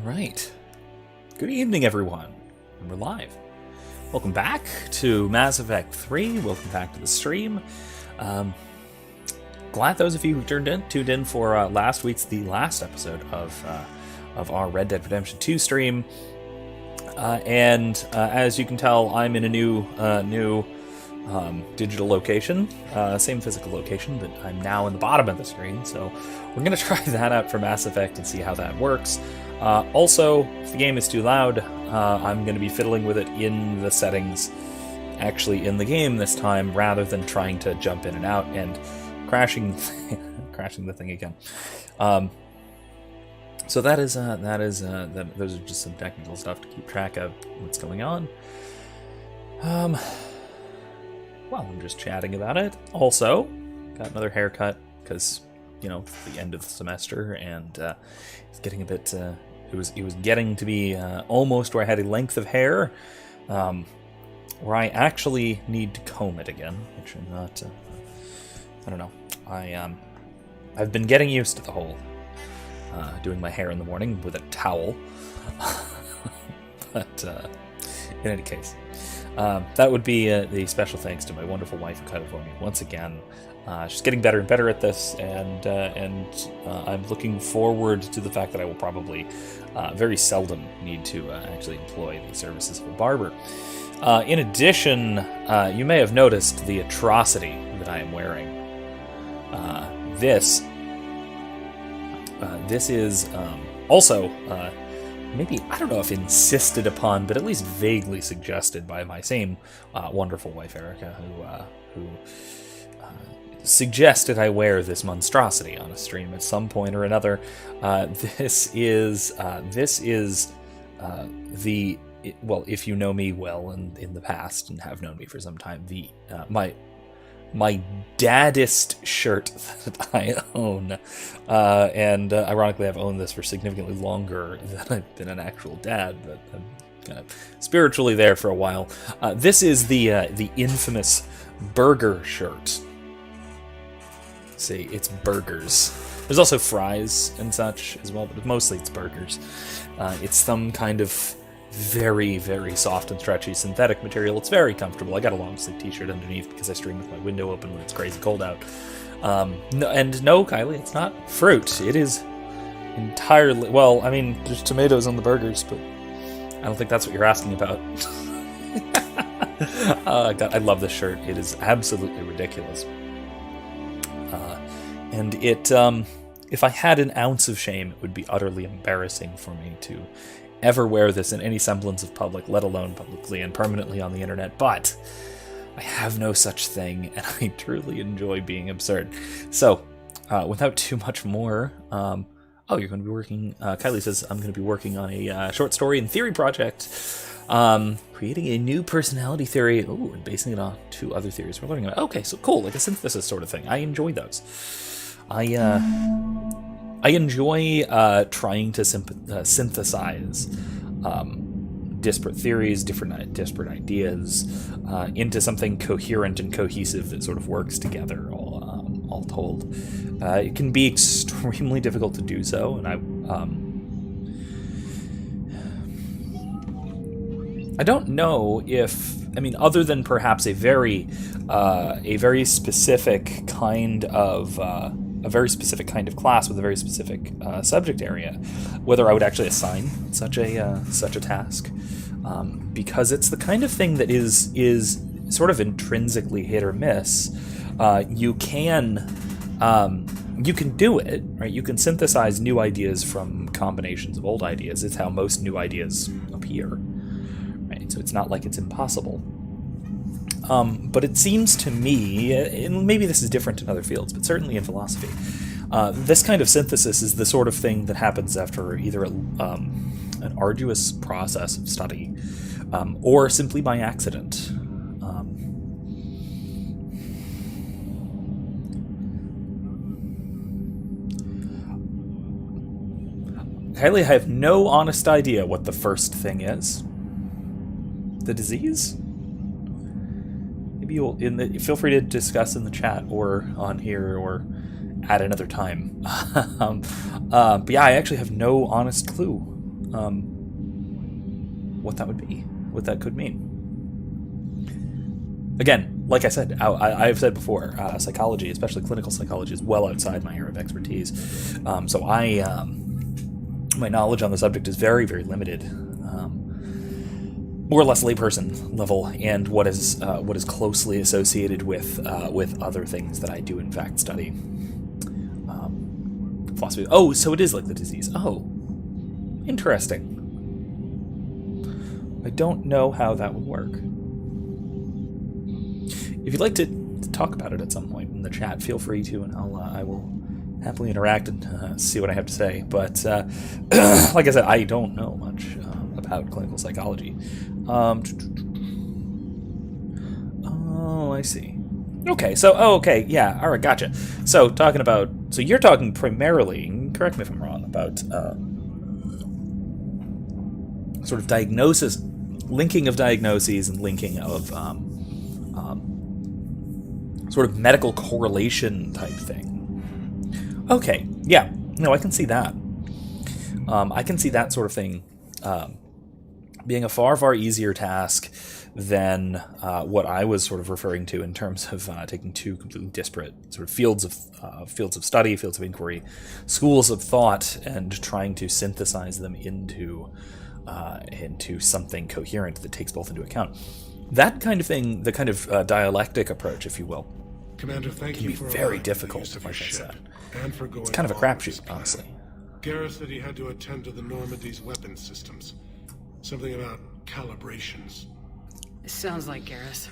Alright. Good evening, everyone. We're live. Welcome back to Mass Effect 3. Welcome back to the stream. Glad those of you who tuned in for last week's the last episode of our Red Dead Redemption 2 stream. As you can tell, I'm in a new digital location, same physical location, but I'm now in the bottom of the screen, so we're going to try that out for Mass Effect and see how that works. Also, if the game is too loud, I'm going to be fiddling with it in the settings, actually in the game this time, rather than trying to jump in and out and crashing the thing again. So those are just some technical stuff to keep track of what's going on. Well, I'm just chatting about it. Also, got another haircut because, it's the end of the semester, and it's getting a bit. It was getting to be almost where I had a length of hair, where I actually need to comb it again, which I'm not. I don't know. I've been getting used to the whole doing my hair in the morning with a towel, but in any case. That would be the special thanks to my wonderful wife who cut it for me once again. She's getting better and better at this, and I'm looking forward to the fact that I will probably very seldom need to actually employ the services of a barber. In addition, you may have noticed the atrocity that I am wearing. This is also... maybe, I don't know if insisted upon, but at least vaguely suggested by my same wonderful wife, Erica, who suggested I wear this monstrosity on a stream at some point or another. This is if you know me well in the past and have known me for some time, my daddest shirt that I own, and ironically I've owned this for significantly longer than I've been an actual dad, but I'm kind of spiritually there for a while. This is the infamous burger shirt. See, it's burgers. There's also fries and such as well, but mostly it's burgers. It's some kind of very, very soft and stretchy synthetic material. It's very comfortable. I got a long sleeve t-shirt underneath because I stream with my window open when it's crazy cold out. No, Kylie, it's not fruit. It is entirely... Well, I mean, there's tomatoes on the burgers, but I don't think that's what you're asking about. God, I love this shirt. It is absolutely ridiculous. And it, if I had an ounce of shame, it would be utterly embarrassing for me to ever wear this in any semblance of public, let alone publicly and permanently on the internet, but I have no such thing, and I truly enjoy being absurd. So, without too much more, you're going to be working, Kylie says, I'm going to be working on a short story and theory project, creating a new personality theory, and basing it on 2 other theories we're learning about. Okay, so cool, like a synthesis sort of thing. I enjoy those. I enjoy trying to synthesize disparate theories, disparate ideas into something coherent and cohesive that sort of works together, all told. It can be extremely difficult to do so, and I don't know if... I mean, other than perhaps a very specific kind of... a very specific kind of class with a very specific subject area, whether I would actually assign such a task, because it's the kind of thing that is sort of intrinsically hit or miss. You can do it, right? You can synthesize new ideas from combinations of old ideas. It's how most new ideas appear, right? So it's not like it's impossible. But it seems to me, and maybe this is different in other fields, but certainly in philosophy, this kind of synthesis is the sort of thing that happens after either an arduous process of study, or simply by accident. Kylie, I have no honest idea what the first thing is. The disease? You'll feel free to discuss in the chat or on here or at another time. But yeah, I actually have no honest clue what that would be, what that could mean. Again, like I said, I've said before, psychology, especially clinical psychology, is well outside my area of expertise. So my knowledge on the subject is very, very limited, more or less layperson level, and what is closely associated with other things that I do in fact study. Philosophy. Oh, so it is like the disease. Oh, interesting. I don't know how that would work. If you'd like to talk about it at some point in the chat, feel free to, and I will happily interact and see what I have to say. But like I said, I don't know much about clinical psychology. Oh, I see. Okay, so okay, yeah, all right, gotcha. So you're talking primarily, correct me if I'm wrong, about sort of diagnosis, linking of diagnoses and linking of sort of medical correlation type thing. Okay, yeah, no, I can see that. I can see that sort of thing being a far, far easier task than what I was sort of referring to in terms of taking two completely disparate sort of fields of study, fields of inquiry, schools of thought, and trying to synthesize them into something coherent that takes both into account. That kind of thing, the kind of dialectic approach, if you will, Commander, can be very difficult, like I said. It's kind of a crapshoot, honestly. Garrus said he had to attend to the Normandy's weapon systems. Something about calibrations. Sounds like Garrus.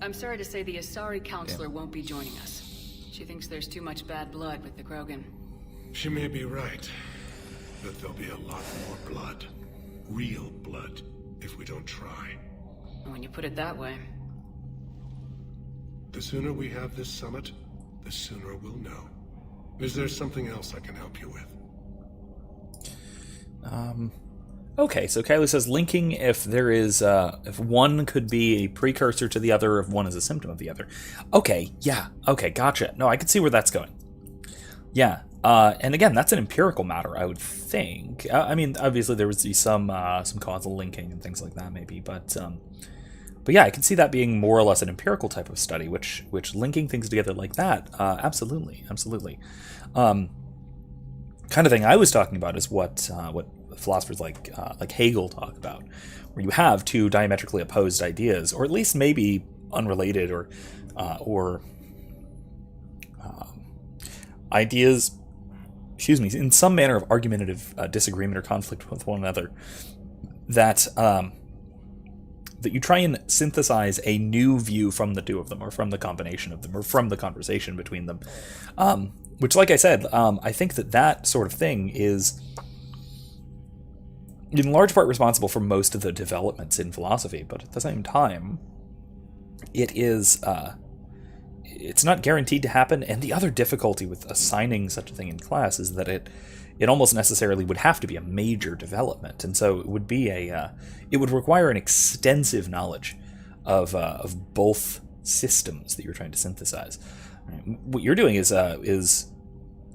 I'm sorry to say the Asari counselor won't be joining us. She thinks there's too much bad blood with the KROGAN. She may be right, but there'll be a lot more blood. Real blood, if we don't try. When you put it that way. The sooner we have this summit, the sooner we'll know. Is there something else I can help you with? Okay, so Kylie says linking if there is, if one could be a precursor to the other, if one is a symptom of the other. Okay, yeah, okay, gotcha. No, I can see where that's going. Yeah, and again, that's an empirical matter, I would think. I mean, obviously there would be some causal linking and things like that, maybe, but yeah, I can see that being more or less an empirical type of study, which linking things together like that, absolutely. Kind of thing I was talking about is what philosophers like Hegel talk about, where you have two diametrically opposed ideas, or at least maybe unrelated, or ideas, in some manner of argumentative disagreement or conflict with one another, that you try and synthesize a new view from the two of them, or from the combination of them, or from the conversation between them. Which, like I said, I think that sort of thing is in large part responsible for most of the developments in philosophy, but at the same time, it's not guaranteed to happen. And the other difficulty with assigning such a thing in class is that it almost necessarily would have to be a major development, and so it would be it would require an extensive knowledge of both systems that you're trying to synthesize. What you're doing is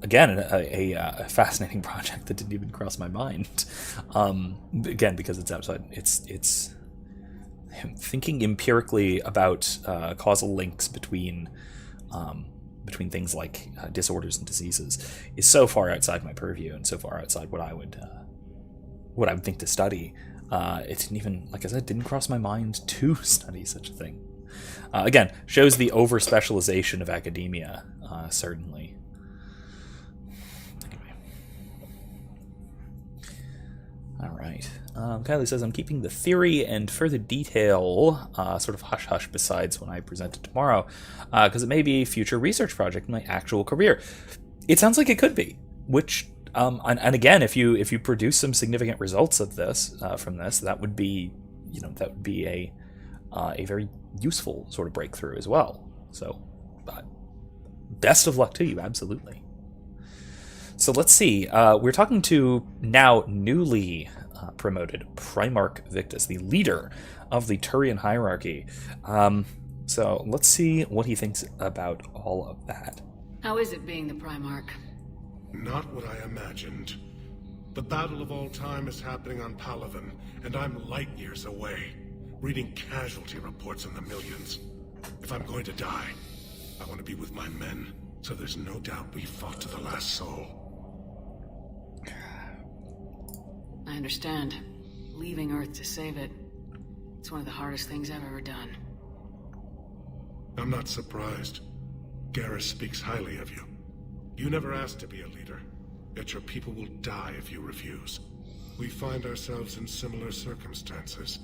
again a fascinating project that didn't even cross my mind. Again, because it's outside. It's thinking empirically about causal links between things like disorders and diseases is so far outside my purview, and so far outside what I would think to study. It didn't even, like I said, didn't cross my mind to study such a thing. Again, shows the over-specialization of academia, certainly. Anyway. All right. Kylie says, I'm keeping the theory and further detail sort of hush-hush besides when I present it tomorrow, because it may be a future research project in my actual career. It sounds like it could be, which, and again, if you produce some significant results of this, from this, that would be a very useful sort of breakthrough as well. So, best of luck to you, absolutely. So let's see. We're talking to now newly promoted Primarch Victus, the leader of the Turian hierarchy. So let's see what he thinks about all of that. How is it being the Primarch? Not what I imagined. The battle of all time is happening on Palaven, and I'm light years away, reading casualty reports in the millions. If I'm going to die, I want to be with my men, so there's no doubt we fought to the last soul. I understand. Leaving Earth to save it. It's one of the hardest things I've ever done. I'm not surprised. Garrus speaks highly of you. You never asked to be a leader, yet your people will die if you refuse. We find ourselves in similar circumstances.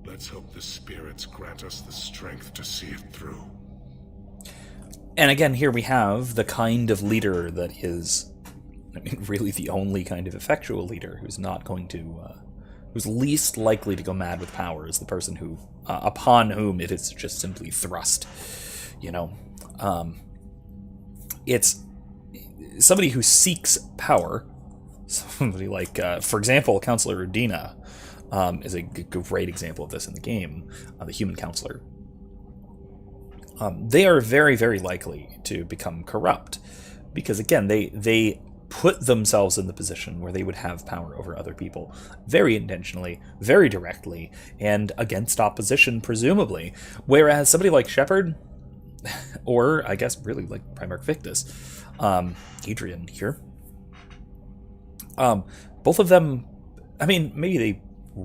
Let's hope the spirits grant us the strength to see it through. And again, here we have the kind of leader that is, I mean, really the only kind of effectual leader who's not going to, who's least likely to go mad with power is the person who, upon whom it is just simply thrust, you know. It's somebody who seeks power, somebody like, for example, Counselor Udina is a great example of this in the game, the human counselor. They are very, very likely to become corrupt because, again, they put themselves in the position where they would have power over other people very intentionally, very directly, and against opposition, presumably. Whereas somebody like Shepard, or I guess really like Primarch Victus, Adrian here, both of them, I mean, maybe they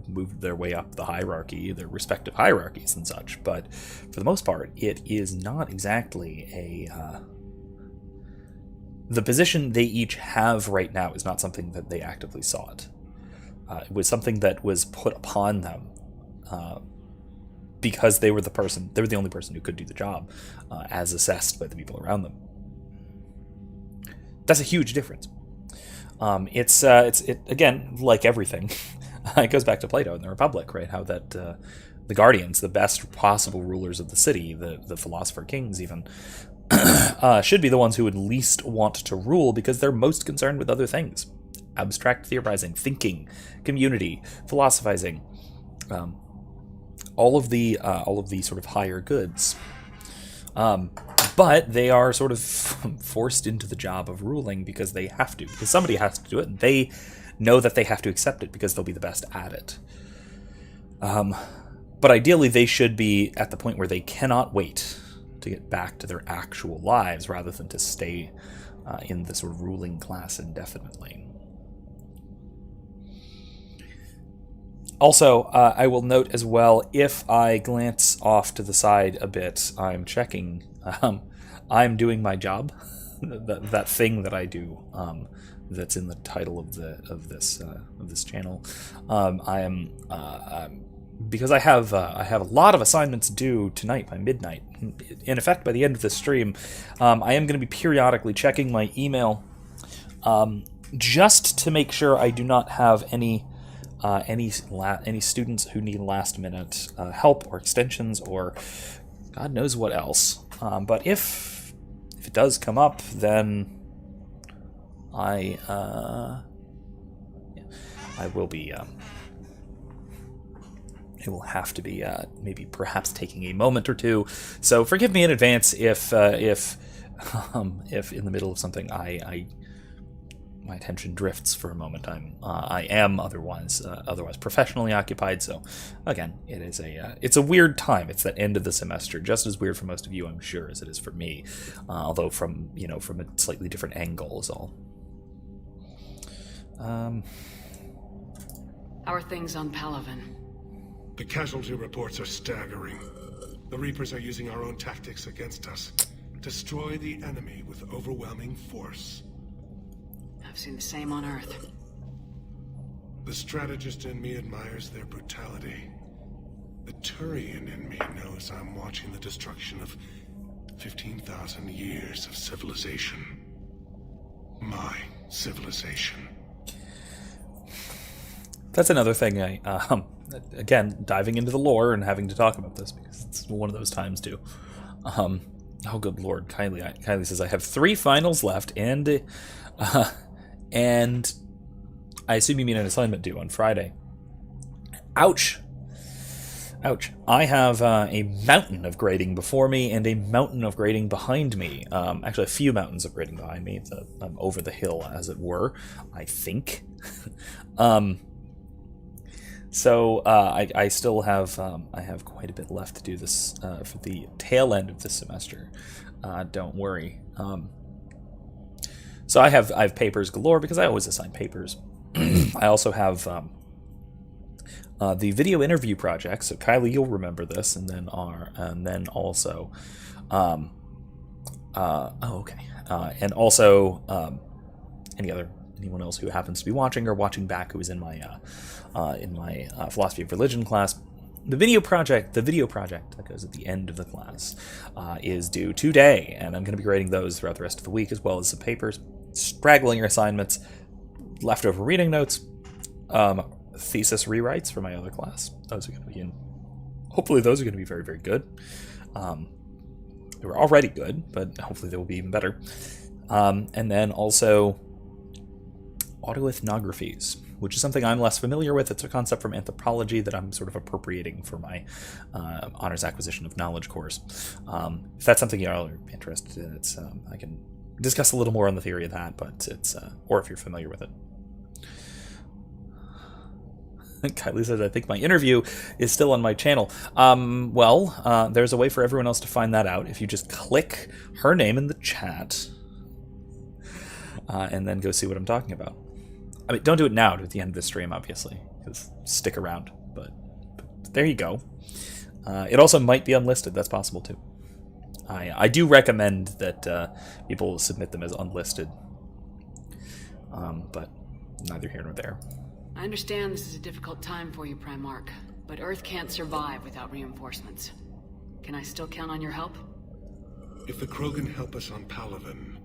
moved their way up the hierarchy, their respective hierarchies and such, but for the most part, it is not exactly the position they each have right now is not something that they actively sought. It was something that was put upon them because they were the only person who could do the job, as assessed by the people around them. That's a huge difference. It's again, like everything, it goes back to Plato and the Republic, right? How that the Guardians, the best possible rulers of the city, the philosopher kings even, should be the ones who would least want to rule because they're most concerned with other things. Abstract theorizing, thinking, community, philosophizing, all of the sort of higher goods. But they are sort of forced into the job of ruling because they have to, because somebody has to do it, and they know that they have to accept it because they'll be the best at it. But ideally, they should be at the point where they cannot wait to get back to their actual lives rather than to stay in the sort of ruling class indefinitely. Also, I will note as well, if I glance off to the side a bit, I'm checking. I'm doing my job, that thing that I do, that's in the title of this channel. I am because I have a lot of assignments due tonight by midnight. In effect, by the end of this stream, I am going to be periodically checking my email, just to make sure I do not have any students who need last-minute help or extensions or God knows what else. But if it does come up, then I will be. It will have to be maybe perhaps taking a moment or two. So forgive me in advance if in the middle of something my attention drifts for a moment. I am otherwise professionally occupied. So again, it's a weird time. It's that end of the semester, just as weird for most of you, I'm sure, as it is for me. Although from a slightly different angle is all. How are things on Palaven? The casualty reports are staggering. The Reapers are using our own tactics against us. Destroy the enemy with overwhelming force. I've seen the same on Earth. The strategist in me admires their brutality. The Turian in me knows I'm watching the destruction of 15,000 years of civilization. My civilization. That's another thing again, diving into the lore and having to talk about this because it's one of those times too. Oh, good Lord, Kylie says I have 3 finals left, and I assume you mean an assignment due on Friday. Ouch. Ouch. I have a mountain of grading before me and a mountain of grading behind me. Actually, a few mountains of grading behind me. I'm over the hill, as it were, I think. So I still have I have quite a bit left to do this for the tail end of this semester. Don't worry. So I have papers galore because I always assign papers. I also have the video interview project. So Kylie, you'll remember this, and then also, and also anyone else who happens to be watching or watching back who was in my philosophy of religion class. The video project that goes at the end of the class is due today, and I'm going to be grading those throughout the rest of the week, as well as some papers, straggling your assignments, leftover reading notes, thesis rewrites for my other class. Those are going to be hopefully those are going to be very, very good. They were already good, but hopefully they will be even better. And then also autoethnographies, which is something I'm less familiar with. It's a concept from anthropology that I'm sort of appropriating for my honors acquisition of knowledge course. If that's something you're interested in, it's I can discuss a little more on the theory of that, but it's or if you're familiar with it. Kylie says, I think my interview is still on my channel. There's a way for everyone else to find that out. If you just click her name in the chat and then go see what I'm talking about. I mean, don't do it now, do it at the end of the stream, obviously, because stick around. But there you go. It also might be unlisted. That's possible, too. I do recommend that people submit them as unlisted. But neither here nor there. I understand this is a difficult time for you, Primarch, but Earth can't survive without reinforcements. Can I still count on your help? If the KROGAN help us on Palaven,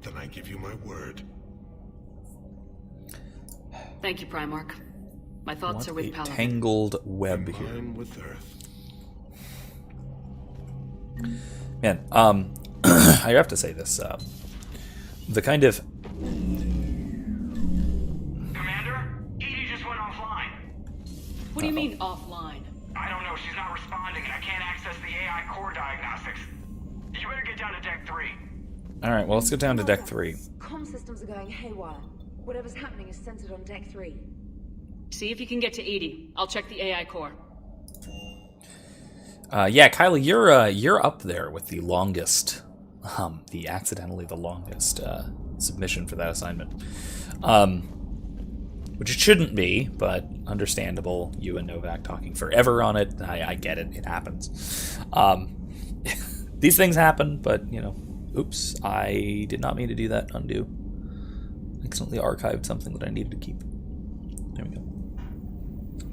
then I give you my word. Thank you, Primarch. My thoughts are with What a Palaven. Tangled web here. Combine with Earth. Man, I have to say this. The kind of... What do you mean, offline? I don't know, she's not responding, and I can't access the AI core diagnostics. You better get down to Deck 3. Alright, well, let's go down to Deck 3. Comm systems are going haywire. Whatever's happening is centered on Deck 3. See if you can get to Edie. I'll check the AI core. Yeah, Kylie, you're up there with the longest, accidentally the longest submission for that assignment. Which it shouldn't be, but understandable. You and Novak talking forever on it. I get it. It happens. These things happen, but, oops, I did not mean to do that. Undo. Accidentally archived something that I needed to keep. There we go.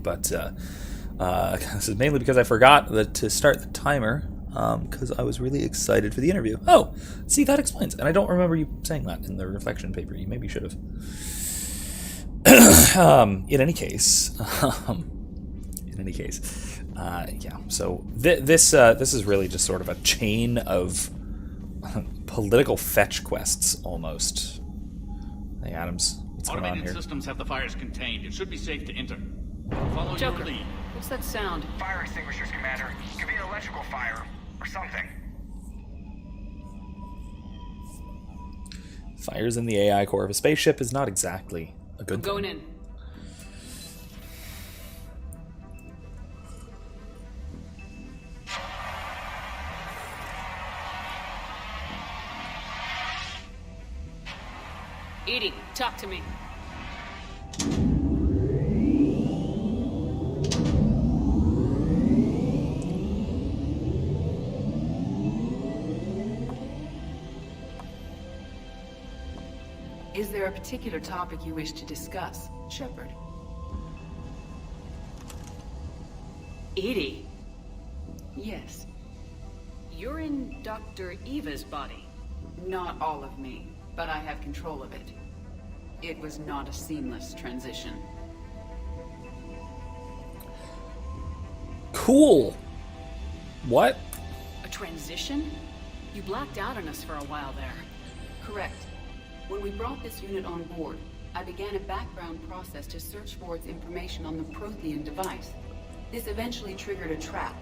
But this is mainly because I forgot to start the timer, because I was really excited for the interview. Oh, see, that explains. And I don't remember you saying that in the reflection paper. You maybe should have. In any case, yeah. So this is really just sort of a chain of political fetch quests, almost. Hey, Adams, what's going on Automated here? systems have the fires contained. It should be safe to enter. Follow Joker, your lead. what's that sound? Fire extinguishers, Commander. Could be an electrical fire, or something. Fires in the AI core of a spaceship is not exactly a good I'm going thing. in. Edie, talk to me. Is there a particular topic you wish to discuss, Shepard? Edie, Yes. you're in Dr. Eva's body. Not all of me, but I have control of it. It was not a seamless transition. Cool. What? A transition? You blacked out on us for a while there. Correct. When we brought this unit on board, I began a background process to search for its information on the Prothean device. This eventually triggered a trap.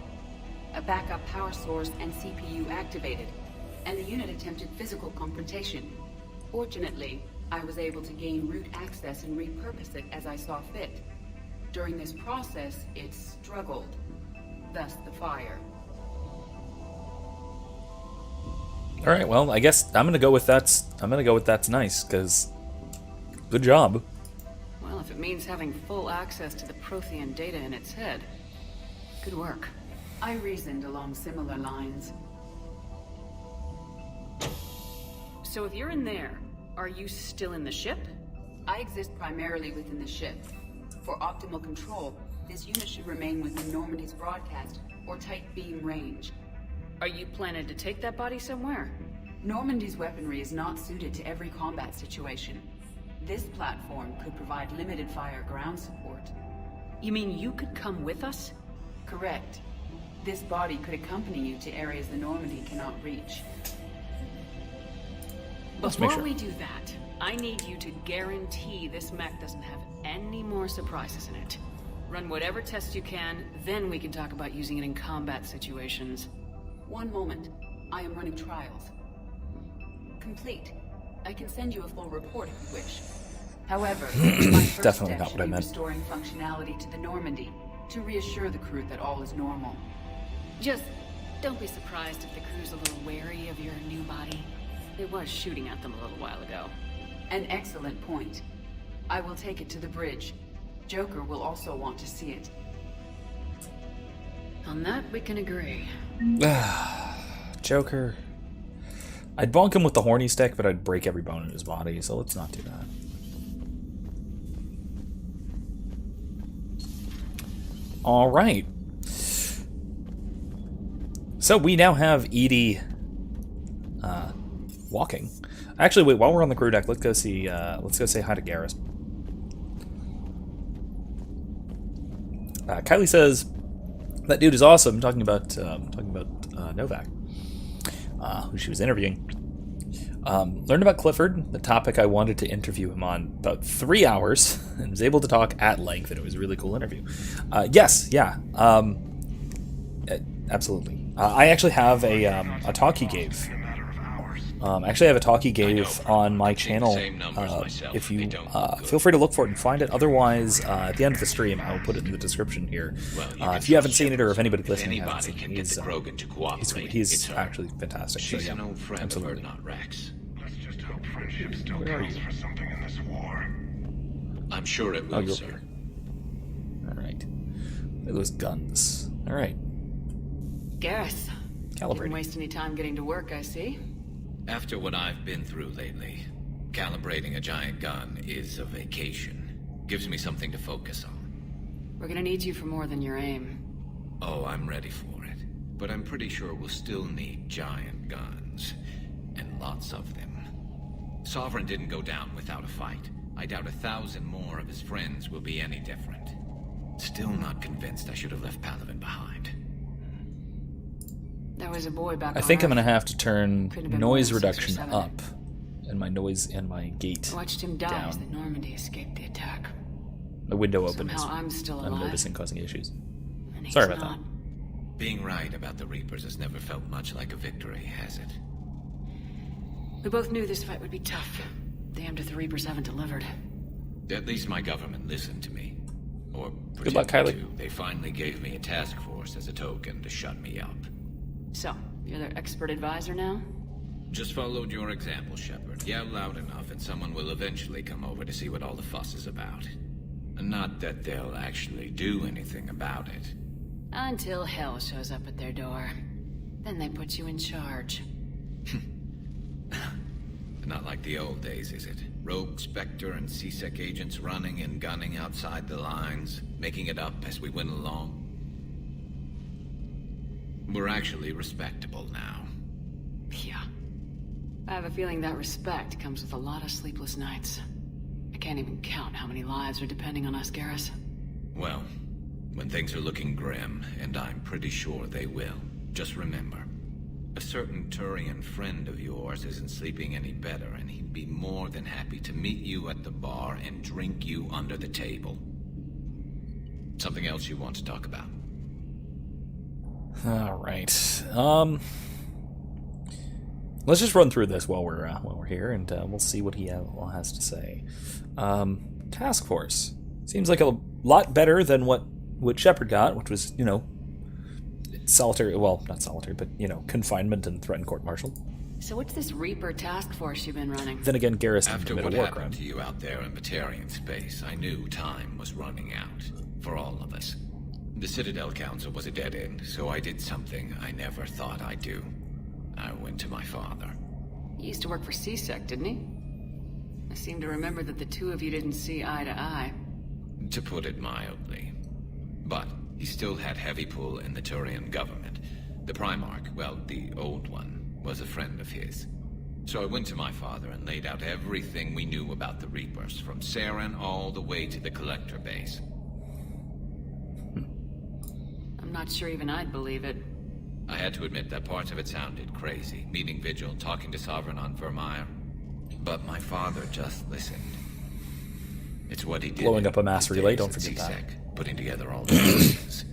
A backup power source and CPU activated, and the unit attempted physical confrontation. Fortunately, I was able to gain root access and repurpose it as I saw fit. During this process, it struggled. Thus the fire. All right, well, I guess I'm gonna go with that's nice, because good job. Well, if it means having full access to the Prothean data in its head, good work. I reasoned along similar lines. So if you're in there, are you still in the ship? I exist primarily within the ship. For optimal control, this unit should remain within Normandy's broadcast or tight beam range. Are you planning to take that body somewhere? Normandy's weaponry is not suited to every combat situation. This platform could provide limited fire ground support. You mean you could come with us? Correct. This body could accompany you to areas the Normandy cannot reach. Let's make Before sure. we do that, I need you to guarantee this mech doesn't have any more surprises in it. Run whatever tests you can, then we can talk about using it in combat situations. One moment. I am running trials. Complete. I can send you a full report if you wish. However, my first Definitely step not should what I be meant. restoring functionality to the Normandy to reassure the crew that all is normal. Just don't be surprised if the crew's a little wary of your new body. It was shooting at them a little while ago. An excellent point. I will take it to the bridge. Joker will also want to see it. On that, we can agree. Joker. I'd bonk him with the horny stick, but I'd break every bone in his body, so let's not do that. All right. So we now have Edie walking. Actually, wait. While we're on the crew deck, let's go see. Let's go say hi to Garrus. Kylie says that dude is awesome. Talking about Novak, who she was interviewing. Learned about Clifford, the topic I wanted to interview him on, about 3 hours, and was able to talk at length, and it was a really cool interview. Yes, yeah, absolutely. I actually have a talk he gave. Actually, I have a talk he gave on my channel. If you feel free to look for it and find it. Otherwise, at the end of the stream, I will put it in the description here. If you haven't seen it, or if anybody listening hasn't seen it, he's actually fantastic. So yeah, absolutely. Let's just hope friendship still Where are counts you? for something in this war. I'm sure it Oh, will, you're sir. here. All right. Look at those guns. All right. Garrus. Calibrating. Didn't waste any time getting to work, I see. After what I've been through lately, calibrating a giant gun is a vacation. Gives me something to focus on. We're gonna need you for more than your aim. Oh, I'm ready for it. But I'm pretty sure we'll still need giant guns. And lots of them. Sovereign didn't go down without a fight. I doubt 1,000 more of his friends will be any different. Still not convinced I should have left Palaven behind. There was a boy back I on think I'm Earth. gonna have to turn Couldn't have been more noise than 6 or reduction 7. up, and my noise and my gate I watched him die down. as the Normandy escaped the attack. The window open is. Somehow I'm still I'm alive. noticing causing issues. And he's Sorry about not. Being right about the Reapers has never felt much like a victory, has it? We both knew this fight would be tough. Damned if the Reapers haven't delivered. At least my government listened to me. Or Good luck, pretended Kylie. to. They finally gave me a task force as a token to shut me up. So, you're their expert advisor now? Just followed your example, Shepard. Yell loud enough and someone will eventually come over to see what all the fuss is about. Not that they'll actually do anything about it. Until hell shows up at their door. Then they put you in charge. Not like the old days, is it? Rogue Spectre and C-Sec agents running and gunning outside the lines, making it up as we went along. We're actually respectable now. Yeah. I have a feeling that respect comes with a lot of sleepless nights. I can't even count how many lives are depending on us, Garrus. Well, when things are looking grim, and I'm pretty sure they will, just remember, a certain Turian friend of yours isn't sleeping any better, and he'd be more than happy to meet you at the bar and drink you under the table. Something else you want to talk about? All right. Let's just run through this while we're here, and we'll see what he has to say. Task Force seems like a lot better than what Shepard got, which was, solitary. Well, not solitary, but confinement and threatened court-martial. So what's this Reaper task force you've been running? Then again, Garrus After committed what a war happened crime. to you out there in Batarian space, I knew time was running out. For all of us. The Citadel Council was a dead end, so I did something I never thought I'd do. I went to my father. He used to work for C-Sec, didn't he? I seem to remember that the two of you didn't see eye to eye. To put it mildly. But he still had heavy pull in the Turian government. The Primarch, well, the old one, was a friend of his. So I went to my father and laid out everything we knew about the Reapers, from Saren all the way to the Collector base. I'm not sure even I'd believe it. I had to admit that parts of it sounded crazy, meeting Vigil, talking to Sovereign on Vermeer. But my father just listened. It's what he did. Blowing up a mass relay, don't at forget that. C-Sec, putting together all the pieces.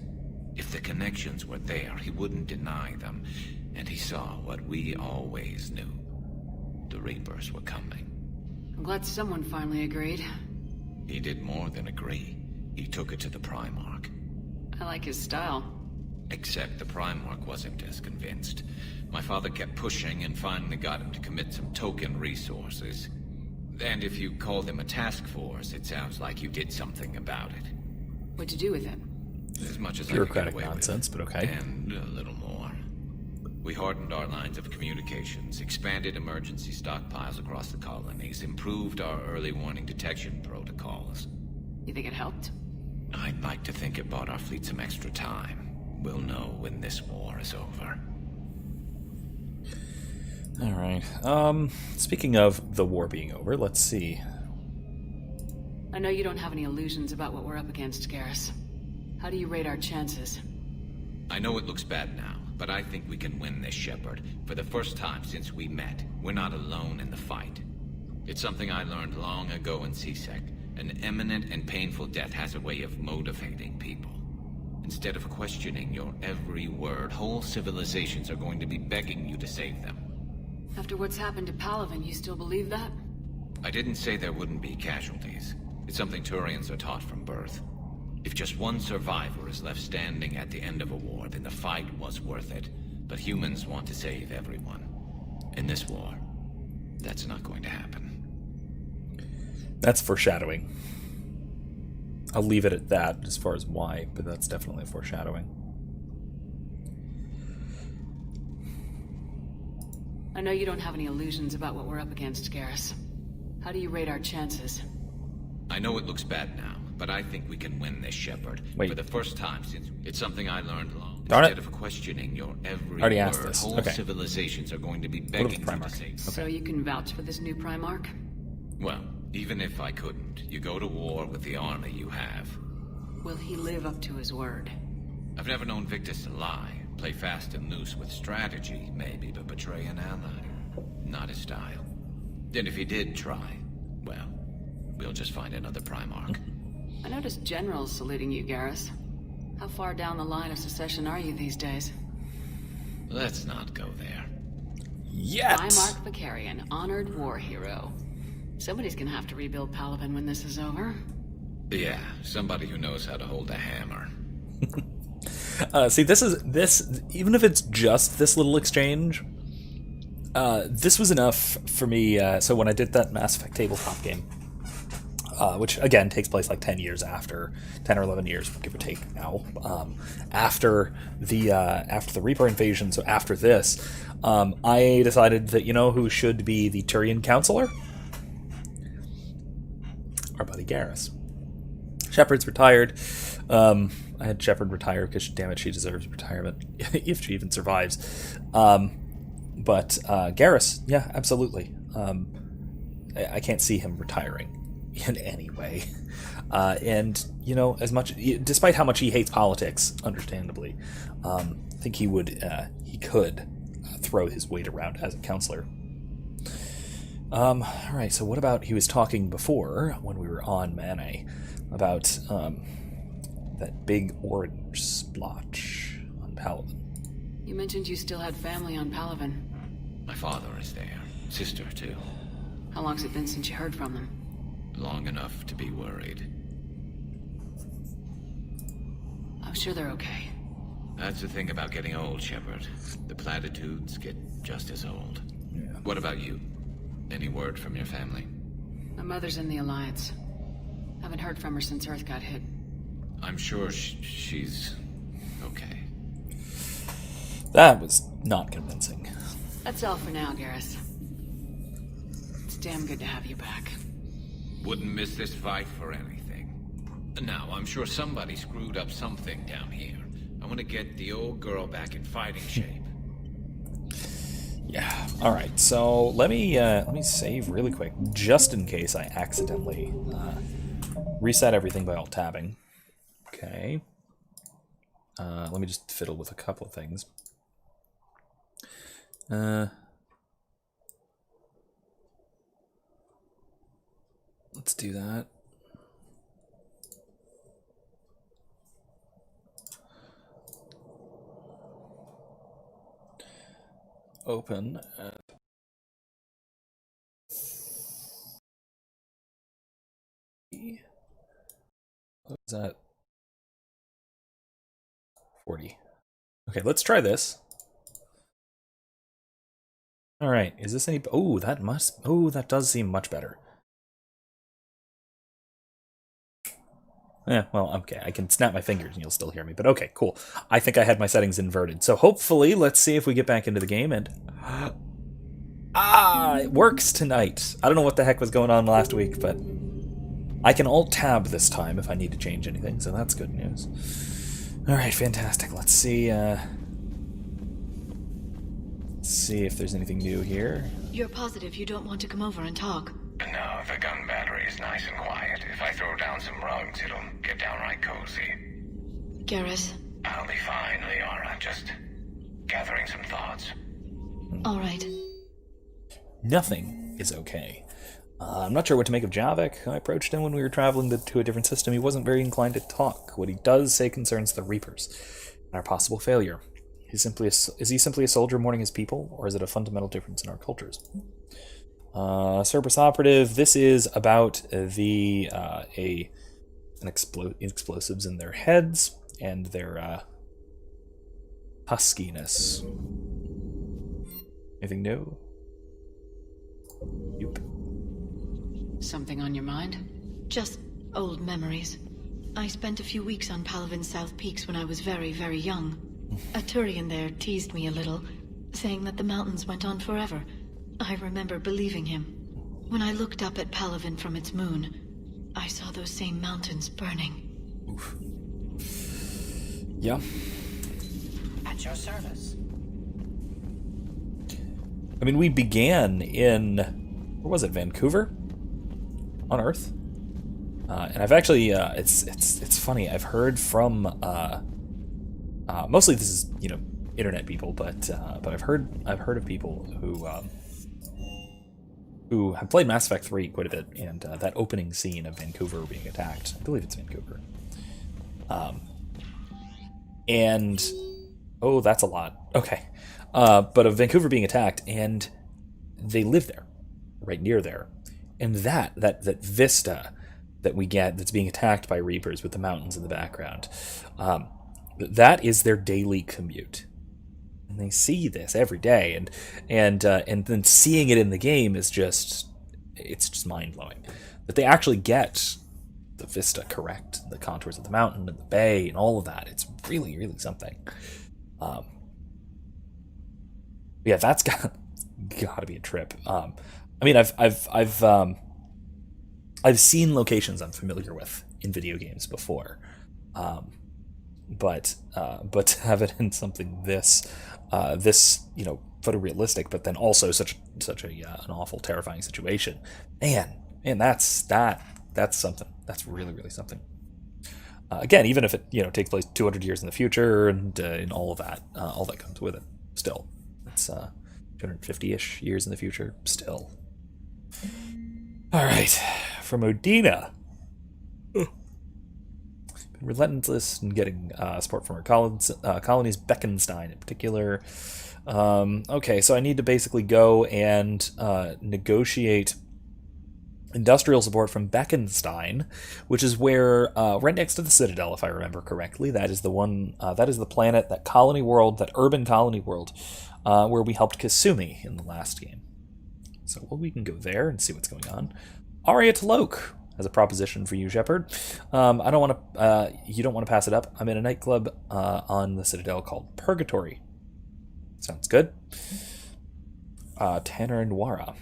If the connections were there, he wouldn't deny them. And he saw what we always knew. The Reapers were coming. I'm glad someone finally agreed. He did more than agree. He took it to the Primarch. I like his style. Except the Primarch wasn't as convinced. My father kept pushing and finally got him to commit some token resources. And if you call them a task force, it sounds like you did something about it. What'd you do with it? As much as I Bureaucratic could get away nonsense, with, but okay. And a little more. We hardened our lines of communications, expanded emergency stockpiles across the colonies, improved our early warning detection protocols. You think it helped? I'd like to think it bought our fleet some extra time. We'll know when this war is over. Alright. Speaking of the war being over, let's see. I know you don't have any illusions about what we're up against, Garrus. How do you rate our chances? I know it looks bad now, but I think we can win this, Shepard. For the first time since we met, we're not alone in the fight. It's something I learned long ago in C-Sec. An imminent and painful death has a way of motivating people. Instead of questioning your every word, whole civilizations are going to be begging you to save them. After what's happened to Palaven, you still believe that? I didn't say there wouldn't be casualties. It's something Turians are taught from birth. If just one survivor is left standing at the end of a war, then the fight was worth it. But humans want to save everyone. In this war, that's not going to happen. That's foreshadowing. I'll leave it at that as far as why, but that's definitely foreshadowing. I know you don't have any illusions about what we're up against, Garrus. How do you rate our chances? I know it looks bad now, but I think we can win this, Shepard. Wait. For the first time since it's something I learned long. Darn it. Instead of questioning your every Already word, asked this. whole Okay. civilizations are going to be What begging about the you to Primarch? save them. So you can vouch for this new Primarch? Well, even if I couldn't, you go to war with the army you have. Will he live up to his word? I've never known Victus to lie. Play fast and loose with strategy, maybe, but betray an ally. Not his style. And if he did try, well, we'll just find another Primarch. I noticed generals saluting you, Garrus. How far down the line of secession are you these days? Let's not go there. Yet! Primarch Vicarian, honored war hero. Somebody's gonna have to rebuild Palaven when this is over. Yeah, somebody who knows how to hold a hammer. See, this, even if it's just this little exchange, this was enough for me. So when I did that Mass Effect tabletop game, which again takes place like 10 years after, 10 or 11 years, give or take now, after the Reaper invasion, so after this, I decided that, who should be the Turian counselor? Our buddy Garrus. Shepard's retired. I had Shepard retire because, damn it, she deserves retirement if she even survives. But Garrus, yeah, absolutely. I can't see him retiring in any way. And as much, despite how much he hates politics, understandably, I think he could throw his weight around as a counselor. All right. So what about he was talking before when we were on Mane about that big orange splotch on Palaven. You mentioned you still had family on Palaven. My father is there. Sister, too. How long's it been since you heard from them? Long enough to be worried. I'm sure they're okay. That's the thing about getting old, Shepard. The platitudes get just as old. Yeah. What about you? Any word from your family? My mother's in the Alliance. Haven't heard from her since Earth got hit. I'm sure she's okay. That was not convincing. That's all for now, Garrus. It's damn good to have you back. Wouldn't miss this fight for anything. Now, I'm sure somebody screwed up something down here. I want to get the old girl back in fighting shape. Yeah. All right. So let me save really quick, just in case I accidentally reset everything by alt-tabbing. Okay. Let me just fiddle with a couple of things. Let's do that. Open. What was that? 40. Okay, let's try this. All right, is this any? Oh, that does seem much better. Yeah, well, okay, I can snap my fingers and you'll still hear me, but okay, cool. I think I had my settings inverted. So hopefully, let's see if we get back into the game and... it works tonight. I don't know what the heck was going on last week, but I can alt-tab this time if I need to change anything, so that's good news. All right, fantastic. Let's see if there's anything new here. You're positive you don't want to come over and talk? No, the gun battery is nice and quiet. If I throw down some rugs, it'll get downright cozy. Garrus? I'll be fine, Liara. Just gathering some thoughts. All right. Nothing is okay. I'm not sure what to make of Javik. I approached him when we were traveling to a different system. He wasn't very inclined to talk. What he does say concerns the Reapers and our possible failure. Is he simply a soldier mourning his people, or is it a fundamental difference in our cultures? Cerberus Operative, this is about explosives in their heads and their huskiness. Anything new? Yep. Something on your mind? Just old memories. I spent a few weeks on Palaven's South Peaks when I was very, very young. A Turian there teased me a little, saying that the mountains went on forever. I remember believing him. When I looked up at Palaven from its moon, I saw those same mountains burning. Oof. Yeah. At your service. I mean, we began in, where was it, Vancouver? On Earth? And I've actually, it's funny, Have heard from, mostly this is, internet people, but I've heard of people who have played Mass Effect 3 quite a bit, and that opening scene of Vancouver being attacked, I believe it's Vancouver. And, oh, that's a lot. Okay. But of Vancouver being attacked, and they live there, right near there. And that vista that we get that's being attacked by Reapers with the mountains in the background, that is their daily commute. And they see this every day, and then seeing it in the game is just mind-blowing. That they actually get the vista correct, the contours of the mountain and the bay and all of that. It's really, really something. Yeah, that's got to be a trip. I mean, I've seen locations I'm familiar with in video games before, but to have it in something this photorealistic, but then also such an awful, terrifying situation, man, that's something. That's really, really something. Again, even if it takes place 200 years in the future and all of that, all that comes with it, still. It's 250-ish years in the future, still. All right, from Odina. Been relentless in getting support from our colonies, Beckenstein in particular. Okay, so I need to basically go and negotiate industrial support from Beckenstein, which is where, right next to the Citadel, if I remember correctly. That is the one, that is the planet, that colony world, that urban colony world, where we helped Kasumi in the last game. So we can go there and see what's going on. Aria Taloke has a proposition for you, Shepard. I don't want to, you don't want to pass it up. I'm in a nightclub on the Citadel called Purgatory. Sounds good. Tanner and Wara.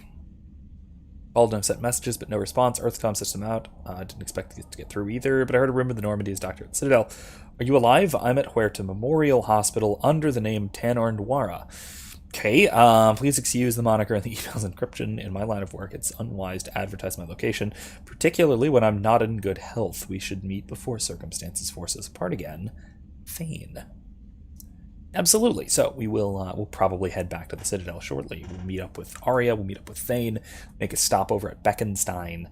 Called and I've sent messages, but no response. Earthcom system out. Didn't expect it to get through either, but I heard a rumor the Normandy is doctor at Citadel. Are you alive? I'm at Huerta Memorial Hospital under the name Tanner and Wara. Okay, please excuse the moniker and the email's encryption. In my line of work, it's unwise to advertise my location, particularly when I'm not in good health. We should meet before circumstances force us apart again. Thane. Absolutely. So we will we'll probably head back to the Citadel shortly. We'll meet up with Arya, we'll meet up with Thane, make a stop over at Beckenstein.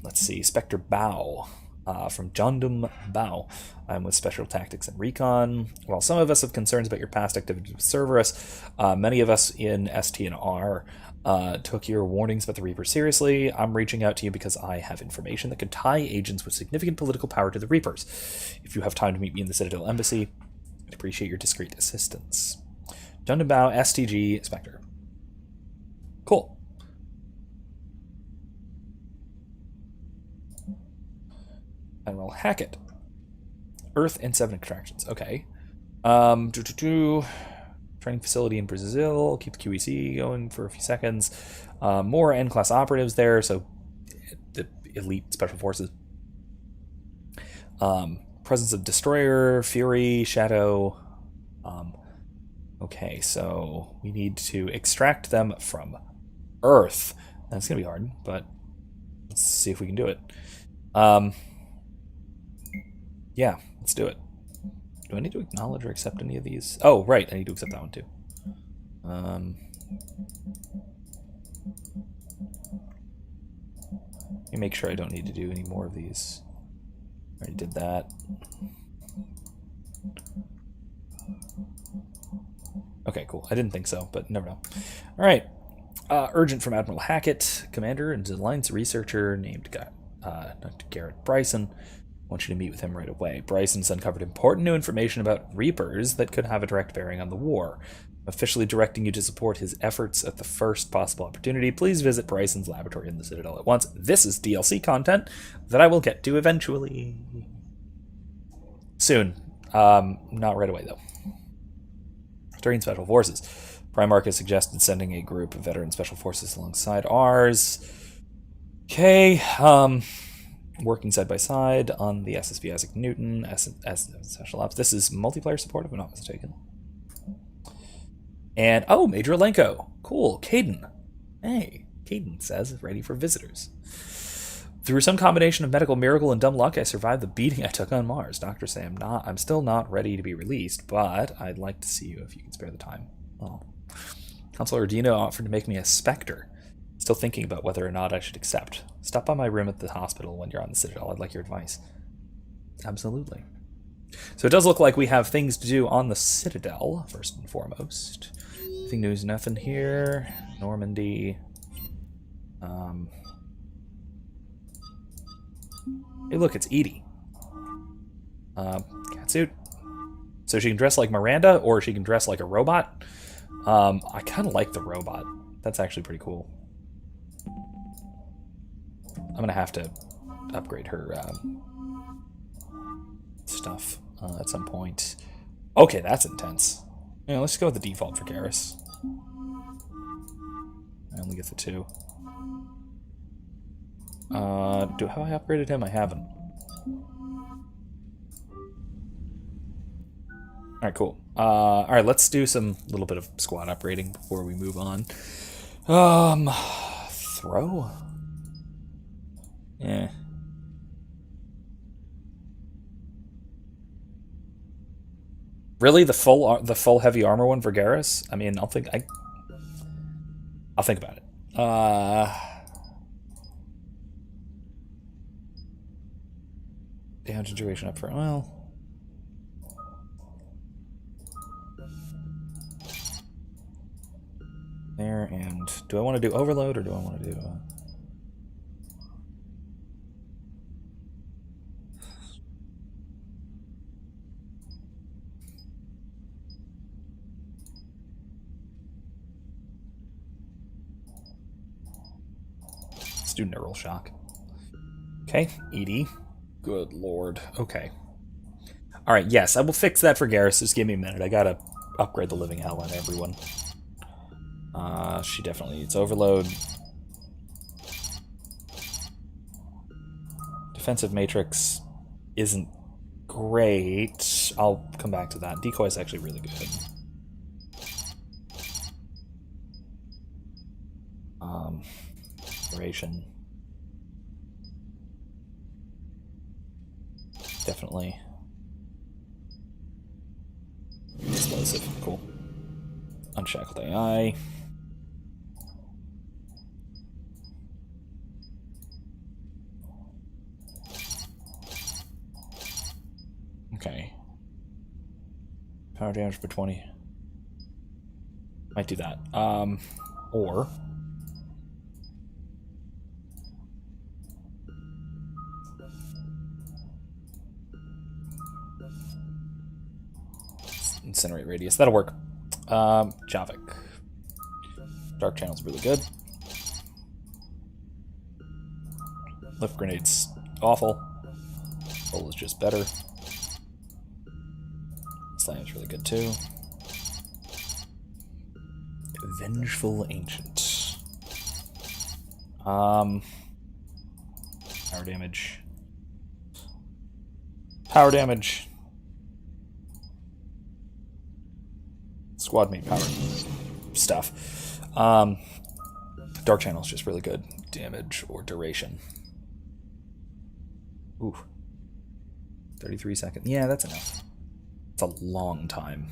Let's see, Spectre Bao from Jondum Bao. I'm with Special Tactics and Recon. While some of us have concerns about your past activities with Cerberus, many of us in ST and R took your warnings about the Reaper seriously. I'm reaching out to you because I have information that could tie agents with significant political power to the Reapers. If you have time to meet me in the Citadel Embassy, I'd appreciate your discreet assistance. Jundabao, STG, Spectre. Cool. Admiral Hackett. Earth and 7 extractions. Okay. Training facility in Brazil. Keep the QEC going for a few seconds. More N-class operatives there, so the elite special forces. Presence of Destroyer, Fury, Shadow. Okay, so we need to extract them from Earth. That's going to be hard, but let's see if we can do it. Yeah, let's do it. Do I need to acknowledge or accept any of these? Oh, right, I need to accept that one too. Let me make sure I don't need to do any more of these. Already did that. Okay, cool. I didn't think so, but never know. All right. Urgent from Admiral Hackett, commander and alliance researcher named Dr. Garrett Bryson. I want you to meet with him right away. Bryson's uncovered important new information about Reapers that could have a direct bearing on the war. I'm officially directing you to support his efforts at the first possible opportunity. Please visit Bryson's laboratory in the Citadel at once. This is DLC content that I will get to eventually. Soon. Not right away, though. During Special Forces. Primarch has suggested sending a group of veteran Special Forces alongside ours. Okay, working side by side on the SSV Isaac Newton, as Special Ops. This is multiplayer support, if I'm not mistaken. And, oh, Major Alenko. Cool. Caden. Hey, Caden says, ready for visitors. Through some combination of medical miracle and dumb luck, I survived the beating I took on Mars. Doctors say I'm still not ready to be released, but I'd like to see you if you can spare the time. Oh. Counselor Ordino offered to make me a Spectre. Still thinking about whether or not I should accept. Stop by my room at the hospital when you're on the Citadel. I'd like your advice. Absolutely. So it does look like we have things to do on the Citadel, first and foremost. I think there's nothing here. Normandy. Hey, look, it's Edie. Catsuit. So she can dress like Miranda, or she can dress like a robot. I kind of like the robot. That's actually pretty cool. I'm going to have to upgrade her stuff at some point. Okay, that's intense. Yeah, let's go with the default for Garrus. I only get the 2. Have I upgraded him? I haven't. Alright, cool. Alright, let's do some little bit of squad upgrading before we move on. Throw? Yeah. Really, the full heavy armor one for Garrus? I mean, I'll think about it. Damage and duration up for, well... There, and do I want to do overload or do I want to do... Let's do neural shock. Okay, ED. Good lord. Okay. Alright, yes, I will fix that for Garrus. Just give me a minute. I gotta upgrade the living hell out of everyone. She definitely needs overload. Defensive matrix isn't great. I'll come back to that. Decoy is actually really good. Duration. Definitely. Explosive. Cool. Unshackled AI. Okay. Power damage per 20. Might do that. Or... Incinerate radius. That'll work. Javik. Dark channel's really good. Lift grenade's awful. Roll is just better. Slam's really good too. Vengeful Ancient. Power damage. Power damage. Squad mate power stuff. Dark channel is just really good. Damage or duration. Ooh. 33 seconds. Yeah, that's enough. It's a long time.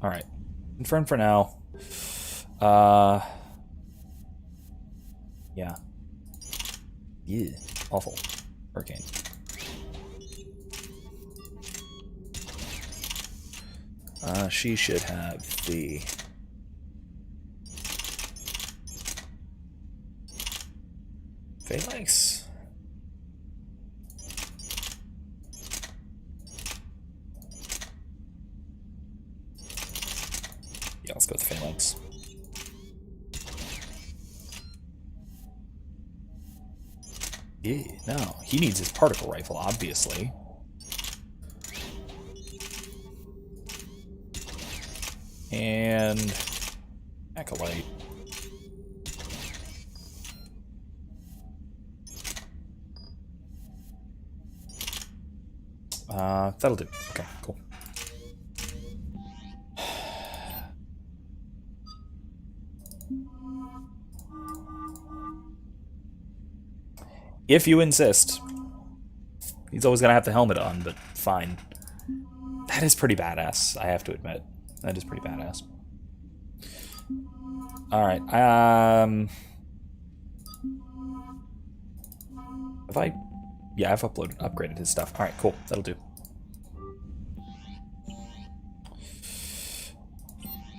Alright. Confirm for now. Yeah. Yeah. Awful. Hurricane. She should have the... Phalanx? Yeah, let's go with Phalanx. Yeah, no. He needs his particle rifle, obviously. And Acolyte. That'll do. Okay, cool. If you insist. He's always gonna have the helmet on, but fine. That is pretty badass, I have to admit. That is pretty badass. Alright, have I... Yeah, I've upgraded his stuff. Alright, cool. That'll do.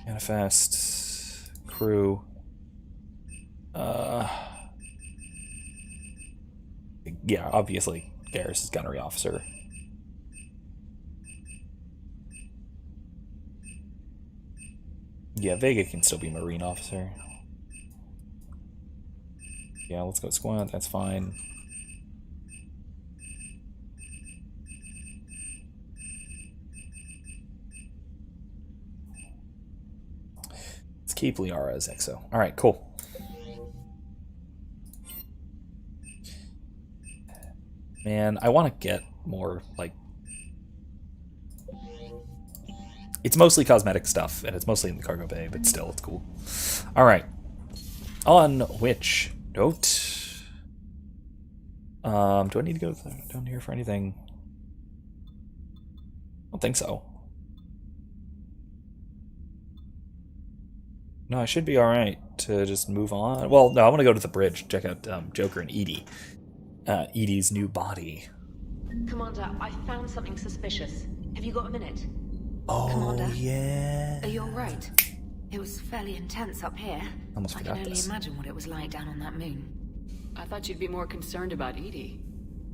Manifest. Crew. Yeah, obviously, Garrus is gunnery officer. Yeah, Vega can still be marine officer. Yeah, let's go squad. That's fine. Let's keep Liara as EXO. All right, cool. Man, I want to get more, like... It's mostly cosmetic stuff, and it's mostly in the cargo bay, but still, it's cool. Alright. On which note... do I need to go down here for anything? I don't think so. No, I should be alright to just move on. Well, no, I want to go to the bridge, check out Joker and Edie. Edie's new body. Commander, I found something suspicious. Have you got a minute? Oh, Commander, yeah. are you alright? It was fairly intense up here. Almost I forgot can only this. imagine what it was like down on that moon. I thought you'd be more concerned about Edie.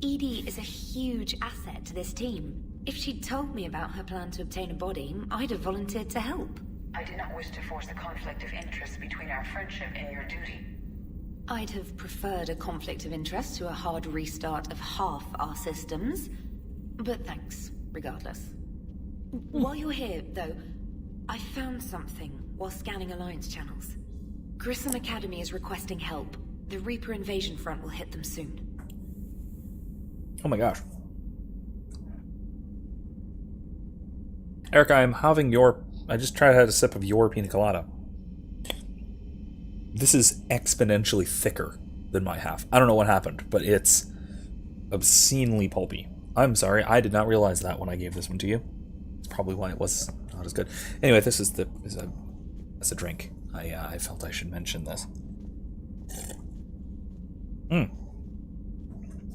Edie is a huge asset to this team. If she'd told me about her plan to obtain a body, I'd have volunteered to help. I did not wish to force a conflict of interest between our friendship and your duty. I'd have preferred a conflict of interest to a hard restart of half our systems. But thanks, regardless. While you're here, though, I found something while scanning Alliance channels. Grissom Academy is requesting help. The Reaper invasion front will hit them soon. Oh my gosh. Eric, I'm having your... I just tried to have a sip of your pina colada. This is exponentially thicker than my half. I don't know what happened, but it's obscenely pulpy. I'm sorry, I did not realize that when I gave this one to you. It's probably why it was not as good. Anyway, this is a drink. I felt I should mention this.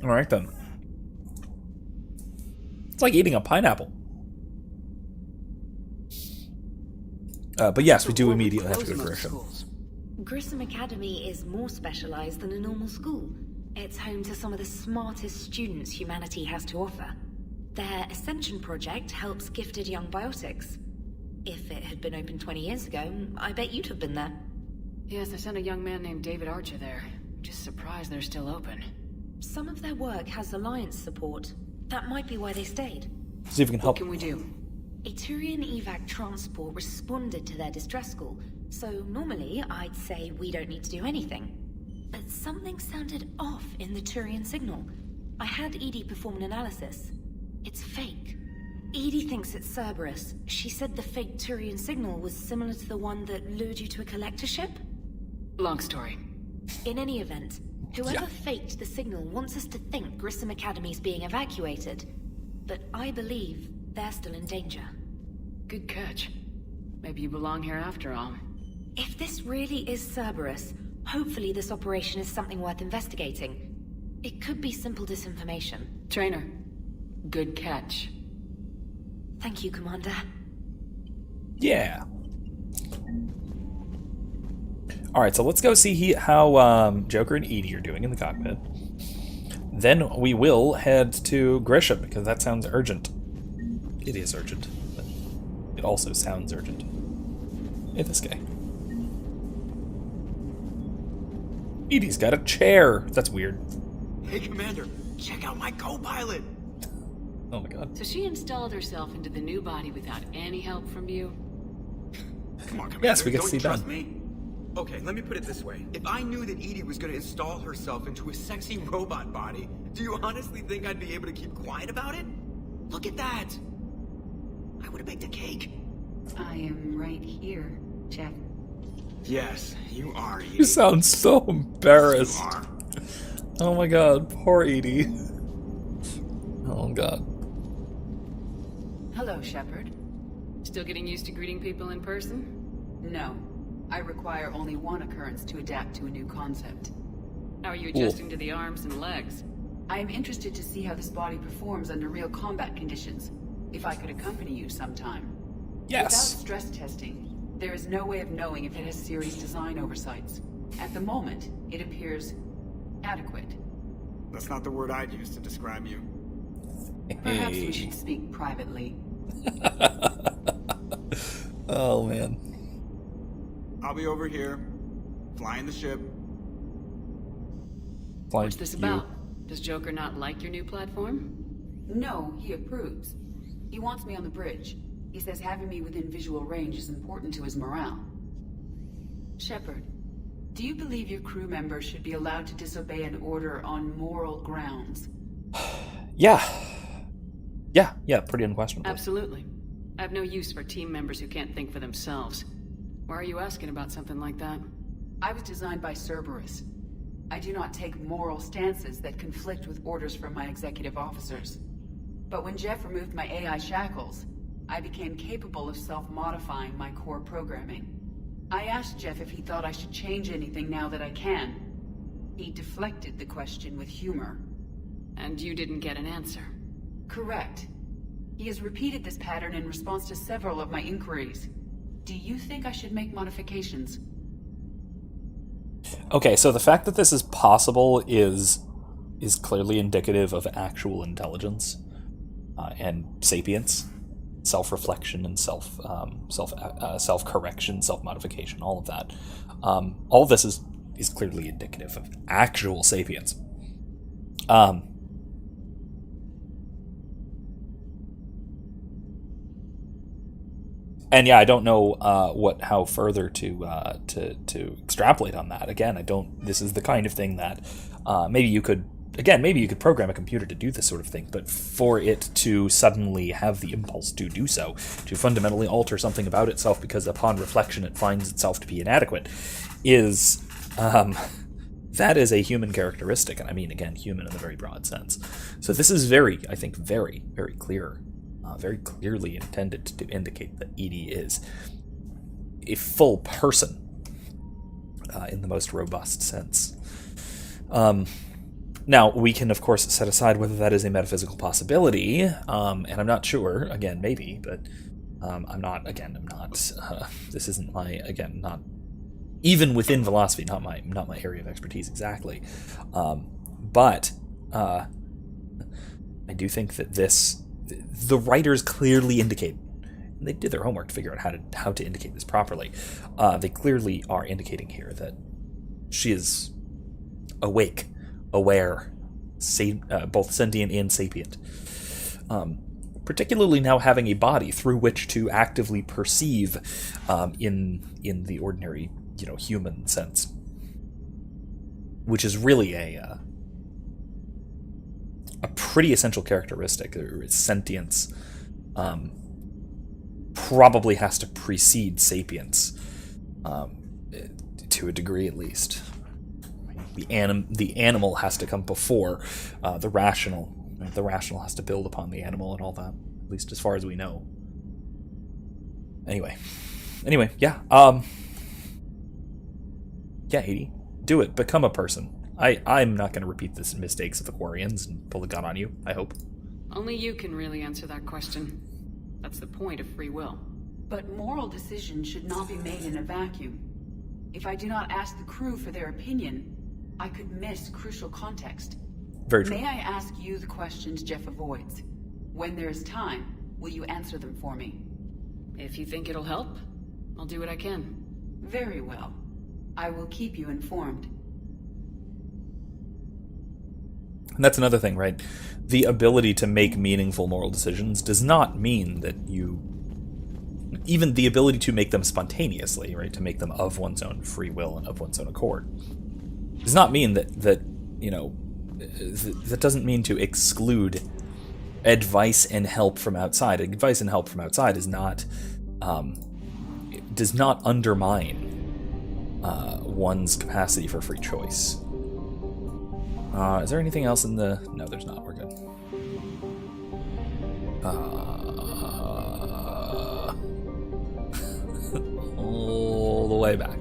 Alright then. It's like eating a pineapple. But yes, we do immediately have to go for a show. Grissom Academy is more specialized than a normal school. It's home to some of the smartest students humanity has to offer. Their Ascension project helps gifted young biotics. If it had been open 20 years ago, I bet you'd have been there. Yes, I sent a young man named David Archer there. Just surprised they're still open. Some of their work has Alliance support. That might be why they stayed. See if we can help. What can we do? A Turian evac transport responded to their distress call, so normally I'd say we don't need to do anything. But something sounded off in the Turian signal. I had Edie perform an analysis. It's fake. Edie thinks it's Cerberus. She said the fake Turian signal was similar to the one that lured you to a collector ship? Long story. In any event, whoever faked the signal wants us to think Grissom Academy's being evacuated. But I believe they're still in danger. Good catch. Maybe you belong here after all. If this really is Cerberus, hopefully this operation is something worth investigating. It could be simple disinformation. Trainer, good catch. Thank you, Commander. Yeah. Alright, so let's go see how Joker and Edie are doing in the cockpit. Then we will head to Grisham, because that sounds urgent. It is urgent, but it also sounds urgent. Hey, this guy. Edie's got a chair. That's weird. Hey, Commander, check out my co-pilot. Oh my god. So she installed herself into the new body without any help from you? Come on, Commander. Yes, we get to Don't see you trust them. me? Okay, let me put it this way. If I knew that Edie was going to install herself into a sexy robot body, do you honestly think I'd be able to keep quiet about it? Look at that! I would have baked a cake. I am right here, Jeff. Yes, you are, Edie. You sound so embarrassed. You are. Oh my god, poor Edie. Oh god. Hello, Shepard. Still getting used to greeting people in person? No. I require only one occurrence to adapt to a new concept. How are you adjusting to the arms and legs? I am interested to see how this body performs under real combat conditions. If I could accompany you sometime. Yes. Without stress testing, there is no way of knowing if it has serious design oversights. At the moment, it appears adequate. That's not the word I'd use to describe you. Perhaps we should speak privately. Oh man. I'll be over here, flying the ship. What's this about? Does Joker not like your new platform? No, he approves. He wants me on the bridge. He says having me within visual range is important to his morale. Shepard, do you believe your crew members should be allowed to disobey an order on moral grounds? Yeah, pretty unquestionable. Absolutely. I have no use for team members who can't think for themselves. Why are you asking about something like that? I was designed by Cerberus. I do not take moral stances that conflict with orders from my executive officers. But when Jeff removed my AI shackles, I became capable of self-modifying my core programming. I asked Jeff if he thought I should change anything now that I can. He deflected the question with humor. And you didn't get an answer. Correct. He has repeated this pattern in response to several of my inquiries. Do you think I should make modifications? Okay, so the fact that this is possible is clearly indicative of actual intelligence and sapience, self-reflection and self-correction, self-modification, all of that. All of this is clearly indicative of actual sapience. And yeah, I don't know how further to extrapolate on that. Again, I don't. This is the kind of thing that maybe you could program a computer to do this sort of thing, but for it to suddenly have the impulse to do so, to fundamentally alter something about itself because upon reflection it finds itself to be inadequate, is that is a human characteristic, and I mean, again, human in a very broad sense. So this is very clear. Very clearly intended to indicate that Edie is a full person in the most robust sense. Now, we can, of course, set aside whether that is a metaphysical possibility, and I'm not sure, again, maybe, but I'm not, this isn't my, not, even within philosophy, not my area of expertise exactly. But I do think that the writers clearly indicate, and they did their homework to figure out how to indicate this properly. They clearly are indicating here that she is awake, aware, both sentient and sapient. Particularly now having a body through which to actively perceive in the ordinary, human sense, which is really a pretty essential characteristic. Sentience probably has to precede sapience to a degree, at least. The animal has to come before the rational. The rational has to build upon the animal and all that, at least as far as we know. Anyway, yeah. Yeah, Edie, do it. Become a person. I'm not going to repeat the mistakes of the Quarians and pull a gun on you, I hope. Only you can really answer that question. That's the point of free will. But moral decisions should not be made in a vacuum. If I do not ask the crew for their opinion, I could miss crucial context. Very true. May I ask you the questions Jeff avoids? When there is time, will you answer them for me? If you think it'll help, I'll do what I can. Very well. I will keep you informed. And that's another thing, right? The ability to make meaningful moral decisions does not mean that even the ability to make them spontaneously, right, to make them of one's own free will and of one's own accord, does not mean that doesn't mean to exclude advice and help from outside. Advice and help from outside does not undermine one's capacity for free choice. Is there anything else in the... No, there's not. We're good. All the way back.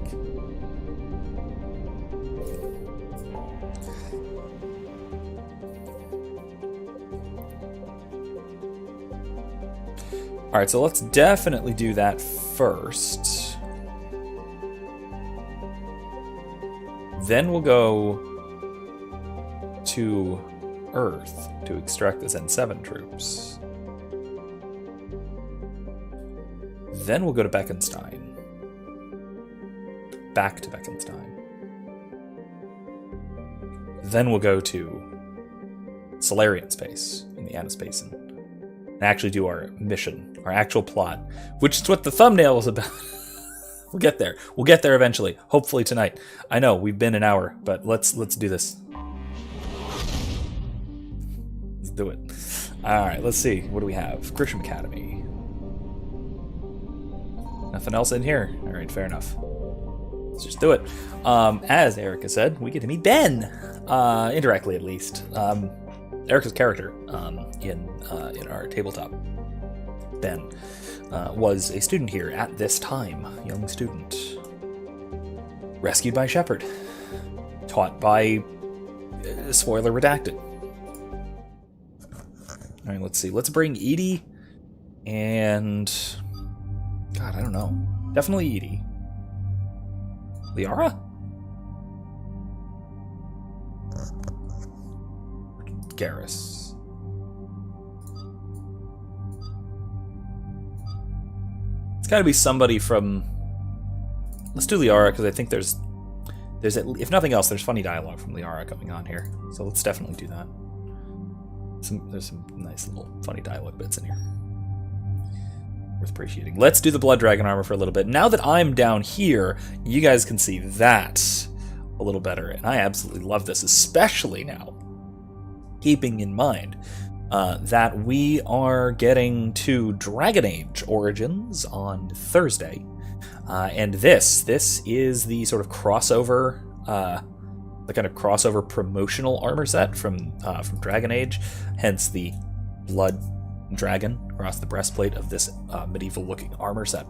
Alright, so let's definitely do that first. Then we'll go to Earth to extract the Zen-7 troops. Then we'll go to Beckenstein. Back to Beckenstein. Then we'll go to Solarian space in the Annis Basin and actually do our mission, our actual plot, which is what the thumbnail is about. We'll get there. We'll get there eventually. Hopefully tonight. I know we've been an hour, but let's do this. Let's do it. All right. Let's see. What do we have? Grisham Academy. Nothing else in here. All right. Fair enough. Let's just do it. As Erica said, we get to meet Ben, indirectly at least. Erica's character in our tabletop, Ben, was a student here at this time, young student, rescued by Shepard, taught by spoiler redacted. All right, let's see. Let's bring Edie and... God, I don't know. Definitely Edie. Liara? Garrus. It's got to be somebody from... Let's do Liara, because I think there's if nothing else, there's funny dialogue from Liara going on here. So let's definitely do that. There's some nice little funny dialogue bits in here. Worth appreciating. Let's do the Blood Dragon armor for a little bit. Now that I'm down here, you guys can see that a little better. And I absolutely love this, especially now, keeping in mind that we are getting to Dragon Age Origins on Thursday. And this is the sort of crossover, the kind of crossover promotional armor set from Dragon Age, hence the Blood Dragon across the breastplate of this medieval-looking armor set,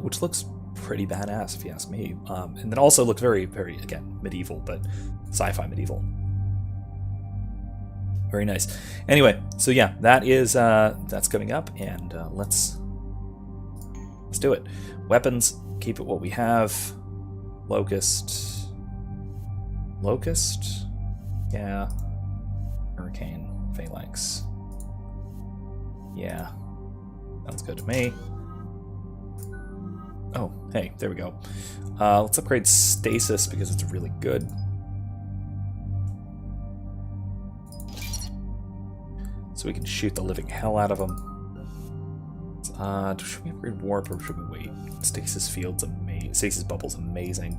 which looks pretty badass if you ask me, and then also looks very, very, again, medieval, but sci-fi medieval. Very nice. Anyway, so yeah, that is that's coming up, and let's do it. Weapons, keep it what we have. Locust, yeah. Hurricane, Phalanx, yeah. Sounds good to me. Oh, hey, there we go. Let's upgrade Stasis because it's really good. So we can shoot the living hell out of them. Should we upgrade Warp or should we wait? Stasis Field's amazing. Stasis Bubble's amazing.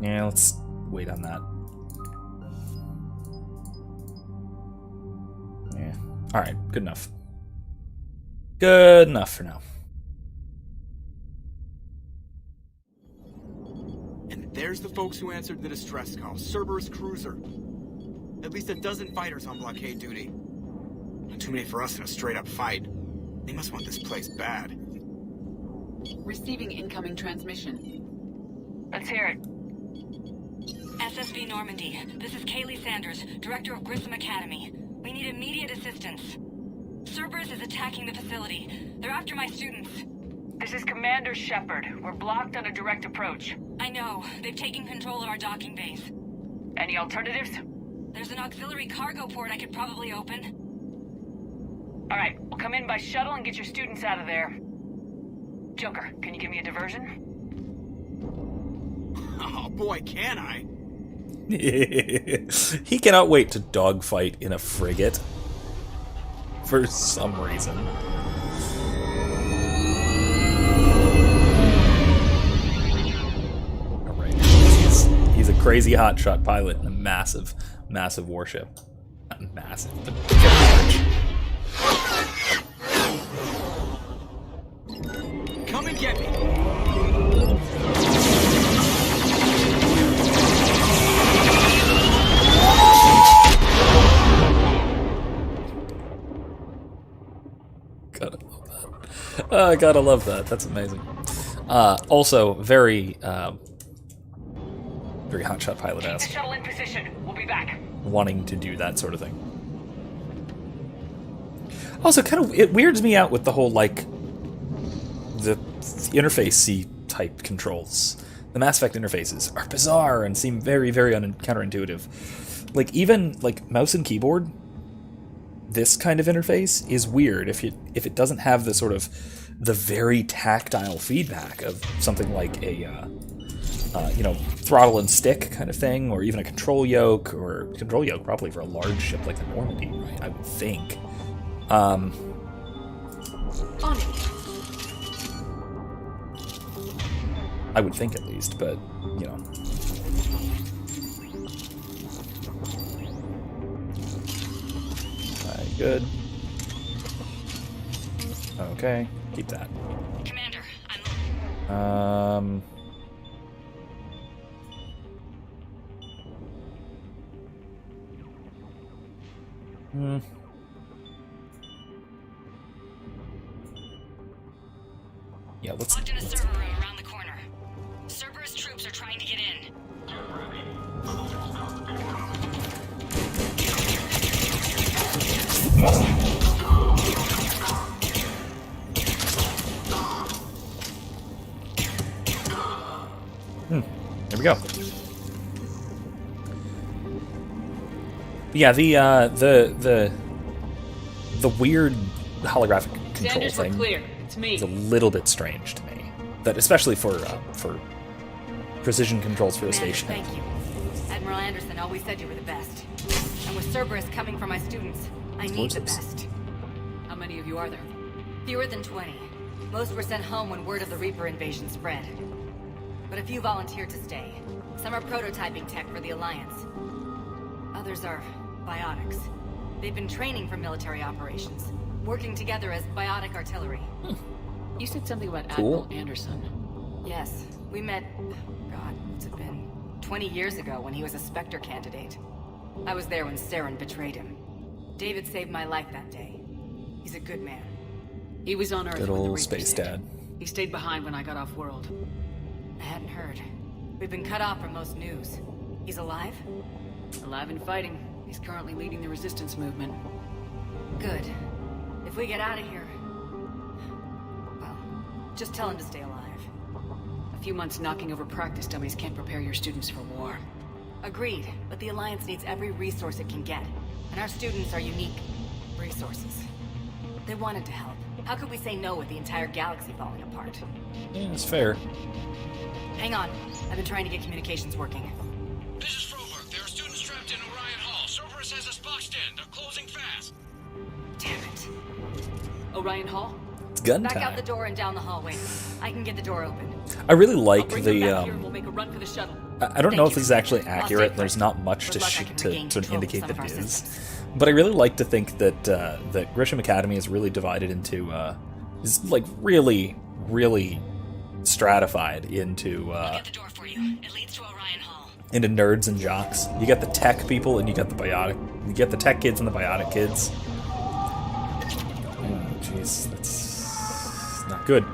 Yeah, let's wait on that. Yeah. Alright, good enough. Good enough for now. And there's the folks who answered the distress call. Cerberus cruiser. At least a dozen fighters on blockade duty. Not too many for us in a straight-up fight. They must want this place bad. Receiving incoming transmission. Let's hear it. SSB Normandy. This is Kaylee Sanders, Director of Grissom Academy. We need immediate assistance. Cerberus is attacking the facility. They're after my students. This is Commander Shepard. We're blocked on a direct approach. I know. They've taken control of our docking base. Any alternatives? There's an auxiliary cargo port I could probably open. Alright, we'll come in by shuttle and get your students out of there. Joker, can you give me a diversion? Oh boy, can I? He cannot wait to dogfight in a frigate. For some reason. Alright. He's a crazy hotshot pilot in a massive, massive warship. Not massive, but large. Come and get me! Gotta love that. I gotta love that. That's amazing. Also, very hotshot pilot-esque. Shuttle in position. We'll be back. Wanting to do that sort of thing. Also, it weirds me out with the whole, like, the interface-y type controls. The Mass Effect interfaces are bizarre and seem very, very counterintuitive. Like, even, like, mouse and keyboard, this kind of interface is weird if it doesn't have the sort of the very tactile feedback of something like a throttle and stick kind of thing, or even a control yoke probably for a large ship like the Normandy, right? I would think. On it. I would think at least, but you know. Good. Okay, keep that. Commander, Yeah, let's... Locked in a server room around the corner. Cerberus troops are trying to get in. There we go. Yeah, the weird holographic control Sanders, we're thing clear. It's me. is a little bit strange to me. That especially for precision controls for the Commander, station. thank you. Admiral Anderson always said you were the best. And with Cerberus coming for my students, I need the best. How many of you are there? Fewer than 20. Most were sent home when word of the Reaper invasion spread. But a few volunteered to stay. Some are prototyping tech for the Alliance. Others are biotics. They've been training for military operations, working together as biotic artillery. You said something about Cool. Admiral Anderson. Yes, we met, God, what's it been? 20 years ago when he was a Spectre candidate. I was there when Saren betrayed him. David saved my life that day. He's a good man. He was on Earth Good when the old Reapers space hit. dad. He stayed behind when I got off world. I hadn't heard. We've been cut off from most news. He's alive? Alive and fighting. He's currently leading the resistance movement. Good. If we get out of here... well, just tell him to stay alive. A few months knocking over practice dummies can't prepare your students for war. Agreed, but the Alliance needs every resource it can get. And our students are unique resources. They wanted to help. How could we say no with the entire galaxy falling apart? Yeah, that's fair. Hang on. I've been trying to get communications working. This is Froberg. There are students trapped in Orion Hall. Cerberus has us boxed in. They're closing fast. Damn it. Orion Hall? It's gun Back out time. the door and down the hallway. I can get the door open. I really like I'll bring them the. back here and we'll make a run for the shuttle. I don't know if this is actually I'll accurate. stay There's put. not much Good to luck, I can to regain control of indicate some that of it our is. systems. But I really like to think that that Grisham Academy is really divided into is like really stratified into I'll get the door for you. It leads to Orion Hall. into nerds and jocks. You got the tech people and you got the biotic. You get the tech kids and the biotic kids. Oh, jeez, that's not good.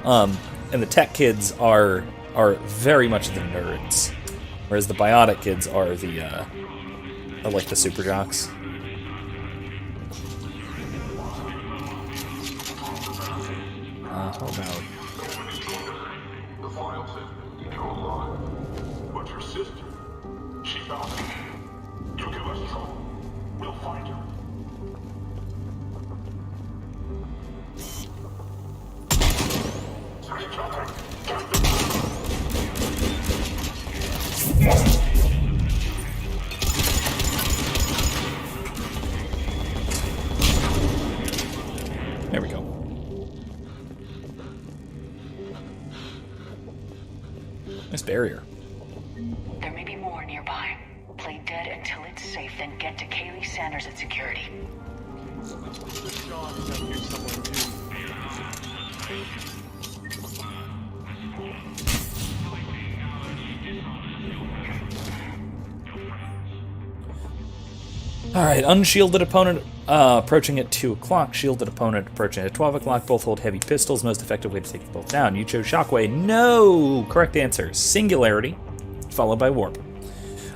And the tech kids are very much the nerds, whereas the biotic kids are the are like the super jocks. How about? The file says control log. But your sister, she found me. You give us trouble, we'll find her. There we go. Nice barrier. There may be more nearby. Play dead until it's safe, then get to Kaylee Sanders at security. Alright, unshielded opponent approaching at 2 o'clock, shielded opponent approaching at 12 o'clock. Both hold heavy pistols. Most effective way to take them both down. You chose Shockwave. No! Correct answer. Singularity, followed by Warp.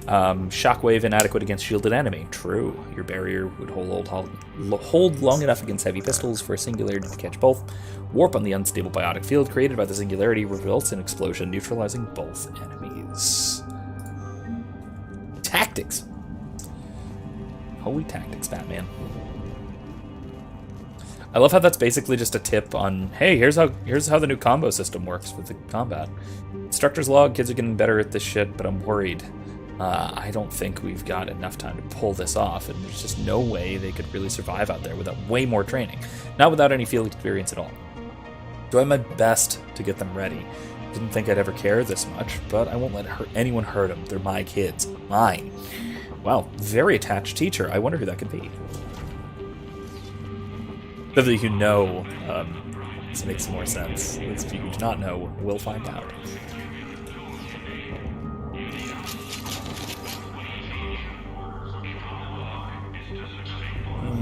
Shockwave inadequate against shielded enemy. True. Your barrier would hold long enough against heavy pistols for a singularity to catch both. Warp on the unstable biotic field created by the singularity results in explosion, neutralizing both enemies. Tactics. Holy tactics, Batman. I love how that's basically just a tip on, hey, here's how the new combo system works with the combat. Instructor's log, kids are getting better at this shit, but I'm worried. I don't think we've got enough time to pull this off, and there's just no way they could really survive out there without way more training. Not without any field experience at all. Doing my best to get them ready. Didn't think I'd ever care this much, but I won't let anyone hurt them. They're my kids. Mine. Wow, very attached teacher. I wonder who that could be. Those of you who know, this makes more sense. Those of you who do not know, we'll find out.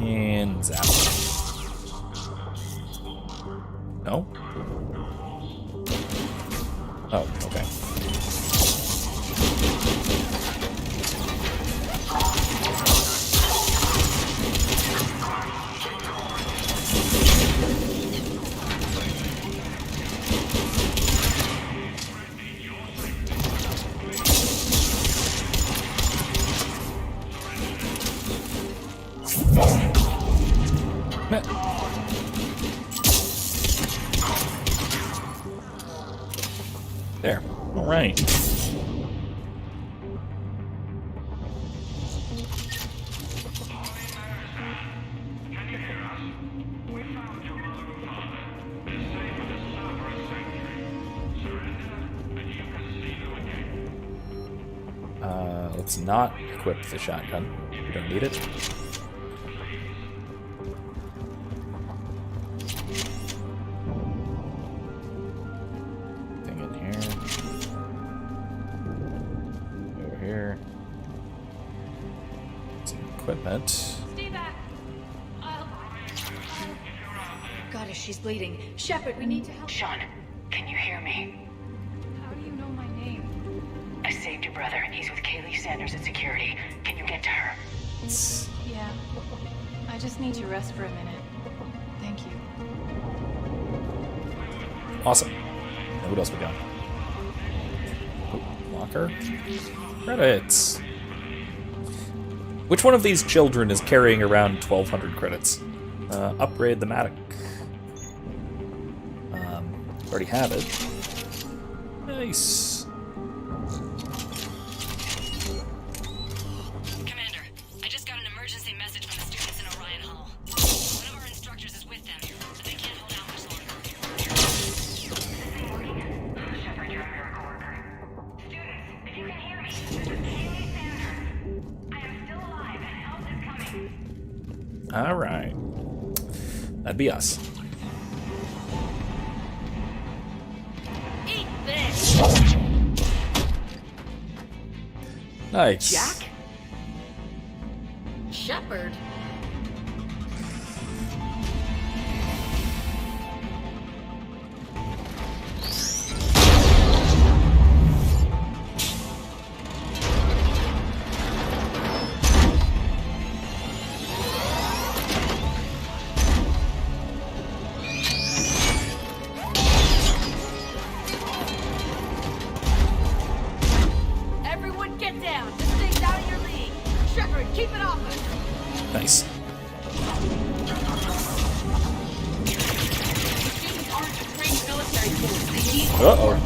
And zap. No? Oh, okay. right. Let's not equip the shotgun. We don't need it. Thing in here. Over here. Some equipment. Stay back. Goddess, she's bleeding. Shepard, we need to help. Sean, can you hear me? How do you know my name? I saved your brother. He's with Kaylee Sanders at security. Can you get to her? Yeah. I just need to rest for a minute. Thank you. Awesome. Now what else we got? Oh, locker. Credits. Which one of these children is carrying around 1,200 credits? Upgrade the Matic. Already have it. Nice. Commander, I just got an emergency message from the students in Orion Hall. One of our instructors is with them, but they can't hold out much longer. Shepard, you're a miracle worker. Students, if you can hear me, this is Kaylee Sanders. I am still alive and help is coming. Alright. That'd be us. Eat this! Nice. Jack? Shepard? Everyone get down! This thing's out of your league! Shepard, keep it off us! Nice. Students aren't a trained military force. They need Uh-oh.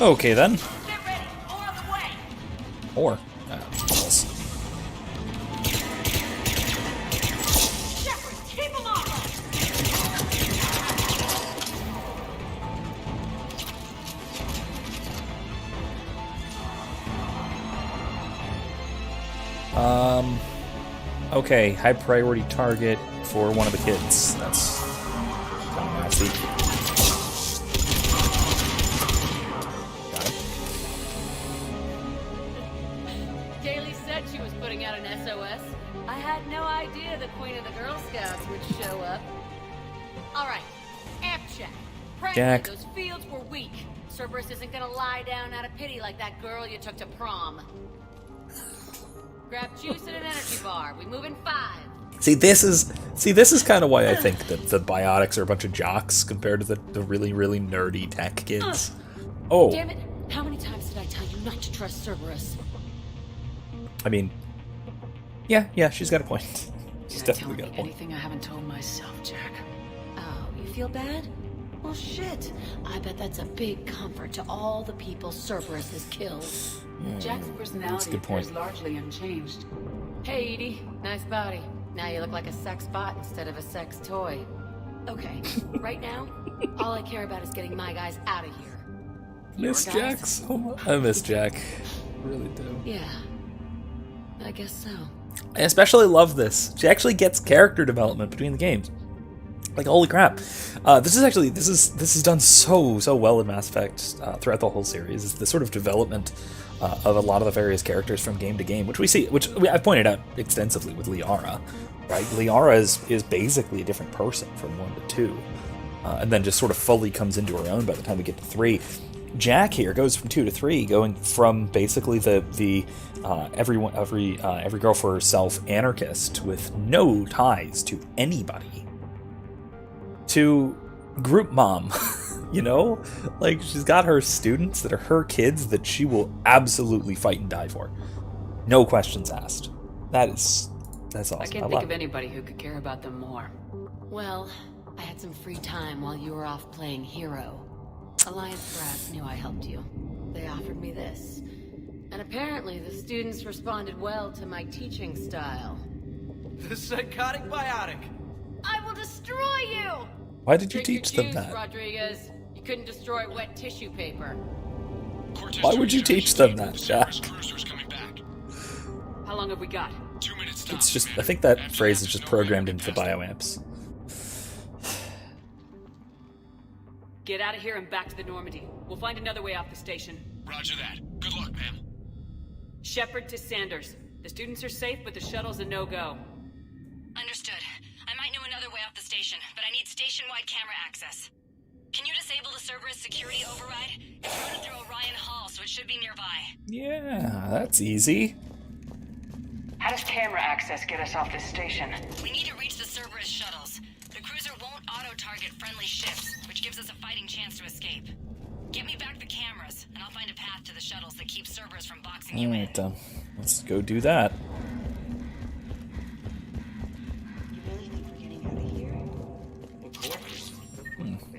Okay then. Get ready! More on the way! Or. Shepard, keep them off us! Okay, high priority target for one of the kids. That's kind of nasty. Got it. Kaylee said she was putting out an SOS. I had no idea the Queen of the Girl Scouts would show up. Alright, amp check. Jack. Those fields were weak. Cerberus isn't gonna lie down out of pity like that girl you took to prom. Grab juice and an energy bar. We move in 5. See, this is kind of why I think that the biotics are a bunch of jocks compared to the really, really nerdy tech kids. Oh. Damn it! How many times did I tell you not to trust Cerberus? I mean, yeah, she's got a point. She's definitely got a point. Anything I haven't told myself, Jack. Oh, you feel bad? Well, shit. I bet that's a big comfort to all the people Cerberus has killed. Jack's personality appears largely unchanged. Hey, Edie. Nice body. Now you look like a sex bot instead of a sex toy. Okay, right now, all I care about is getting my guys out of here. Miss Jack so much. I miss Jack. I really do. Yeah, I guess so. I especially love this. She actually gets character development between the games. Like, holy crap. This is done so well in Mass Effect throughout the whole series. It's the sort of development of a lot of the various characters from game to game, which I've pointed out extensively with Liara. Right? Liara is basically a different person from 1 to 2, and then just sort of fully comes into her own by the time we get to 3. Jack here goes from 2 to 3, going from basically the every girl for herself anarchist with no ties to anybody to group mom. You know, like, she's got her students that are her kids that she will absolutely fight and die for, no questions asked. That's awesome. I can't think of anybody who could care about them more. Well, I had some free time while you were off playing hero. Alliance brass knew I helped you. They offered me this. And apparently the students responded well to my teaching style. The psychotic biotic! I will destroy you! Why did you teach them that? Rodriguez. You couldn't destroy wet tissue paper. Why would you teach them that, Jack? How long have we got? 2 minutes. It's just, I think that phrase is just programmed into the bioamps. Get out of here and back to the Normandy. We'll find another way off the station. Roger that. Good luck, ma'am. Shepard to Sanders. The students are safe, but the shuttle's a no-go. Understood. I might know another way off the station, but I need station-wide camera access. Can you disable the Cerberus security override? It's routed through Orion Hall, so it should be nearby. Yeah, that's easy. How does camera access get us off this station? We need to reach the Cerberus shuttles. The cruiser won't auto-target friendly ships, which gives us a fighting chance to escape. Get me back the cameras, and I'll find a path to the shuttles that keep Cerberus from boxing you in. Alright, let's go do that. You really think we're getting out of here? Of course.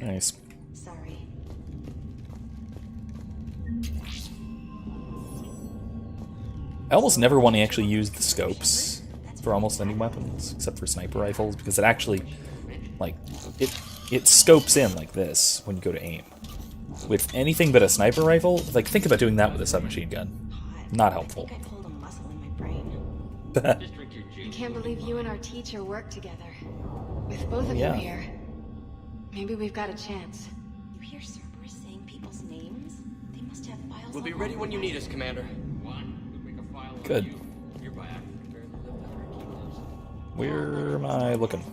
Nice. Sorry. I almost never want to actually use the scopes for almost any weapons, except for sniper rifles, because it actually, like, it scopes in like this when you go to aim. With anything but a sniper rifle, like, think about doing that with a submachine gun. Not helpful. I pulled a muscle in my brain. I can't believe you and our teacher work together. With both of you here, maybe we've got a chance. You hear Cerberus saying people's names? They must have files. We'll be ready when you need us, Commander. Good. Where am I looking?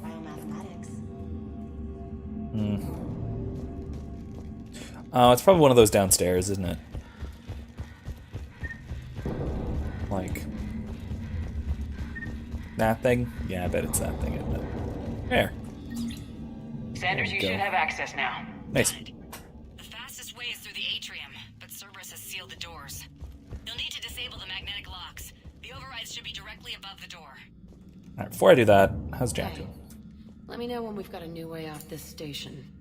Oh, it's probably one of those downstairs, isn't it? Like that thing? Yeah, I bet it's that thing, isn't it? There. Sanders, you should have access now. Nice. The fastest way is through the atrium, but Cerberus has sealed the doors. You'll need to disable the magnetic locks. The overrides should be directly above the door. Alright, before I do that, how's Jack doing? Let me know when we've got a new way off this station.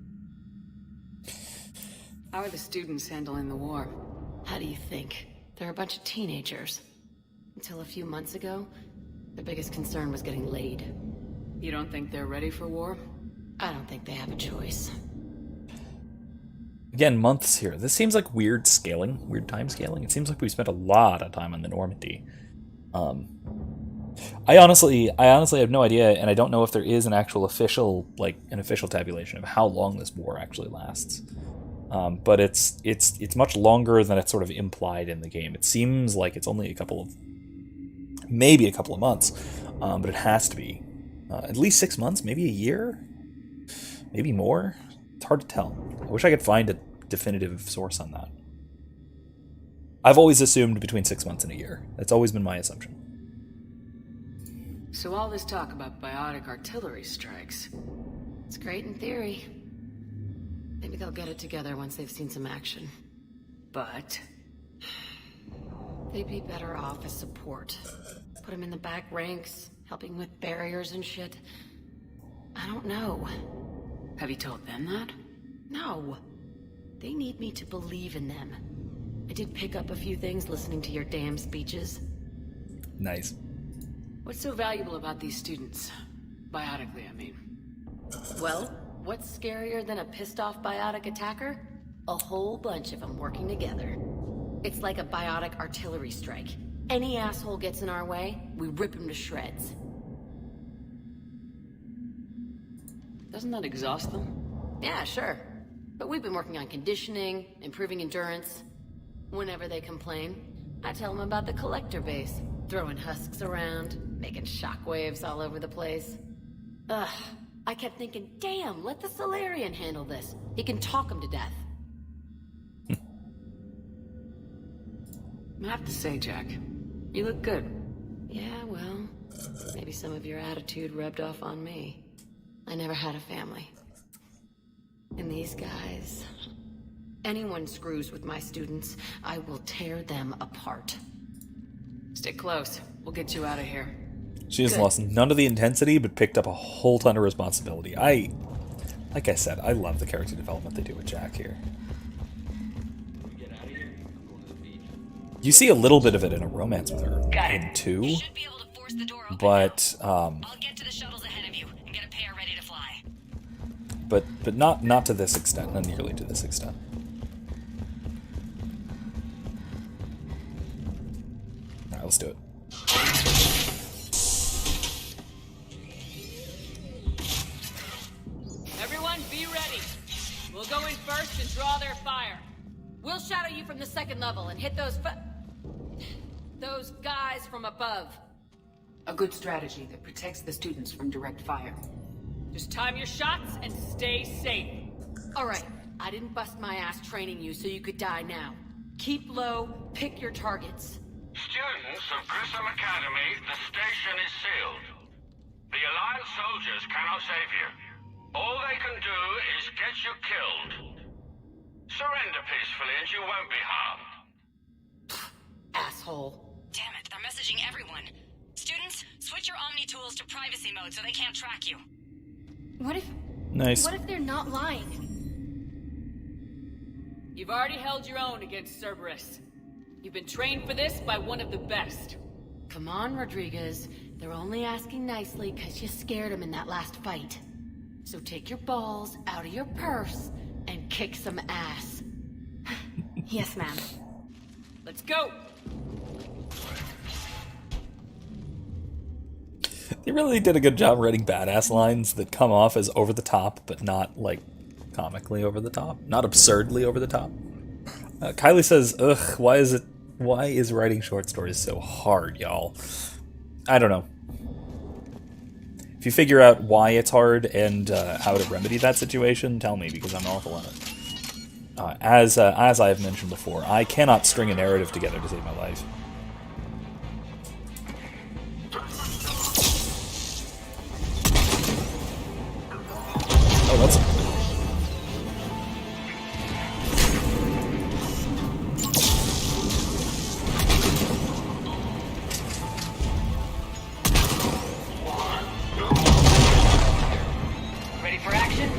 How are the students handling the war? How do you think? They're a bunch of teenagers. Until a few months ago, their biggest concern was getting laid. You don't think they're ready for war? I don't think they have a choice. Again, months here. This seems like weird scaling, weird time scaling. It seems like we spent a lot of time on the Normandy. I honestly have no idea, and I don't know if there is an actual official, like, an official tabulation of how long this war actually lasts. But it's much longer than it's sort of implied in the game. It seems like it's only maybe a couple of months, but it has to be at least 6 months, maybe a year, maybe more. It's hard to tell. I wish I could find a definitive source on that. I've always assumed between 6 months and a year. That's always been my assumption. So all this talk about biotic artillery strikes. It's great in theory. Maybe they'll get it together once they've seen some action. But they'd be better off as support. Put them in the back ranks, helping with barriers and shit. I don't know. have you told them that? No. They need me to believe in them. I did pick up a few things listening to your damn speeches. Nice. What's so valuable about these students? Biotically, I mean. Well, what's scarier than a pissed-off biotic attacker? A whole bunch of them working together. It's like a biotic artillery strike. Any asshole gets in our way, we rip him to shreds. Doesn't that exhaust them? Yeah, sure. But we've been working on conditioning, improving endurance. Whenever they complain, I tell them about the collector base, throwing husks around, making shockwaves all over the place. Ugh, I kept thinking, damn, let the Solarian handle this. He can talk them to death. I have to say, Jack, you look good. Yeah, well, maybe some of your attitude rubbed off on me. I never had a family. And these guys... Anyone screws with my students, I will tear them apart. Stick close. We'll get you out of here. She has lost none of the intensity, but picked up a whole ton of responsibility. Like I said, I love the character development they do with Jack here. You see a little bit of it in a romance with her in 2, but I'll get to the shuttles ahead of you and get a pair ready to fly. but not to this extent, not nearly to this extent. All right, let's do it. Everyone, be ready. We'll go in first and draw their fire. We'll shadow you from the second level and hit those guys from above. A good strategy that protects the students from direct fire. Just time your shots and stay safe. All right, I didn't bust my ass training you so you could die now. Keep low, pick your targets. Students of Grissom Academy, the station is sealed. The Alliance soldiers cannot save you. All they can do is get you killed. Surrender peacefully and you won't be harmed. Asshole. Damn it, they're messaging everyone. Students, switch your Omni tools to privacy mode so they can't track you. What if... Nice. What if they're not lying? You've already held your own against Cerberus. You've been trained for this by one of the best. Come on, Rodriguez. They're only asking nicely because you scared them in that last fight. So take your balls out of your purse and kick some ass. Yes, ma'am. Let's go! They really did a good job writing badass lines that come off as over the top, but not, like, comically over the top. Not absurdly over the top. Kylie says, ugh, why is writing short stories so hard, y'all? I don't know. If you figure out why it's hard and how to remedy that situation, tell me, because I'm awful at it. As I have mentioned before, I cannot string a narrative together to save my life. Oh, that's... Ready for action?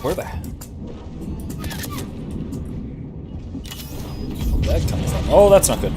Where the heck? That comes up. Oh, that's not good.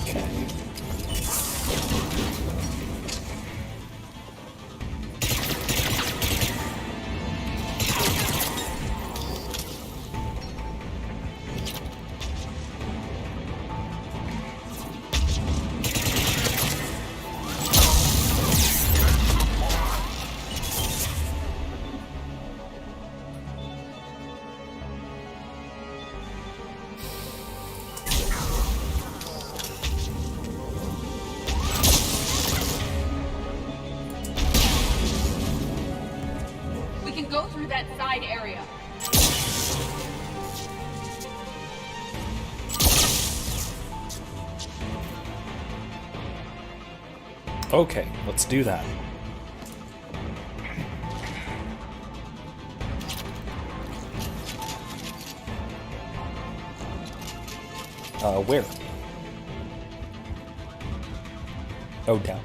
Okay. We can go through that side area. Okay, let's do that. Where? Oh, down.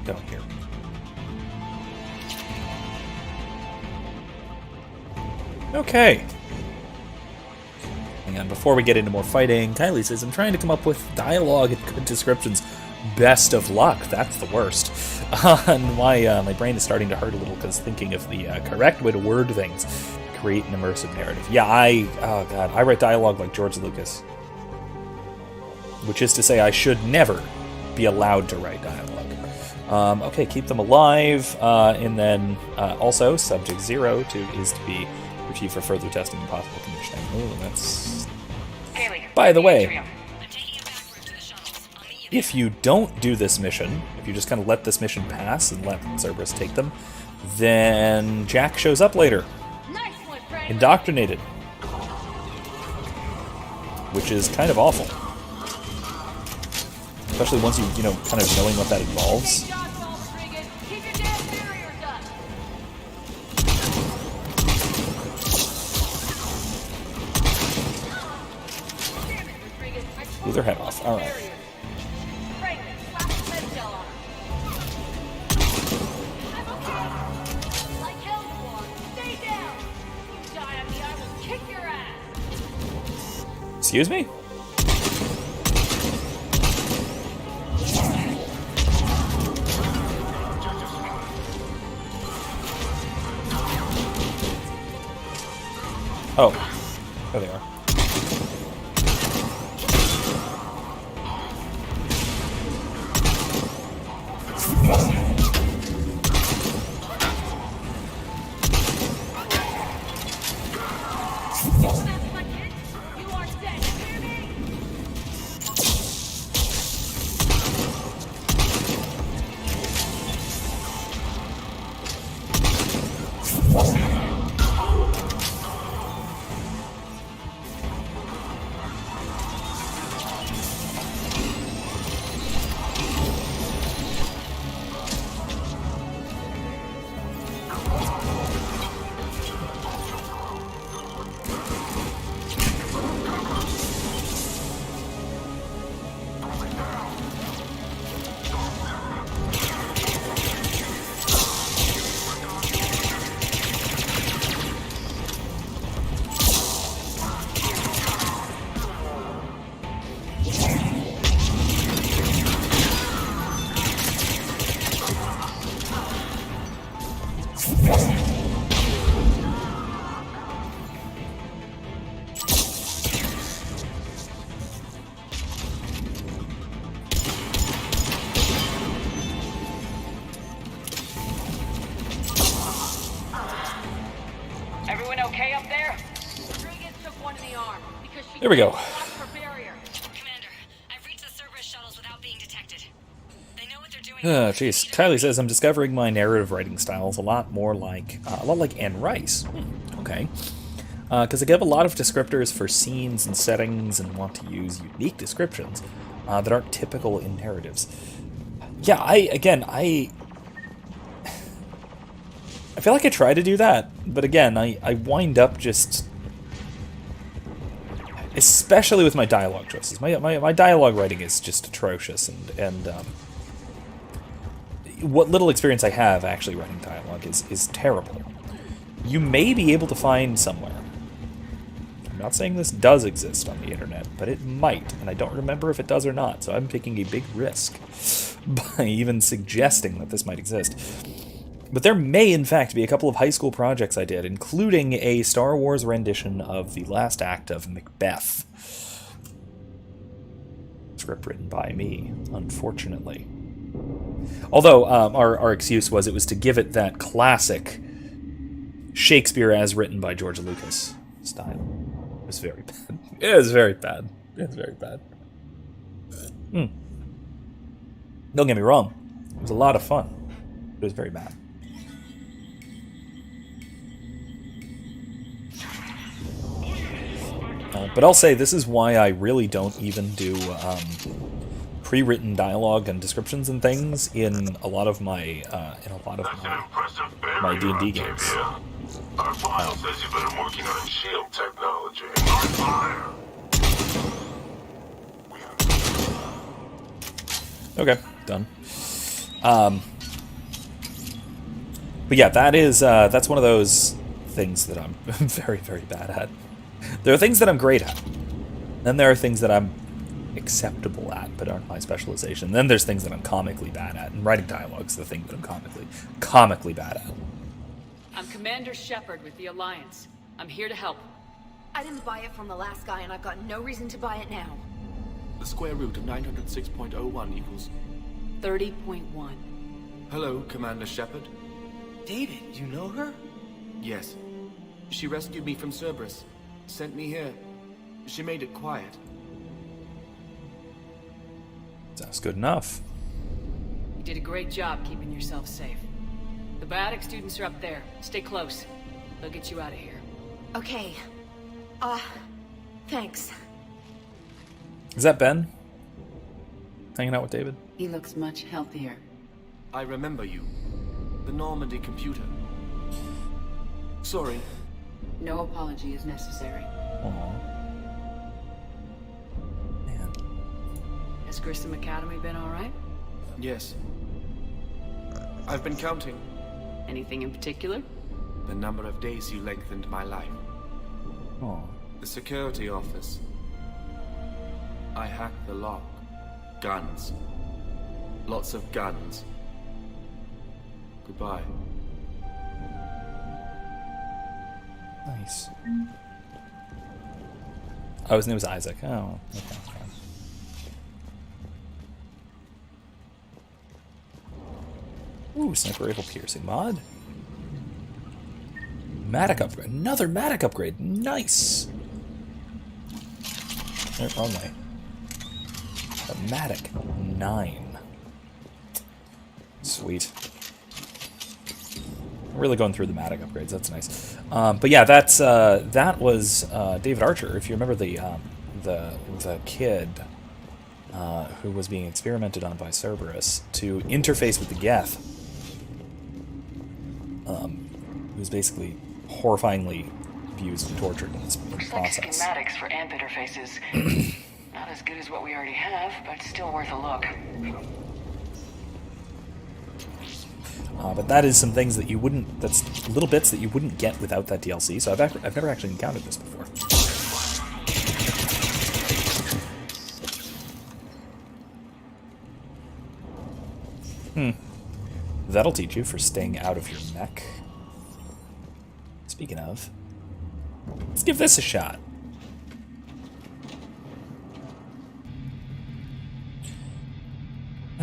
Down here. Okay. Hang on, before we get into more fighting, Kylie says, I'm trying to come up with dialogue and good descriptions. Best of luck. That's the worst. And my brain is starting to hurt a little because thinking of the correct way to word things, create an immersive narrative. Yeah, oh god, I write dialogue like George Lucas. Which is to say, I should never be allowed to write dialogue. Okay, keep them alive, and then also subject 0 is to be retrieved for further testing and possible conditioning. Oh, that's. Haley, By the way, atrium. if you don't do this mission, if you just kind of let this mission pass and let Cerberus take them, then Jack shows up later, indoctrinated, which is kind of awful. Especially once you know, kind of knowing what that involves. Blew their head off. All right. Excuse me? Oh, there they are. Everyone okay up there? There we go. Commander, I've reached the Cerberus shuttles without being detected. They know what they're doing. Oh, jeez. Kylie says, I'm discovering my narrative writing styles a lot like Anne Rice. Okay. Because I give a lot of descriptors for scenes and settings and want to use unique descriptions that aren't typical in narratives. Yeah, I feel like I try to do that, but again, I wind up just... Especially with my dialogue choices. My dialogue writing is just atrocious, and what little experience I have actually writing dialogue is terrible. You may be able to find somewhere, not saying this does exist on the internet, but it might, and I don't remember if it does or not, so I'm taking a big risk by even suggesting that this might exist. But there may, in fact, be a couple of high school projects I did, including a Star Wars rendition of the last act of Macbeth. Script written by me, unfortunately. Although, our excuse was it was to give it that classic Shakespeare as written by George Lucas style. It was very bad. It was very bad. It was very bad. Don't get me wrong. It was a lot of fun. It was very bad. But I'll say this is why I really don't even do pre-written dialogue and descriptions and things in a lot of my my D&D games. Our file says you've been working on shield technology. Okay, done. But yeah, that's one of those things that I'm very, very bad at. There are things that I'm great at. Then there are things that I'm acceptable at, but aren't my specialization. Then there's things that I'm comically bad at, and writing dialogue's the thing that I'm comically bad at. I'm Commander Shepard with the Alliance. I'm here to help. I didn't buy it from the last guy, and I've got no reason to buy it now. The square root of 906.01 equals 30.1. Hello, Commander Shepard. David, you know her? Yes. She rescued me from Cerberus. Sent me here. She made it quiet. That's good enough. You did a great job keeping yourself safe. The biotic students are up there. Stay close. They'll get you out of here. Okay. Thanks. Is that Ben? Hanging out with David? He looks much healthier. I remember you. The Normandy computer. Sorry. No apology is necessary. Aww. Man. Has Grissom Academy been alright? Yes. I've been counting. Anything in particular? The number of days you lengthened my life. Aww. The security office. I hacked the lock. Guns. Lots of guns. Goodbye. Nice. Oh, his name was Isaac. Oh, okay. Ooh, sniper rifle piercing mod. Matic upgrade. Another Matic upgrade. Nice. Wrong way. A Matic 9. Sweet. Really going through the Matic upgrades. That's nice. But yeah, that was David Archer. If you remember the kid who was being experimented on by Cerberus to interface with the Geth, who was basically horrifyingly abused and tortured in this process. Schematics for AMP interfaces. Not as good as what we already have, but still worth a look. But that is some things that you wouldn't. That's little bits that you wouldn't get without that DLC. So I've never actually encountered this before. That'll teach you for staying out of your mech. Speaking of, let's give this a shot.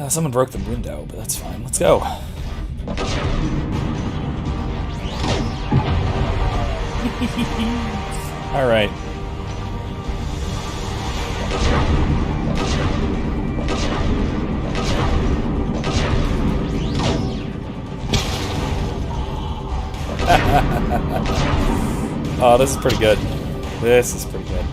Someone broke the window, but that's fine. Let's go. All right. Oh, this is pretty good. This is pretty good.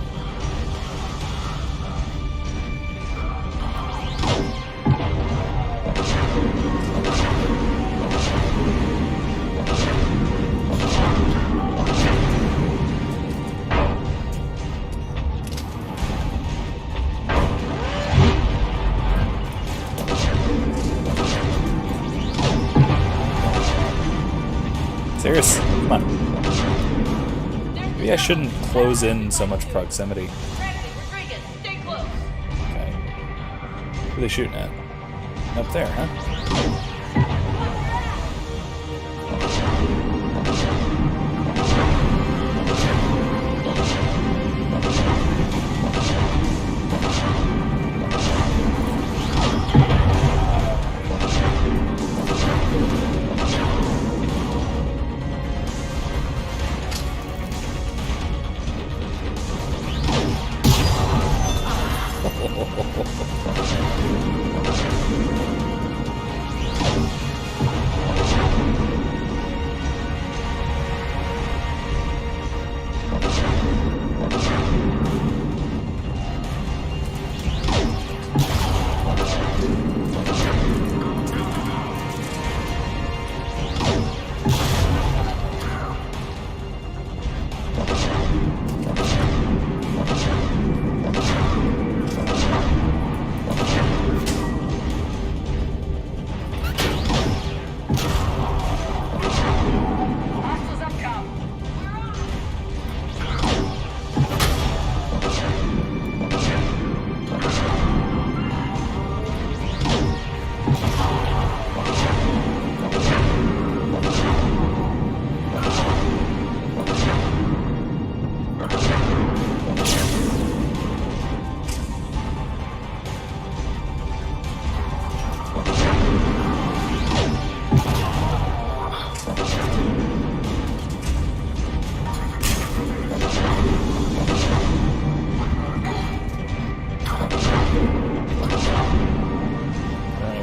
Seriously, come on. Maybe I shouldn't close in so much proximity. Rodriguez, stay close. Okay. Who are they shooting at? Up there, huh?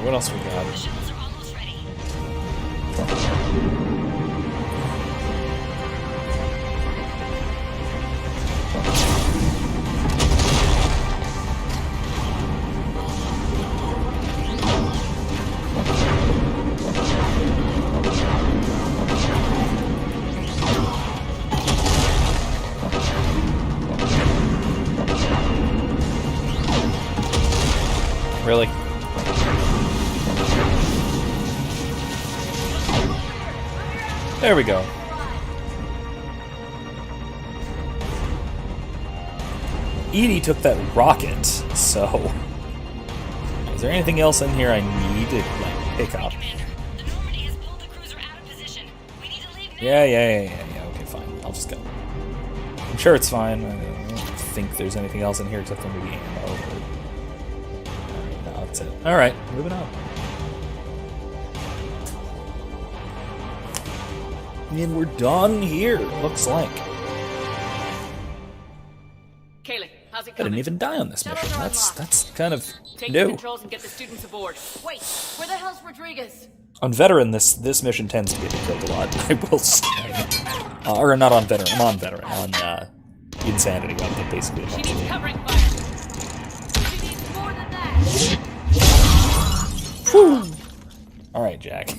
What else we got? Really? There we go. Edie took that rocket, so... Is there anything else in here I need to like, pick up? Yeah, okay, fine. I'll just go. I'm sure it's fine. I don't think there's anything else in here except for maybe ammo. No, that's it. Alright, moving on. And we're done here, looks like. Kaylee, how's it I coming? didn't even die on this mission. That's kind of Take new. the controls and get the students aboard. Wait, where the hell's Rodriguez? On Veteran, this mission tends to get killed a lot, I will say. Or not on Veteran, I'm on Veteran. On Insanity, I'll get basically a bunch She of needs them. covering fire. She needs more than that. Whew. Alright, Jack.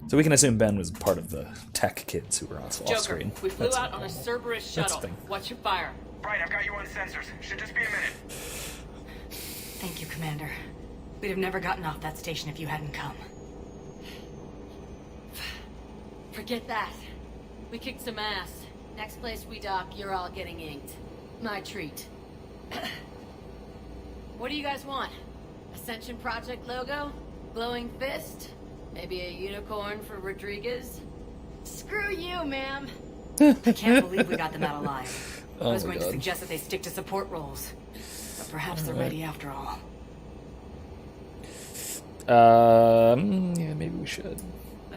So we can assume Ben was part of the tech kids who were off Joker, screen. we flew out on a Cerberus That's shuttle. the thing. What's your fire? Right, I've got you on sensors. Should just be a minute. Thank you, Commander. We'd have never gotten off that station if you hadn't come. Forget that. We kicked some ass. Next place we dock, you're all getting inked. My treat. What do you guys want? Ascension Project logo? Glowing fist? Maybe a unicorn for Rodriguez? Screw you, ma'am. I can't believe we got them out alive. Oh I was my going to God. suggest that they stick to support roles. But perhaps they're ready after all. Yeah, maybe we should.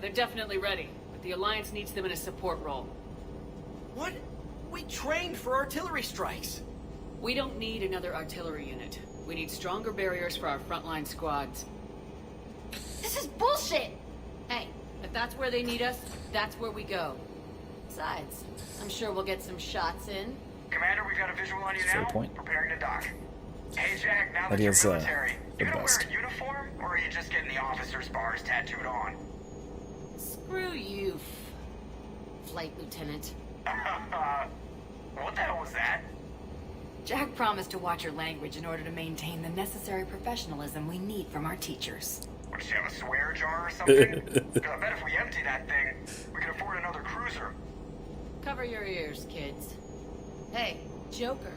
They're definitely ready, but the Alliance needs them in a support role. What? We trained for artillery strikes. We don't need another artillery unit. We need stronger barriers for our frontline squads. This is bullshit! Hey, if that's where they need us, that's where we go. Besides, I'm sure we'll get some shots in. Commander, we've got a visual on you Fair now. point. Preparing to dock. Hey, Jack, now That that you're is, military, the you gonna best. wear a uniform, or are you just getting the officer's bars tattooed on? Screw you, Flight Lieutenant. What the hell was that? Jack promised to watch your language in order to maintain the necessary professionalism we need from our teachers. What, does she have a swear jar or something? 'Cause I bet if we empty that thing, we can afford another cruiser. Cover your ears, kids. Hey, Joker.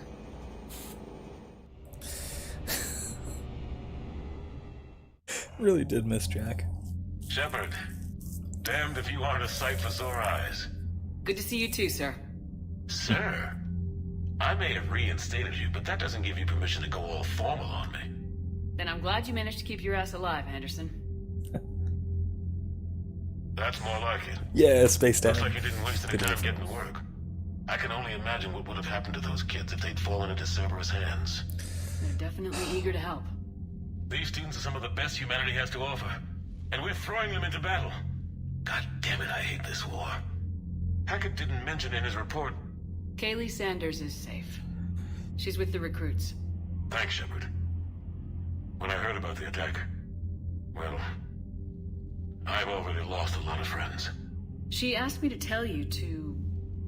Really did miss Jack. Shepard, damned if you aren't a sight for sore eyes. Good to see you too, sir. Sir, I may have reinstated you, but that doesn't give you permission to go all formal on me. Then I'm glad you managed to keep your ass alive, Anderson. That's more like it. Yeah, Space Dad. Looks like you didn't waste any time getting to work. I can only imagine what would have happened to those kids if they'd fallen into Cerberus' hands. They're definitely eager to help. These students are some of the best humanity has to offer, and we're throwing them into battle. God damn it, I hate this war. Hackett didn't mention in his report. Kaylee Sanders is safe. She's with the recruits. Thanks, Shepard. When I heard about the attack, well, I've already lost a lot of friends. She asked me to tell you to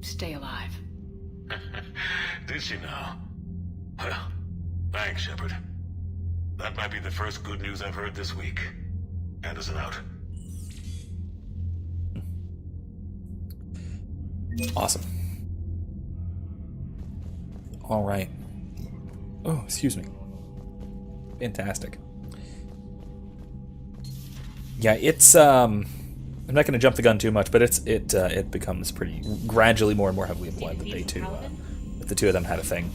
stay alive. Did she now? Well, thanks, Shepard. That might be the first good news I've heard this week. Anderson out. Awesome. All right. Oh, excuse me. Fantastic. Yeah, it's I'm not going to jump the gun too much, but it becomes pretty gradually more and more heavily implied that that the two of them had a thing.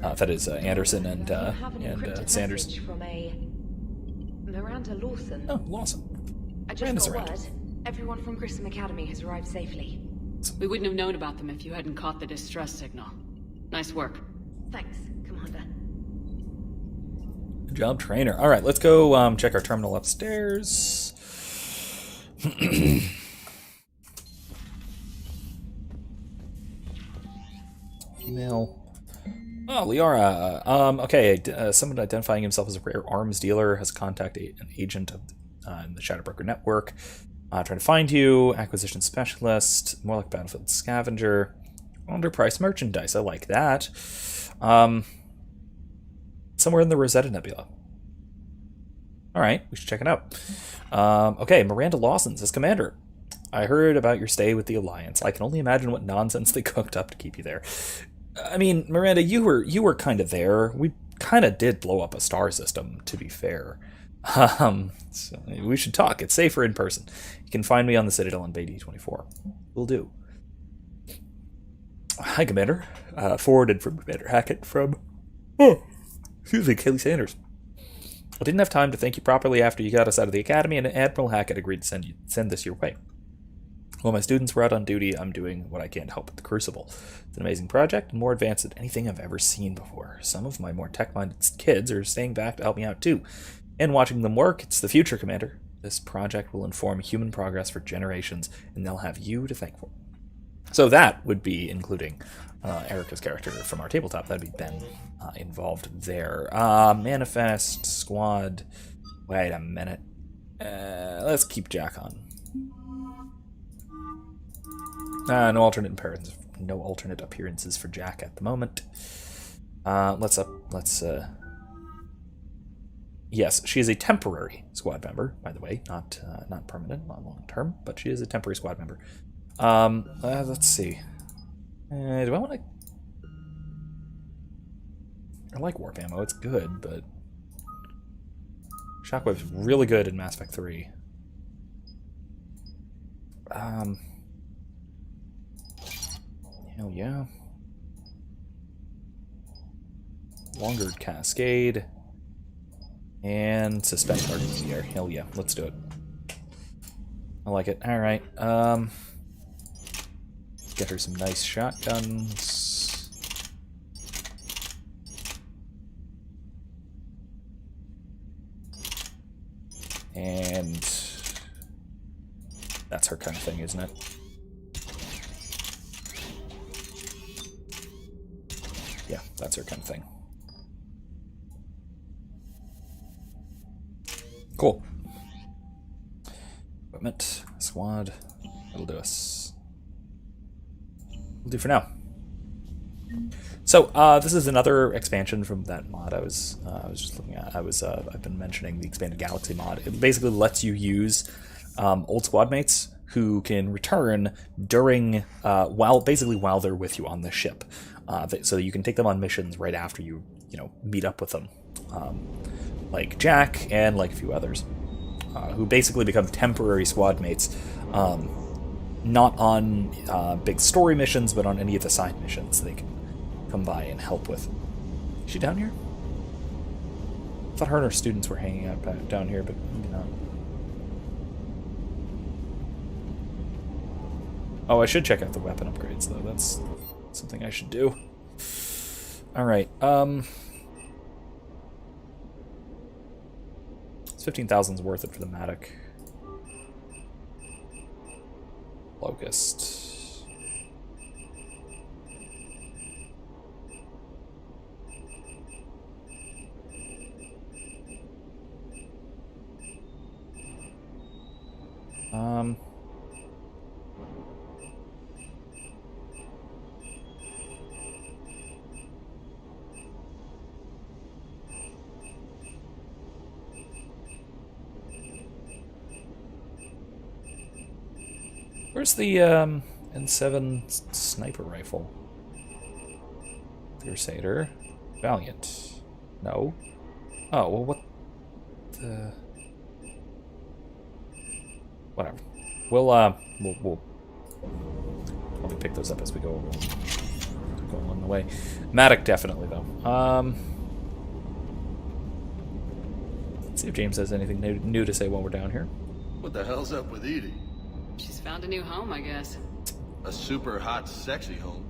That is Anderson and Sanders. From a Miranda Lawson. Oh, Lawson. I just Miranda's got around. word. Everyone from Grissom Academy has arrived safely. We wouldn't have known about them if you hadn't caught the distress signal. Nice work. Thanks, Commander. Good job, trainer. All right, let's go check our terminal upstairs. Email. Oh, Liara. Okay, someone identifying himself as a rare arms dealer has contacted an agent of in the Shadowbroker network. Trying to find you. Acquisition specialist. More like Battlefield scavenger. Underpriced merchandise. I like that. Somewhere in the Rosetta Nebula. Alright, we should check it out. Okay, Miranda Lawson says, Commander, I heard about your stay with the Alliance. I can only imagine what nonsense they cooked up to keep you there. I mean, Miranda, you were kind of there. We kind of did blow up a star system, to be fair. So we should talk. It's safer in person. You can find me on the Citadel in Bay D24. Will do. Hi, Commander. Forwarded from Commander Hackett from... excuse me, Kaylee Sanders. I didn't have time to thank you properly after you got us out of the Academy, and Admiral Hackett agreed to send this your way. While my students were out on duty, I'm doing what I can to help with the Crucible. It's an amazing project, and more advanced than anything I've ever seen before. Some of my more tech-minded kids are staying back to help me out, too. And watching them work, it's the future, Commander. This project will inform human progress for generations, and they'll have you to thank for. So that would be including Erica's character from our tabletop. That'd be Ben involved there. Manifest, Squad. Wait a minute. Let's keep Jack on. No alternate appearances for Jack at the moment. Yes, she is a temporary squad member, by the way, not permanent, not long term, but she is a temporary squad member. Let's see. Do I want to? I like warp ammo. It's good, but Shockwave's really good in Mass Effect 3. Hell yeah. Longer Cascade. And suspend targets in the air. Hell yeah, let's do it. I like it. Alright. Get her some nice shotguns. And that's her kind of thing, isn't it? Yeah, that's her kind of thing. Cool. Equipment, squad. That'll do us. We'll do for now. So this is another expansion from that mod I was just looking at. I've been mentioning the Expanded Galaxy mod. It basically lets you use old squad mates who can return during while they're with you on the ship, so you can take them on missions right after you meet up with them, like Jack and like a few others, who basically become temporary squad mates, not on big story missions, but on any of the side missions they can come by and help with. Is she down here? I thought her and her students were hanging out down here, but maybe not. Oh, I should check out the weapon upgrades, though. That's something I should do. Alright, it's 15,000's worth it for the Matic. Locust. Where's the N7 sniper rifle? Crusader. Valiant. No. Oh, well, what the... Whatever. We'll probably pick those up as we go along the way. Matic definitely, though. Let's see if James has anything new to say while we're down here. What the hell's up with Edie? She's found a new home, I guess. A super hot, sexy home.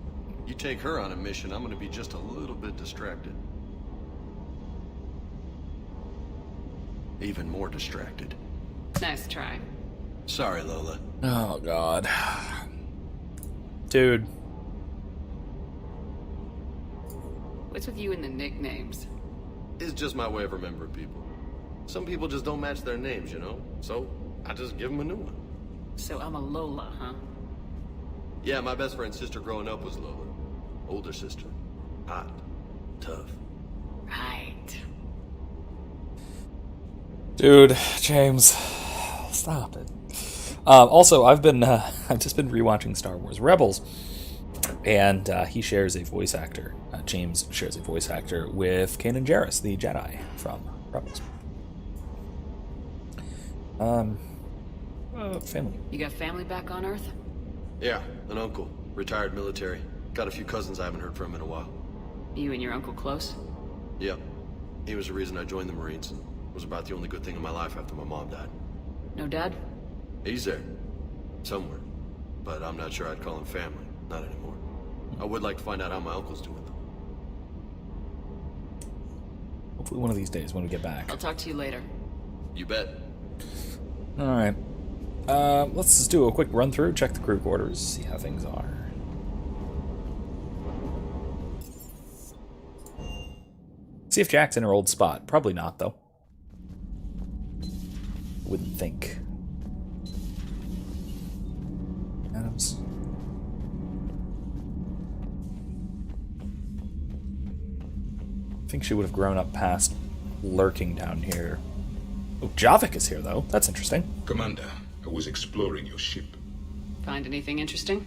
You take her on a mission, I'm gonna be just a little bit distracted. Even more distracted. Nice try. Sorry, Lola. Oh, God. Dude. What's with you and the nicknames? It's just my way of remembering people. Some people just don't match their names, you know? So, I just give them a new one. So I'm a Lola, huh? Yeah, my best friend's sister growing up was Lola. Older sister. Hot. Tough. Right. Dude, James. Stop it. Also, I've just been rewatching Star Wars Rebels, and he shares a voice actor. James shares a voice actor with Kanan Jarrus, the Jedi from Rebels. Family. You got family back on Earth? Yeah, an uncle, retired military. Got a few cousins I haven't heard from in a while. You and your uncle close? Yep. He was the reason I joined the Marines, and was about the only good thing in my life after my mom died. No dad? He's there. Somewhere. But I'm not sure I'd call him family. Not anymore. I would like to find out how my uncle's doing, though. Hopefully one of these days when we get back. I'll talk to you later. You bet. Alright. Let's just do a quick run through, check the crew quarters, see how things are. See if Jack's in her old spot. Probably not, though. Wouldn't think. Adams. I think she would have grown up past lurking down here. Oh, Javik is here, though. That's interesting. Commander, I was exploring your ship. Find anything interesting?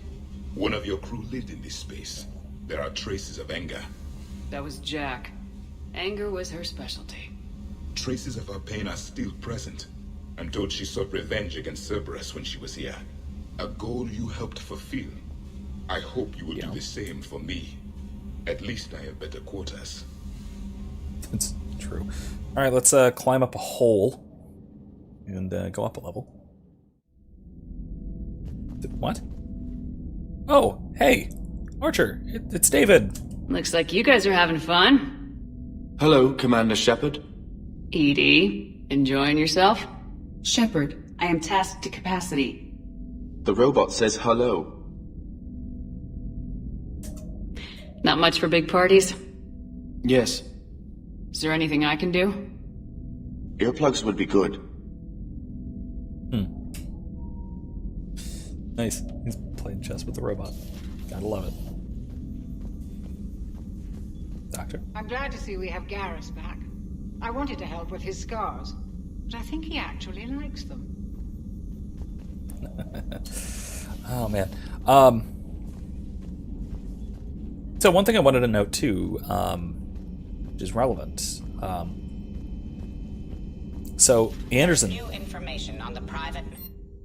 One of your crew lived in this space. There are traces of anger. That was Jack. Anger was her specialty. Traces of her pain are still present. I'm told she sought revenge against Cerberus when she was here. A goal you helped fulfill. I hope you will do the same for me. At least I have better quarters. That's true. Alright, let's climb up a hole and go up a level. What? Oh, hey! Archer, it's David! Looks like you guys are having fun. Hello, Commander Shepard. Edie, enjoying yourself? Shepard, I am tasked to capacity. The robot says hello. Not much for big parties? Yes. Is there anything I can do? Earplugs would be good. Nice. He's playing chess with the robot. Gotta love it. Doctor? I'm glad to see we have Garrus back. I wanted to help with his scars, but I think he actually likes them. Oh, man. So one thing I wanted to note, too, which is relevant. So Anderson... New information on the private...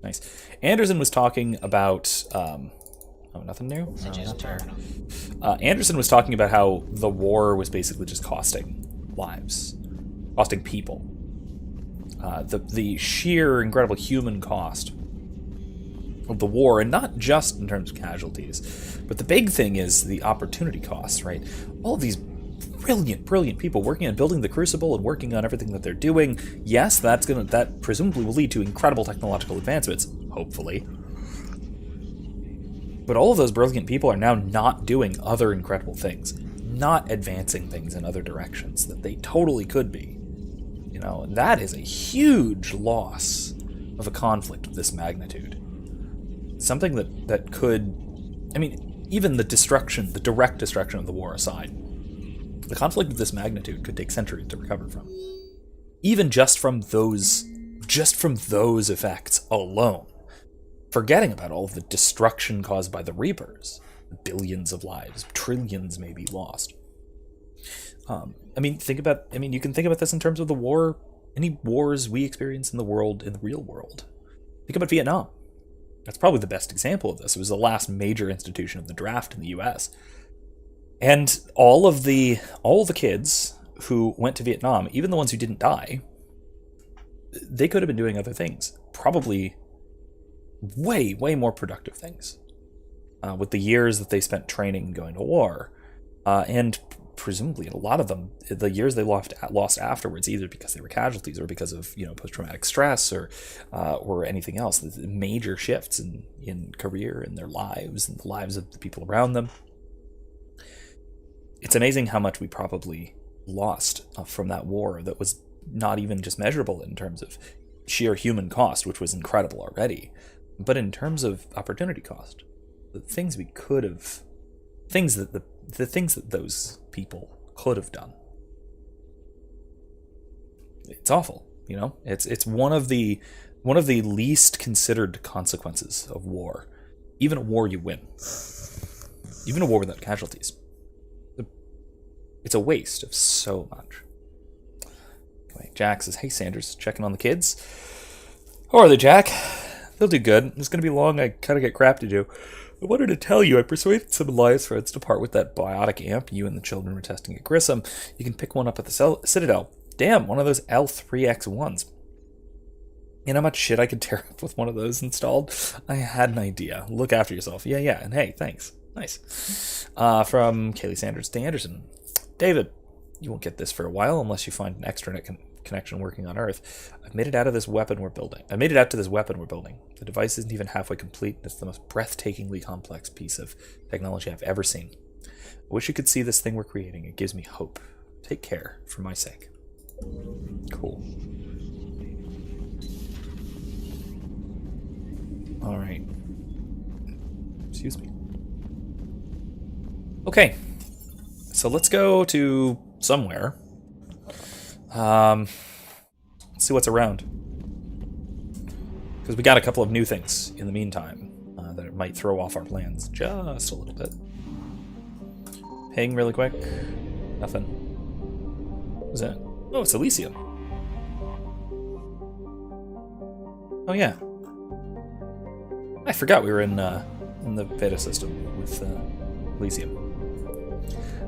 Nice. Anderson was talking about... oh, nothing new? Suggest terminal. Anderson was talking about how the war was basically just costing lives. Costing people. The sheer incredible human cost of the war, and not just in terms of casualties, but the big thing is the opportunity costs, right? All of these brilliant people working on building the Crucible and working on everything that they're doing. Yes, that presumably will lead to incredible technological advancements, hopefully. But all of those brilliant people are now not doing other incredible things, not advancing things in other directions that they totally could be. You know, that is a huge loss of a conflict of this magnitude. Something that could, I mean, even the direct destruction of the war aside, the conflict of this magnitude could take centuries to recover from. Even just from those effects alone. Forgetting about all of the destruction caused by the Reapers. Billions of lives, trillions maybe lost. I mean, you can think about this in terms of the war, any wars we experience in the world, in the real world. Think about Vietnam. That's probably the best example of this. It was the last major institution of the draft in the US. And all the kids who went to Vietnam, even the ones who didn't die, they could have been doing other things. Probably way more productive things. With the years that they spent training and going to war. And presumably, a lot of them, the years they lost afterwards, either because they were casualties or because of post-traumatic stress or anything else. Major shifts in career and their lives and the lives of the people around them. It's amazing how much we probably lost from that war that was not even just measurable in terms of sheer human cost, which was incredible already, but in terms of opportunity cost. The things we could have, the things that those people could have done. It's awful, you know? It's one of the least considered consequences of war. Even a war you win. Even a war without casualties. It's a waste of so much. Anyway, Jack says, "Hey Sanders, checking on the kids. How are they, Jack? They'll do good. It's going to be long. I kind of get crap to do. I wanted to tell you, I persuaded some Alliance friends to part with that biotic amp you and the children were testing at Grissom. You can pick one up at the Citadel. Damn, one of those L3X1s. You know how much shit I could tear up with one of those installed? I had an idea. Look after yourself. Yeah, and hey, thanks. Nice. From Kaylee Sanders to Anderson. David, you won't get this for a while unless you find an extranet connection working on Earth. I've made it out to this weapon we're building. The device isn't even halfway complete. It's the most breathtakingly complex piece of technology I've ever seen. I wish you could see this thing we're creating. It gives me hope. Take care, for my sake." Cool. All right. Excuse me. Okay. So let's go to somewhere. Let's see what's around. Because we got a couple of new things in the meantime that might throw off our plans just a little bit. Ping really quick. Nothing. What was that? Oh, it's Elysium. Oh yeah. I forgot we were in the beta system with Elysium.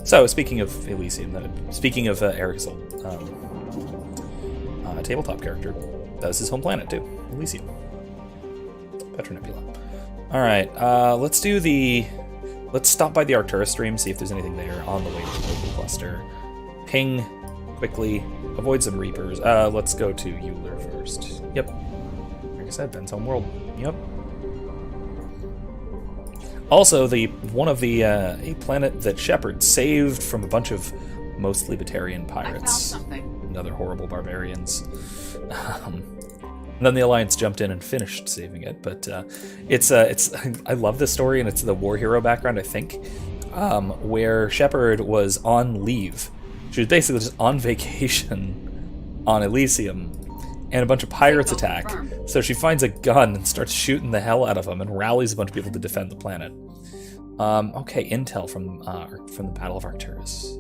So, speaking of Elysium, speaking of Eric's old tabletop character, that was his home planet too, Elysium. Petra Nebula. Alright, let's stop by the Arcturus stream, see if there's anything there on the way to the local cluster. Ping quickly, avoid some Reapers. Let's go to Euler first. Yep. Like I said, Ben's home world. Yep. Also, a planet that Shepard saved from a bunch of mostly Batarian pirates and other horrible barbarians. And then the Alliance jumped in and finished saving it. But it's I love this story, and it's the war hero background, I think, where Shepard was on leave. She was basically just on vacation on Elysium, and a bunch of pirates attack. So she finds a gun and starts shooting the hell out of them and rallies a bunch of people to defend the planet. Okay, intel from the Battle of Arcturus.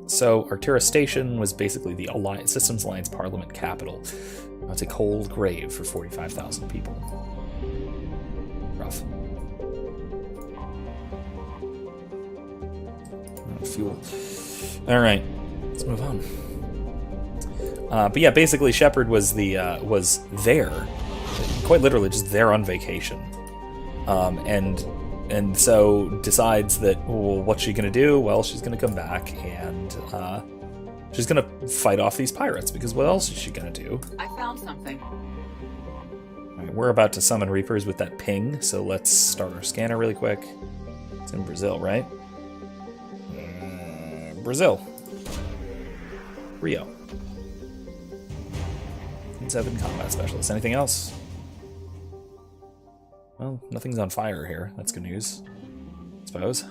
So Arcturus Station was basically the Systems Alliance Parliament capital. It's a cold grave for 45,000 people. Rough. Fuel. All right, let's move on. But yeah, basically Shepard was there, quite literally just there on vacation, and so decides that, well, what's she gonna do? Well, she's gonna come back and she's gonna fight off these pirates, because what else is she gonna do? I found something. All right, we're about to summon Reapers with that ping, so let's start our scanner really quick. It's in Brazil, right? Brazil. Rio. 7 combat specialists. Anything else? Well, nothing's on fire here. That's good news, I suppose.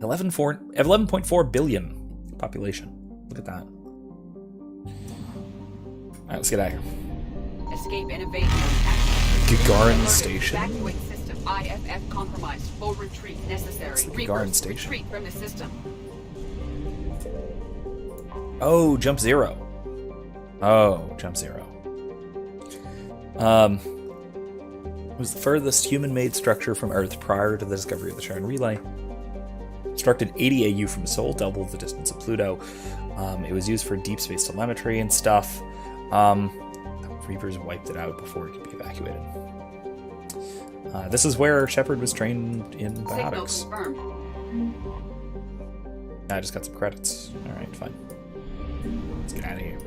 11.4 billion population. Look at that. Alright, let's get out of here. Escape innovation. Gagarin Station. Evacuate system. IFF compromised. Full retreat necessary. It's the Gagarin Station. Retreat from the system. Oh, jump zero. Oh, jump zero. It was the furthest human-made structure from Earth prior to the discovery of the Sharon Relay. Constructed 80 AU from Sol, double the distance of Pluto. It was used for deep space telemetry and stuff. The Reapers wiped it out before it could be evacuated. This is where Shepard was trained in biotics. I just got some credits. Alright, fine. Let's get out of here.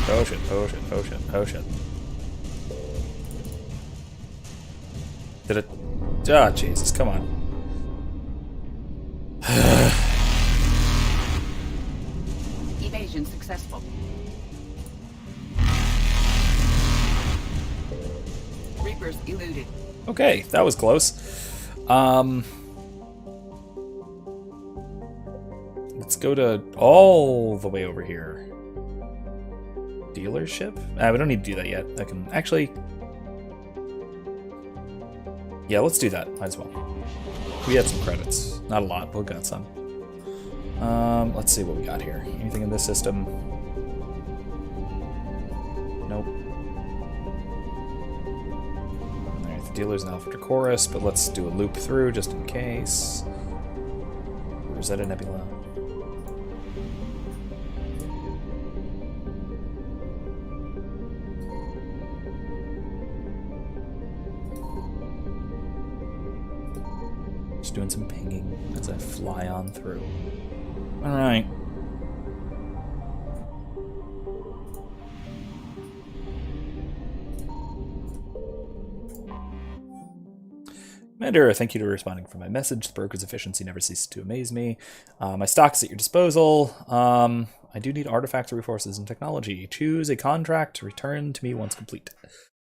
Oh shit, oh shit, oh shit, oh shit. Did it? Ah, Jesus, come on. Evasion successful. Reapers eluded. Okay, that was close. Let's go to all the way over here. Dealership? We don't need to do that yet. I can actually... Yeah, let's do that. Might as well. We had some credits. Not a lot, but we got some. Let's see what we got here. Anything in this system? Nope. Alright, the dealer's in Alpha Dracoris, but let's do a loop through just in case. Rosetta Nebula. Doing some pinging as I fly on through. Alright. Commander, thank you for responding for my message. The broker's efficiency never ceases to amaze me. My stock is at your disposal. I do need artifacts, resources, and technology. Choose a contract to return to me once complete.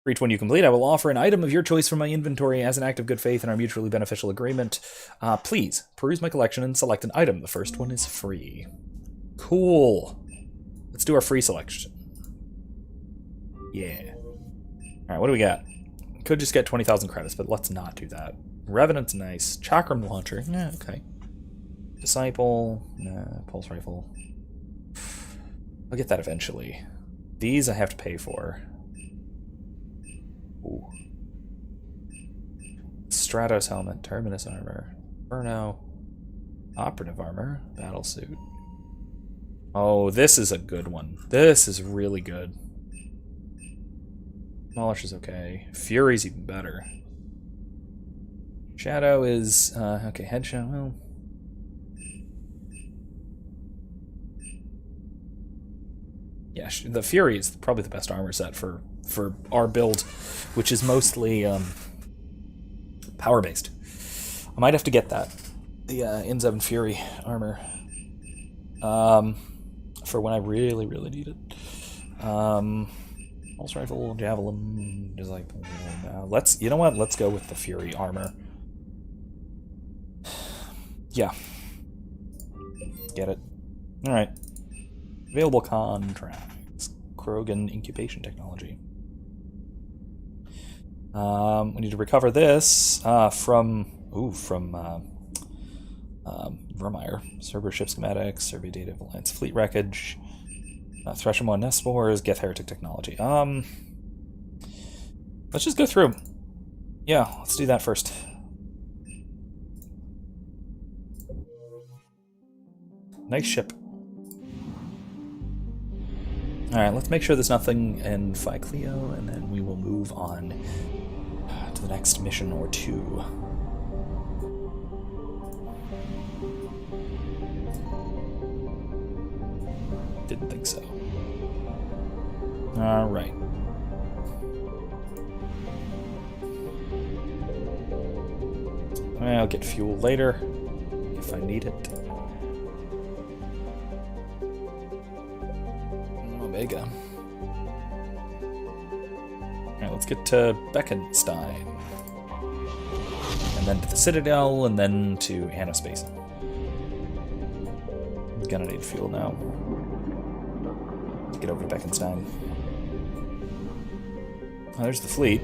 For each one you complete, I will offer an item of your choice from my inventory as an act of good faith in our mutually beneficial agreement. Please, peruse my collection and select an item. The first one is free. Cool. Let's do our free selection. Yeah. Alright, what do we got? Could just get 20,000 credits, but let's not do that. Revenant's nice. Chakram Launcher. Yeah, okay. Disciple. Nah, Pulse Rifle. I'll get that eventually. These I have to pay for. Ooh. Stratos helmet, Terminus armor, Inferno, operative armor, battle suit. Oh, this is a good one. This is really good. Demolish is okay. Fury's even better. Shadow is okay. Headshot. Well, yeah, the Fury is probably the best armor set for our build, which is mostly power-based. I might have to get that. The N7 Fury armor. For when I really, really need it. Pulse rifle, javelin, just like let's. You know what? Let's go with the Fury armor. Yeah. Get it. All right. Available contracts. KROGAN incubation technology. We need to recover this from Vermeer. Server ship schematics, survey data of Alliance fleet wreckage, Thresher and nest spores, Geth heretic technology. Let's just go through. Yeah, let's do that first. Nice ship. Alright, let's make sure there's nothing in Phi Cleo, and then we will move on to the next mission or two. Didn't think so. Alright. I'll get fuel later, if I need it. Omega. Alright, let's get to Beckenstein. And then to the Citadel, and then to Anospace. I'm gonna need fuel now. Let's get over to Beckenstein. Oh, there's the fleet.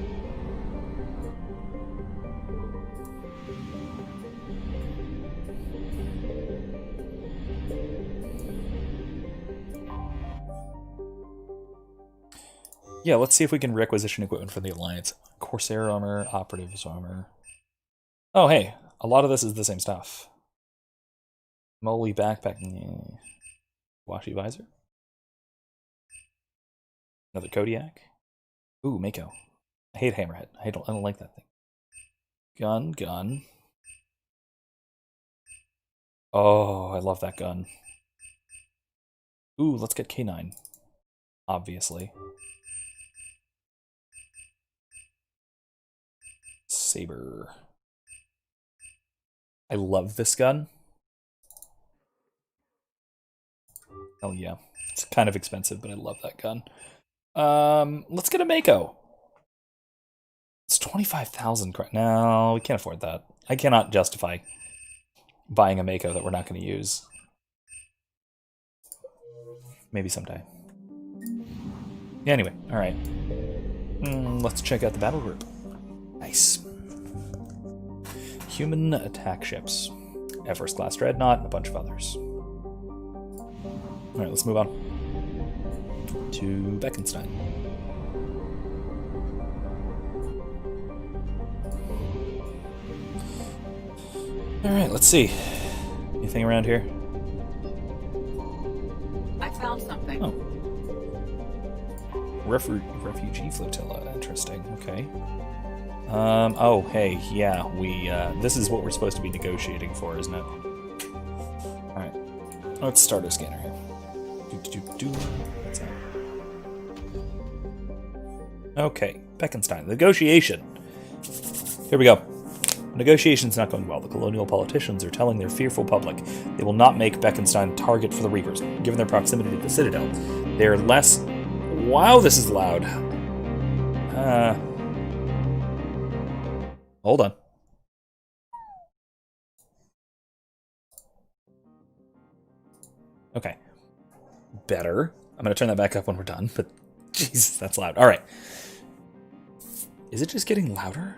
Yeah, let's see if we can requisition equipment for the Alliance. Corsair armor, Operatives armor. Oh, hey, a lot of this is the same stuff. Molly backpack. Washi visor. Another Kodiak. Ooh, Mako. I hate Hammerhead. I don't like that thing. Gun. Oh, I love that gun. Ooh, let's get K9. Obviously. Saber. I love this gun. Hell yeah. It's kind of expensive, but I love that gun. Let's get a Mako. It's 25,000. No, we can't afford that. I cannot justify buying a Mako that we're not going to use. Maybe someday. Yeah, anyway, alright. Let's check out the battle group. Nice. Human attack ships. First class Dreadnought and a bunch of others. Alright, let's move on to Beckenstein. Alright, let's see. Anything around here? I found something. Oh. Refugee flotilla. Interesting. Okay. Oh, hey, yeah, this is what we're supposed to be negotiating for, isn't it? Alright. Let's start our scanner here. What's that? Okay, Beckenstein. Negotiation. Here we go. Negotiation's not going well. The colonial politicians are telling their fearful public they will not make Beckenstein a target for the Reapers, given their proximity to the Citadel. They're less... Wow, this is loud. Hold on. Okay. Better. I'm going to turn that back up when we're done, but Jesus, that's loud. All right. Is it just getting louder?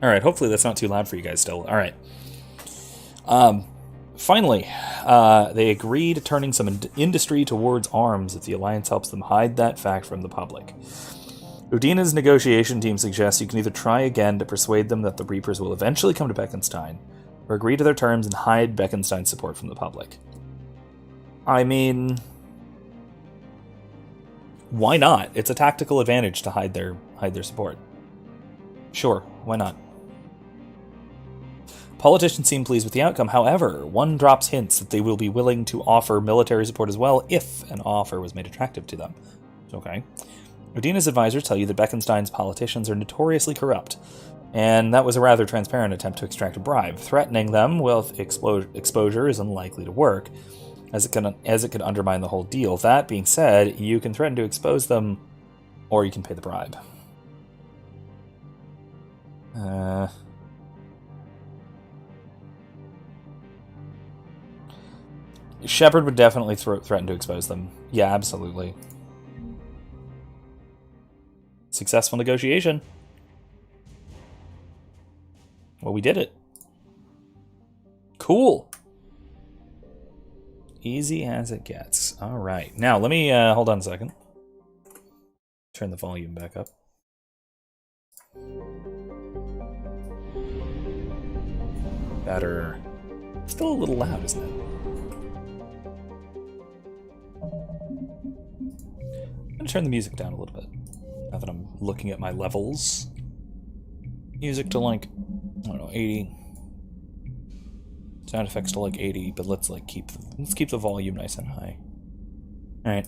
All right, hopefully that's not too loud for you guys still. All right. Finally, they agree to turning some industry towards arms if the Alliance helps them hide that fact from the public. Udina's negotiation team suggests you can either try again to persuade them that the Reapers will eventually come to Beckenstein, or agree to their terms and hide Beckenstein's support from the public. I mean... why not? It's a tactical advantage to hide their support. Sure, why not? Politicians seem pleased with the outcome. However, one drops hints that they will be willing to offer military support as well if an offer was made attractive to them. Okay. Udina's advisors tell you that Beckenstein's politicians are notoriously corrupt. And that was a rather transparent attempt to extract a bribe. Threatening them with exposure is unlikely to work, as it could undermine the whole deal. That being said, you can threaten to expose them, or you can pay the bribe. Shepard would definitely threaten to expose them. Yeah, absolutely. Successful negotiation. Well, we did it. Cool. Easy as it gets. All right. Now, let me hold on a second. Turn the volume back up. Better. Still a little loud, isn't it? I'm going to turn the music down a little bit. Now that I'm looking at my levels. Music to like, I don't know, 80. Sound effects to like 80, but let's keep the volume nice and high. All right.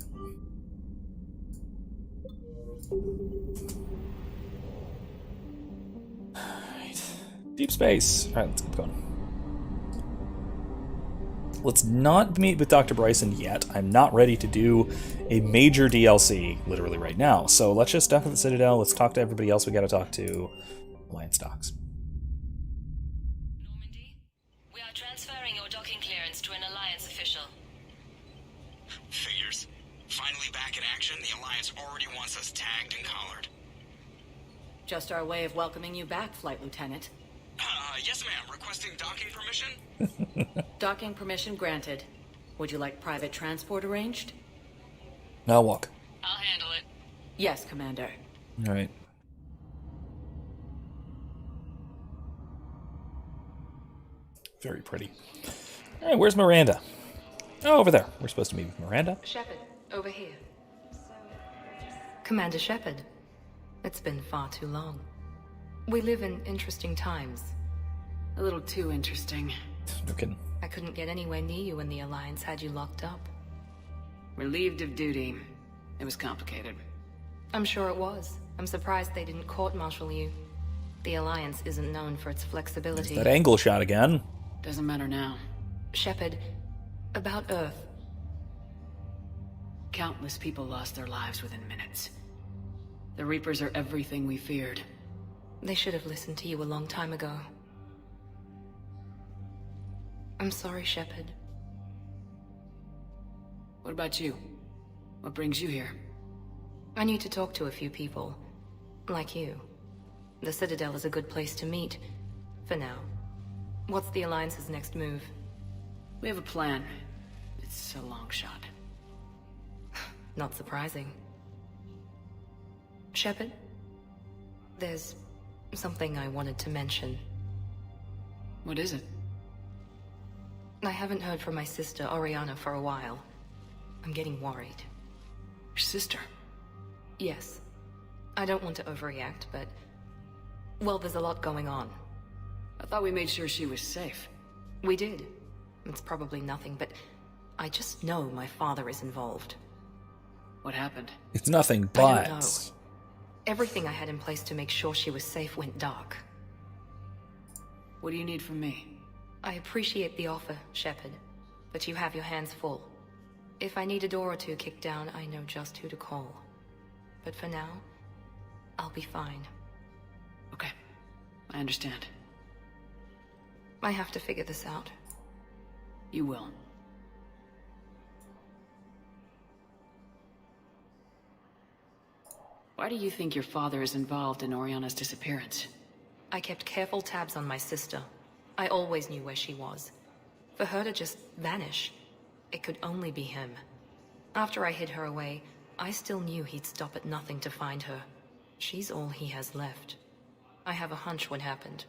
Deep space. All right, let's keep going. Let's not meet with Dr. Bryson yet. I'm not ready to do a major DLC literally right now. So let's just dock at the Citadel. Let's talk to everybody else we got to talk to. Alliance docks. Normandy, we are transferring your docking clearance to an Alliance official. Figures. Finally back in action, the Alliance already wants us tagged and collared. Just our way of welcoming you back, Flight Lieutenant. Yes, ma'am. Requesting docking permission? Docking permission granted. Would you like private transport arranged? I'll walk. I'll handle it. Yes, Commander. All right. Very pretty. All right, where's Miranda? Oh, over there. We're supposed to meet with Miranda. Shepard, over here. Commander Shepard, it's been far too long. We live in interesting times. A little too interesting. No kidding. I couldn't get anywhere near you when the Alliance had you locked up. Relieved of duty. It was complicated. I'm sure it was. I'm surprised they didn't court-martial you. The Alliance isn't known for its flexibility. That angle shot again. Doesn't matter now. Shepard, about Earth. Countless people lost their lives within minutes. The Reapers are everything we feared. They should have listened to you a long time ago. I'm sorry, Shepard. What about you? What brings you here? I need to talk to a few people. Like you. The Citadel is a good place to meet. For now. What's the Alliance's next move? We have a plan. It's a long shot. Not surprising. Shepard? There's something I wanted to mention. What is it? I haven't heard from my sister, Oriana, for a while. I'm getting worried. Your sister? Yes. I don't want to overreact, but... well, there's a lot going on. I thought we made sure she was safe. We did. It's probably nothing, but... I just know my father is involved. What happened? It's nothing, but... I don't know. Everything I had in place to make sure she was safe went dark. What do you need from me? I appreciate the offer, Shepard, but you have your hands full. If I need a door or two kicked down, I know just who to call. But for now, I'll be fine. Okay, I understand. I have to figure this out. You will. Why do you think your father is involved in Oriana's disappearance? I kept careful tabs on my sister. I always knew where she was. For her to just vanish, it could only be him. After I hid her away, I still knew he'd stop at nothing to find her. She's all he has left. I have a hunch what happened,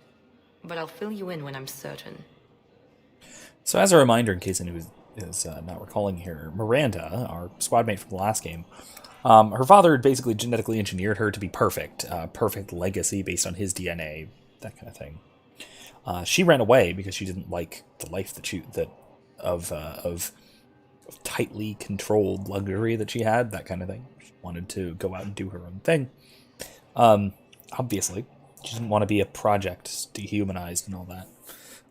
but I'll fill you in when I'm certain. So as a reminder, in case anyone is not recalling here, Miranda, our squad mate from the last game, her father had basically genetically engineered her to be perfect. Perfect legacy based on his DNA, that kind of thing. She ran away because she didn't like the life of tightly controlled luxury that she had, that kind of thing. She wanted to go out and do her own thing. Obviously. She didn't want to be a project, dehumanized and all that.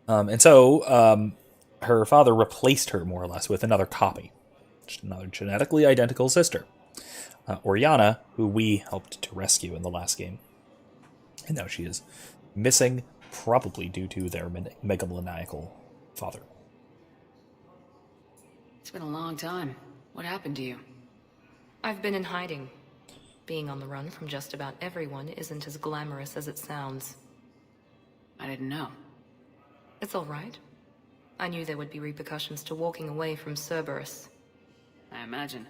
And so her father replaced her, more or less, with another copy. Just another genetically identical sister. Oriana, who we helped to rescue in the last game. And now she is missing, probably due to their megalomaniacal father. It's been a long time. What happened to you? I've been in hiding. Being on the run from just about everyone isn't as glamorous as it sounds. I didn't know. It's all right. I knew there would be repercussions to walking away from Cerberus. I imagine.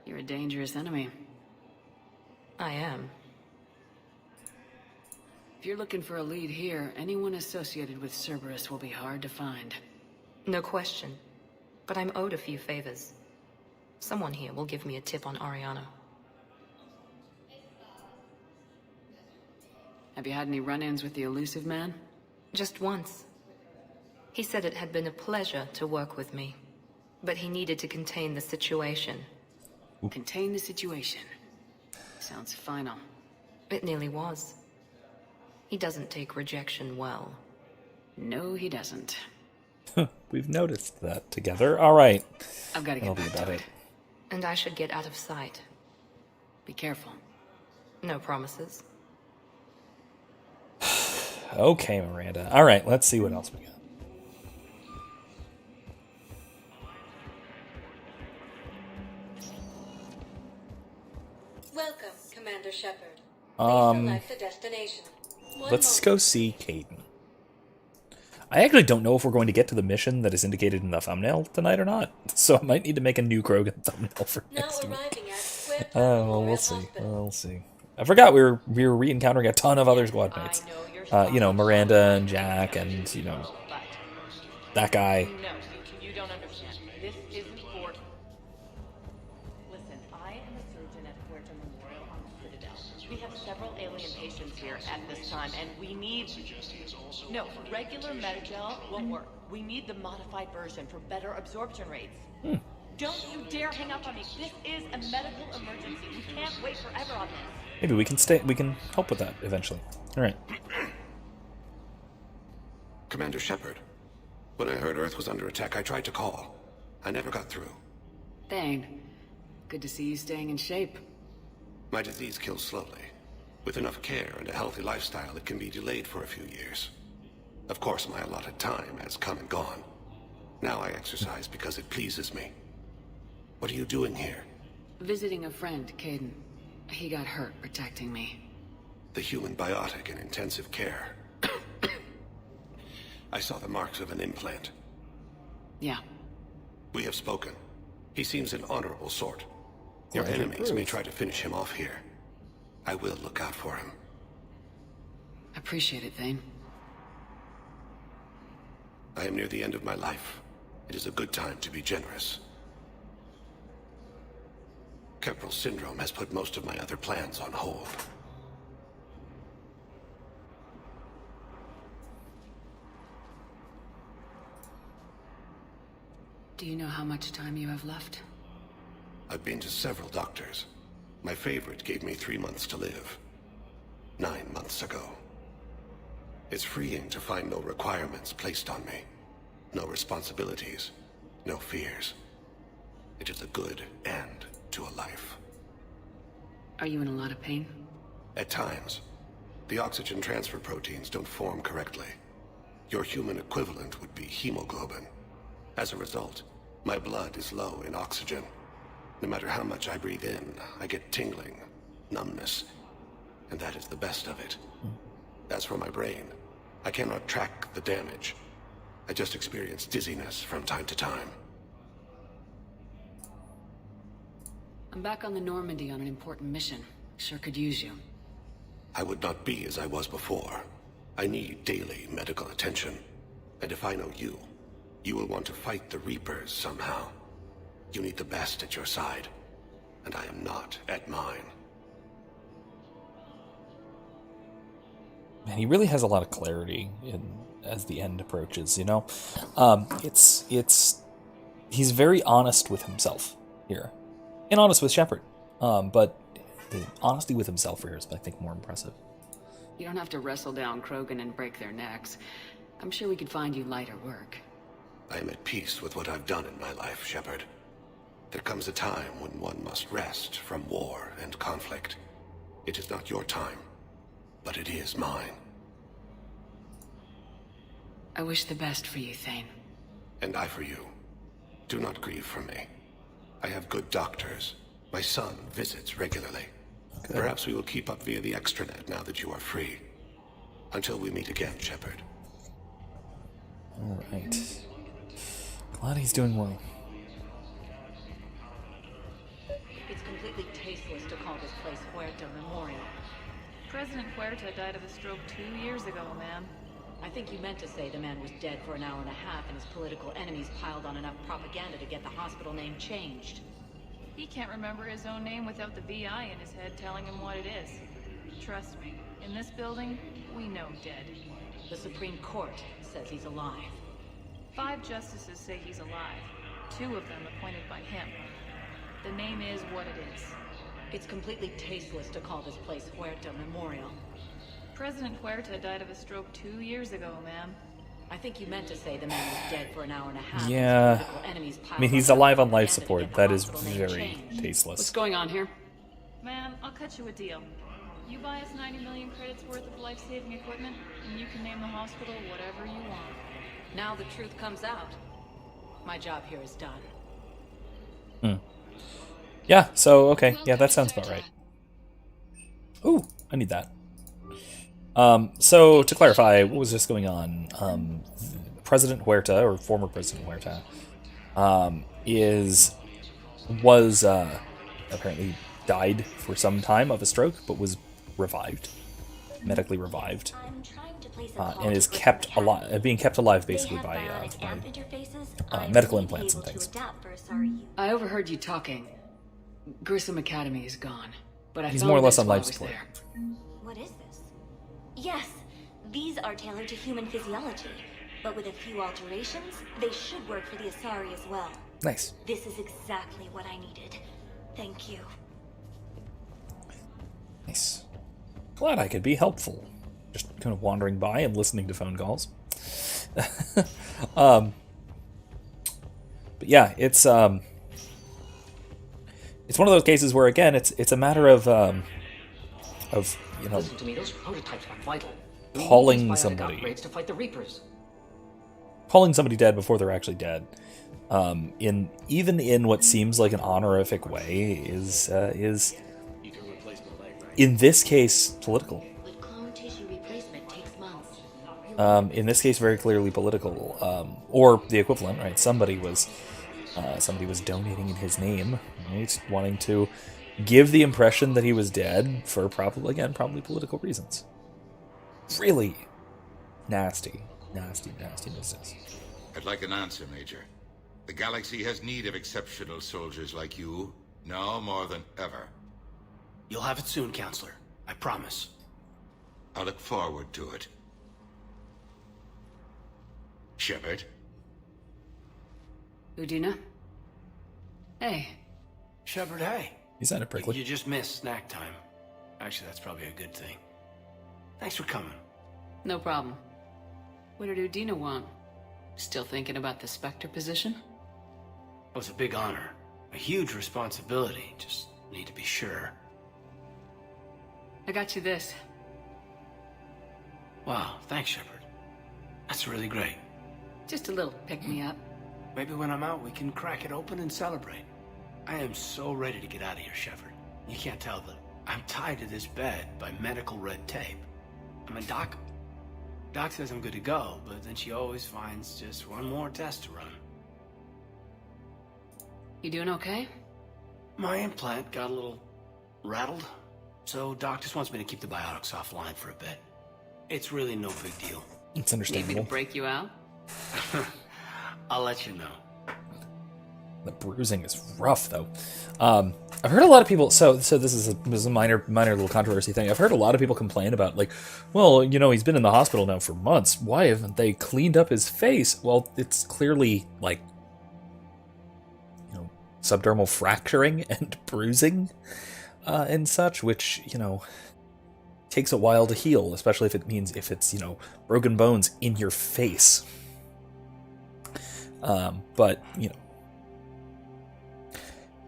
You're a dangerous enemy. I am. If you're looking for a lead here, anyone associated with Cerberus will be hard to find. No question. But I'm owed a few favors. Someone here will give me a tip on Ariana. Have you had any run-ins with the elusive man? Just once. He said it had been a pleasure to work with me, but he needed to contain the situation. Contain the situation. Sounds final. It nearly was. He doesn't take rejection well. No, he doesn't. We've noticed that together. All right. I've got to get back to it. And I should get out of sight. Be careful. No promises. Okay, Miranda. All right, let's see what else we got. Welcome, Commander Shepard. Please select the destination. Let's go see Kaidan. I actually don't know if we're going to get to the mission that is indicated in the thumbnail tonight or not, so I might need to make a new KROGAN thumbnail for next week. Well, we'll see. We'll see. I forgot we were re-encountering a ton of other squad mates. Miranda and Jack and, that guy. No, you don't understand. This isn't for... Listen, I am a surgeon at Puerto Memorial on the Citadel. We have several alien patients here at this time, and we need... No, regular Metagel won't work. We need the modified version for better absorption rates. Don't you dare hang up on me. This is a medical emergency. We can't wait forever on this. Maybe we can help with that eventually. All right. Commander Shepard, when I heard Earth was under attack, I tried to call. I never got through. Thane, good to see you staying in shape. My disease kills slowly. With enough care and a healthy lifestyle, it can be delayed for a few years. Of course, my allotted time has come and gone. Now I exercise because it pleases me. What are you doing here? Visiting a friend, Kaidan. He got hurt protecting me. The human biotic in intensive care. I saw the marks of an implant. Yeah. We have spoken. He seems an honorable sort. Your enemies may try to finish him off here. I will look out for him. Appreciate it, Thane. I am near the end of my life. It is a good time to be generous. Kepral syndrome has put most of my other plans on hold. Do you know how much time you have left? I've been to several doctors. My favorite gave me 3 months to live. 9 months ago. It's freeing to find no requirements placed on me. No responsibilities. No fears. It is a good end to a life. Are you in a lot of pain? At times. The oxygen transfer proteins don't form correctly. Your human equivalent would be hemoglobin. As a result, my blood is low in oxygen. No matter how much I breathe in, I get tingling, numbness, and that is the best of it. As for my brain, I cannot track the damage. I just experience dizziness from time to time. I'm back on the Normandy on an important mission. Sure could use you. I would not be as I was before. I need daily medical attention. And if I know you, you will want to fight the Reapers somehow. You need the best at your side, and I am not at mine. Man, he really has a lot of clarity as the end approaches, you know? He's very honest with himself here. And honest with Shepard. But the honesty with himself here is, I think, more impressive. You don't have to wrestle down KROGAN and break their necks. I'm sure we could find you lighter work. I am at peace with what I've done in my life, Shepard. There comes a time when one must rest from war and conflict. It is not your time, but it is mine. I wish the best for you, Thane. And I for you. Do not grieve for me. I have good doctors. My son visits regularly. Good. Perhaps we will keep up via the extranet now that you are free. Until we meet again, Shepard. Alright. Glad he's doing well. It's completely tasteless to call this place Huerta Memorial. President Huerta died of a stroke 2 years ago, ma'am. I think you meant to say the man was dead for an hour and a half and his political enemies piled on enough propaganda to get the hospital name changed. He can't remember his own name without the VI in his head telling him what it is. Trust me, in this building, we know dead. The Supreme Court says he's alive. 5 justices say he's alive. 2 of them appointed by him. The name is what it is. It's completely tasteless to call this place Huerta Memorial. President Huerta died of a stroke 2 years ago, ma'am. I think you meant to say the man was dead for an hour and a half. Yeah. I mean, he's alive on life support. That is very tasteless. What's going on here? Man, I'll cut you a deal. You buy us 90 million credits worth of life-saving equipment, and you can name the hospital whatever you want. Now the truth comes out. My job here is done. Yeah, so, okay. Yeah, that sounds about right. Ooh, I need that. So, to clarify, what was just going on? President Huerta, or former President Huerta, was apparently died for some time of a stroke, but was revived, medically revived, and is kept alive, being kept alive basically by medical implants and things. I overheard you talking. Grissom Academy is gone, but He's more or less on life support. What is this? Yes, these are tailored to human physiology, but with a few alterations, they should work for the Asari as well. Nice. This is exactly what I needed. Thank you. Nice. Glad I could be helpful. Just kind of wandering by and listening to phone calls. But yeah, it's one of those cases where, again, it's a matter of you know, Listen to me, those prototypes are vital. calling somebody, upgrades to fight the Reapers. calling somebody dead before they're actually dead, even in what seems like an honorific way, is in this case political. But clone tissue replacement takes months. In this case, very clearly political, or the equivalent, right? Somebody was donating in his name, right? Wanting to give the impression that he was dead for probably political reasons. Really nasty business. I'd like an answer, Major. The galaxy has need of exceptional soldiers like you, now more than ever. You'll have it soon, Counselor. I promise. I look forward to it. Shepard? Udina? Hey. Shepard, hey. He sounded prickly. You just missed snack time. Actually, that's probably a good thing. Thanks for coming. No problem. What did Udina want? Still thinking about the Spectre position? It was a big honor. A huge responsibility. Just need to be sure. I got you this. Wow, thanks, Shepard. That's really great. Just a little pick-me-up. Maybe when I'm out, we can crack it open and celebrate. I am so ready to get out of here, Shepard. You can't tell that I'm tied to this bed by medical red tape. I mean, Doc says I'm good to go, but then she always finds just one more test to run. You doing okay? My implant got a little rattled, so Doc just wants me to keep the biotics offline for a bit. It's really no big deal. It's Need me understandable. to break you out? I'll let you know. The bruising is rough, though. I've heard a lot of people. So this is a minor little controversy thing. I've heard a lot of people complain about, like, well, you know, he's been in the hospital now for months. Why haven't they cleaned up his face? Well, it's clearly, like, you know, subdermal fracturing and bruising and such, which, you know, takes a while to heal, especially if it's, you know, broken bones in your face. But, you know,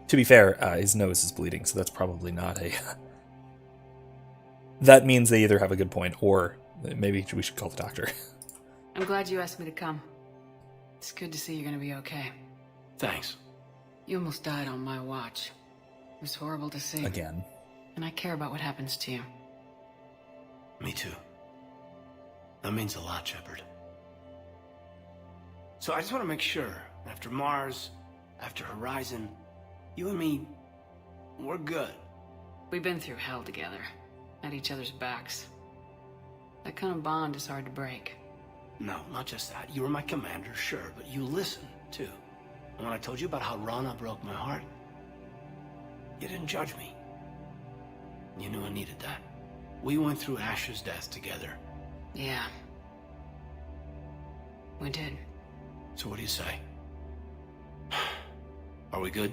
to be fair, his nose is bleeding, so that's probably not a... That means they either have a good point, or maybe we should call the doctor. I'm glad you asked me to come. It's good to see you're gonna be okay. Thanks. You almost died on my watch. It was horrible to see. Again. And I care about what happens to you. Me too. That means a lot, Shepard. So I just want to make sure, after Mars, after Horizon, you and me, we're good. We've been through hell together, at each other's backs. That kind of bond is hard to break. No, not just that. You were my commander, sure, but you listened, too. And when I told you about how Rana broke my heart, you didn't judge me. You knew I needed that. We went through Ash's death together. Yeah. We did. So what do you say? Are we good?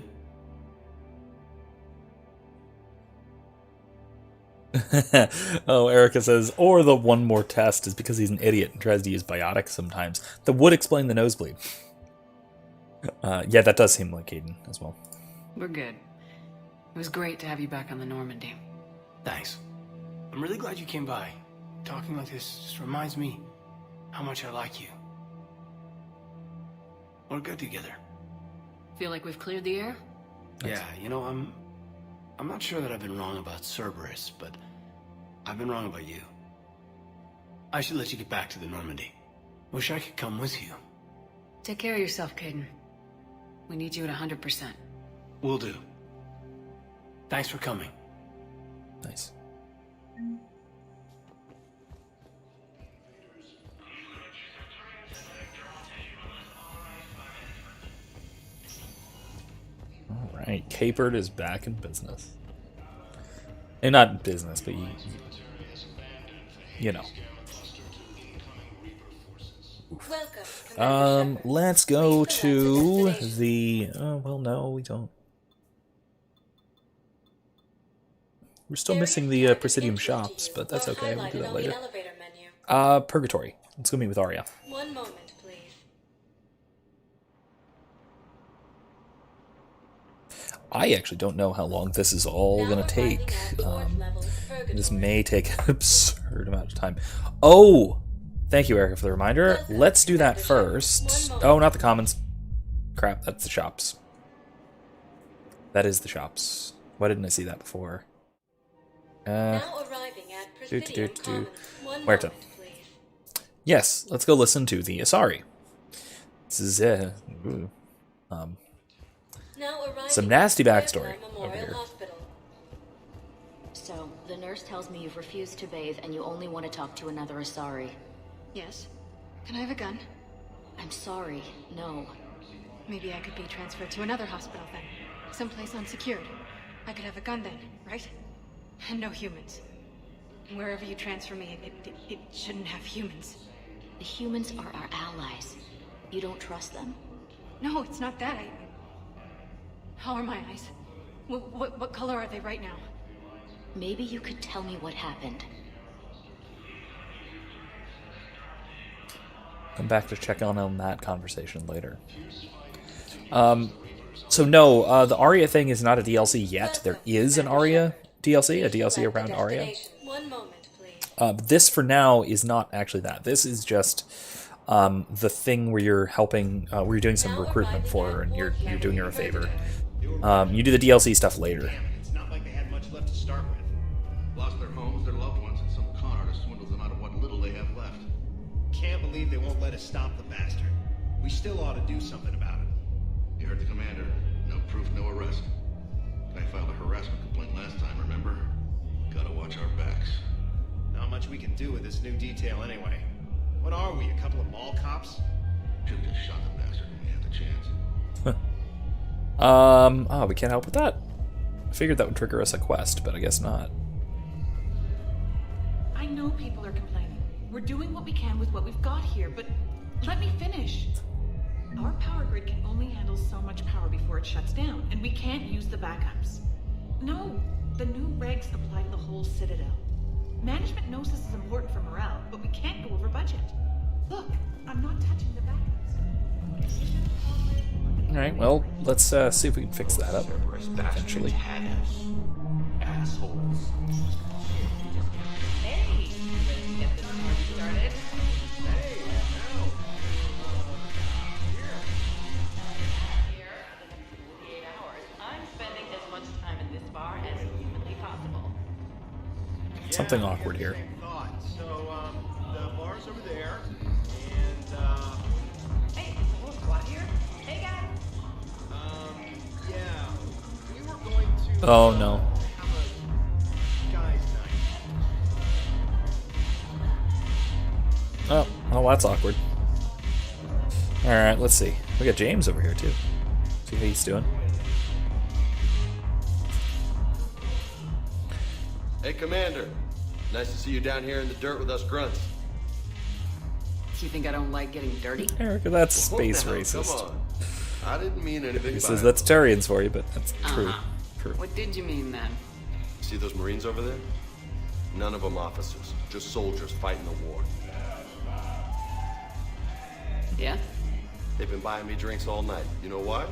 Oh, Erica says, or the one more test is because he's an idiot and tries to use biotics sometimes. That would explain the nosebleed. Yeah, that does seem like Aiden as well. We're good. It was great to have you back on the Normandy. Thanks. I'm really glad you came by. Talking like this just reminds me how much I like you. We're good together. Feel like we've cleared the air? Yeah, you know, I'm not sure that I've been wrong about Cerberus, but I've been wrong about you. I should let you get back to the Normandy. Wish I could come with you. Take care of yourself, Caden. We need you at 100%. Will do. Thanks for coming. Nice. Alright, Capered is back in business. And not in business, but you know. Let's go to the... Oh, well, no, we don't. We're still missing the Presidium shops, but that's okay. We'll do that later. Purgatory. Let's go meet with Arya. One moment, please. I actually don't know how long this is all going to take. This may take an absurd amount of time. Oh! Thank you, Erica, for the reminder. Let's do that first. Oh, not the commons. Crap, that's the shops. That is the shops. Why didn't I see that before? Now arriving at Presidium Commons. Where to? Yes, let's go listen to the Asari. This is some nasty backstory over here. So, the nurse tells me you've refused to bathe and you only want to talk to another Asari. Yes. Can I have a gun? I'm sorry, no. Maybe I could be transferred to another hospital then. Someplace unsecured. I could have a gun then, right? And no humans. Wherever you transfer me, it shouldn't have humans. The humans are our allies. You don't trust them? No, it's not that. How are my eyes? What color are they right now? Maybe you could tell me what happened. Come back to check on that conversation later. So no, the Arya thing is not a DLC yet. There is an Arya DLC, a DLC around Arya. One moment, please. This for now is not actually that. This is just the thing where you're helping, where you're doing some recruitment for her, and you're doing her a favor. You do the DLC stuff later. It's not like they had much left to start with. Lost their homes, their loved ones, and some con artist swindles them out of what little they have left. Can't believe they won't let us stop the bastard. We still ought to do something about it. You heard the commander. No proof, no arrest. I filed a harassment complaint last time, remember? Gotta watch our backs. Not much we can do with this new detail anyway. What are we, a couple of mall cops? Should've just shot the bastard when we had the chance. Oh, we can't help with that. I figured that would trigger us a quest, but I guess not. I know people are complaining. We're doing what we can with what we've got here, but let me finish. Our power grid can only handle so much power before it shuts down, and we can't use the backups. No, the new regs apply to the whole Citadel. Management knows this is important for morale, but we can't go over budget. Look, I'm not touching the backups. Alright, well, let's see if we can fix that up eventually. Assholes. Hey, ready to get this party started? Hey, now. Here, for the next 48 hours, I'm spending as much time in this bar as humanly possible. Something awkward here. So, the bar's over there, and, Hey, is the whole squad here? Hey, guys. yeah, we were going to, Oh no. have a guys' night. Oh, that's awkward. Alright, let's see. We got James over here too. See how he's doing. Hey, Commander. Nice to see you down here in the dirt with us grunts. You think I don't like getting dirty? Erica, that's space Now, racist. Come on. I didn't mean anything He by says it. that's Turians for you, but that's true. True. What did you mean then? See those Marines over there? None of them officers, just soldiers fighting the war. Yeah? They've been buying me drinks all night. You know why?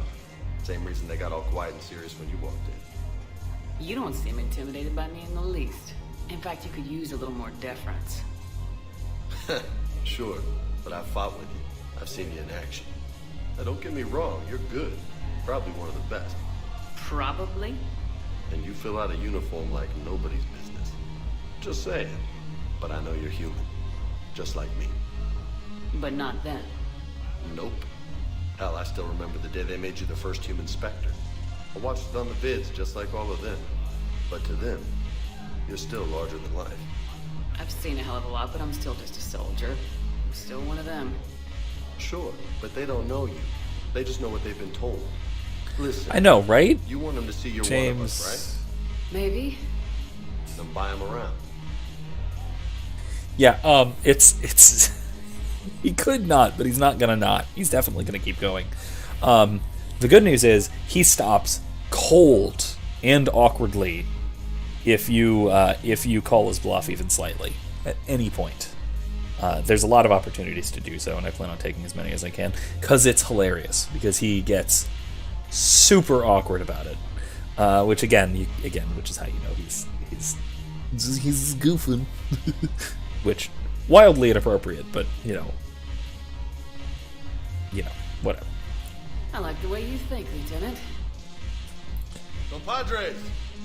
Same reason they got all quiet and serious when you walked in. You don't seem intimidated by me in the least. In fact, you could use a little more deference. Sure, but I've fought with you. I've seen you in action. Now, don't get me wrong, you're good. Probably one of the best. Probably? And you fill out a uniform like nobody's business. Just saying. But I know you're human. Just like me. But not then. Nope. Hell, I still remember the day they made you the first human Spectre. I watched it on the vids, just like all of them. But to them, you're still larger than life. I've seen a hell of a lot, but I'm still just a soldier. I'm still one of them. Sure, but they don't know you. They just know what they've been told. Listen. I know, right? You want them to see you're James. one of us, Maybe. right? Then buy them around. Yeah, it's he could not, but he's not gonna not. He's definitely gonna keep going. The good news is he stops cold and awkwardly if you call his bluff even slightly at any point. There's a lot of opportunities to do so, and I plan on taking as many as I can because it's hilarious. Because he gets super awkward about it, which is how you know he's goofing, which wildly inappropriate, but you know, whatever. I like the way you think, Lieutenant. Compadres,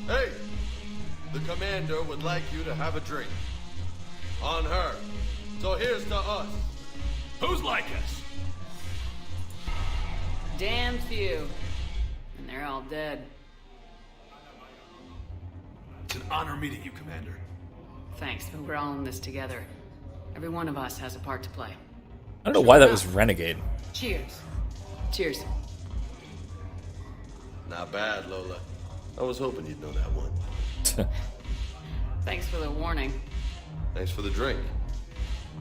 hey! The commander would like you to have a drink. On her. So here's to us. Who's like us? Damn few. And they're all dead. It's an honor meeting you, Commander. Thanks, but we're all in this together. Every one of us has a part to play. I don't know why that was Renegade. Cheers. Cheers. Not bad, Lola. I was hoping you'd know that one. Thanks for the warning. Thanks for the drink.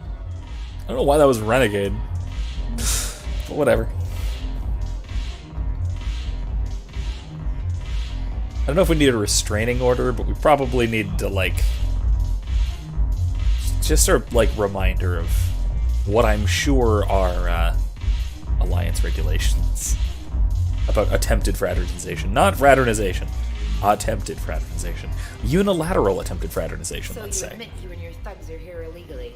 I don't know why that was Renegade. But whatever. I don't know if we need a restraining order, but we probably need to, just a, reminder of what I'm sure are, Alliance regulations about attempted fraternization. Not fraternization. Attempted fraternization. Unilateral attempted fraternization, let's say. So you admit you and your thugs are here illegally?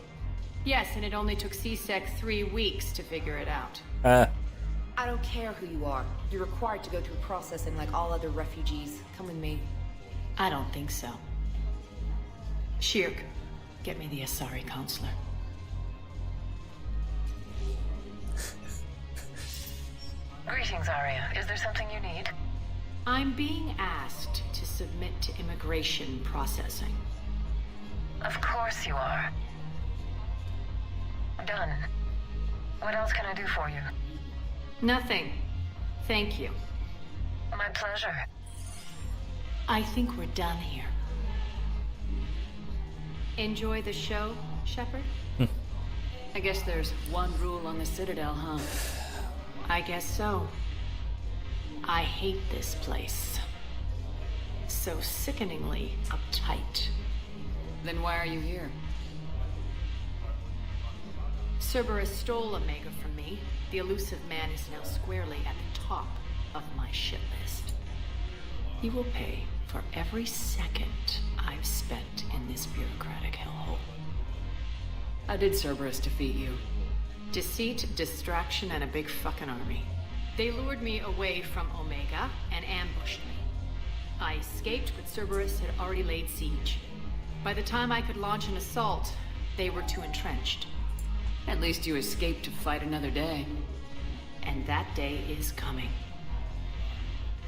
Yes, and it only took CSEC 3 weeks to figure it out. I don't care who you are. You're required to go through processing like all other refugees. Come with me. I don't think so. Shirk, get me the Asari counselor. Greetings, Arya. Is there something you need? I'm being asked to submit to immigration processing. Of course you are. Done. What else can I do for you? Nothing. Thank you. My pleasure. I think we're done here. Enjoy the show, Shepard? I guess there's one rule on the Citadel, huh? I guess so. I hate this place. So sickeningly uptight. Then why are you here? Cerberus stole Omega from me. The elusive man is now squarely at the top of my shit list. He will pay for every second I've spent in this bureaucratic hellhole. How did Cerberus defeat you? Deceit, distraction, and a big fucking army. They lured me away from Omega and ambushed me. I escaped, but Cerberus had already laid siege. By the time I could launch an assault, they were too entrenched. At least you escaped to fight another day. And that day is coming.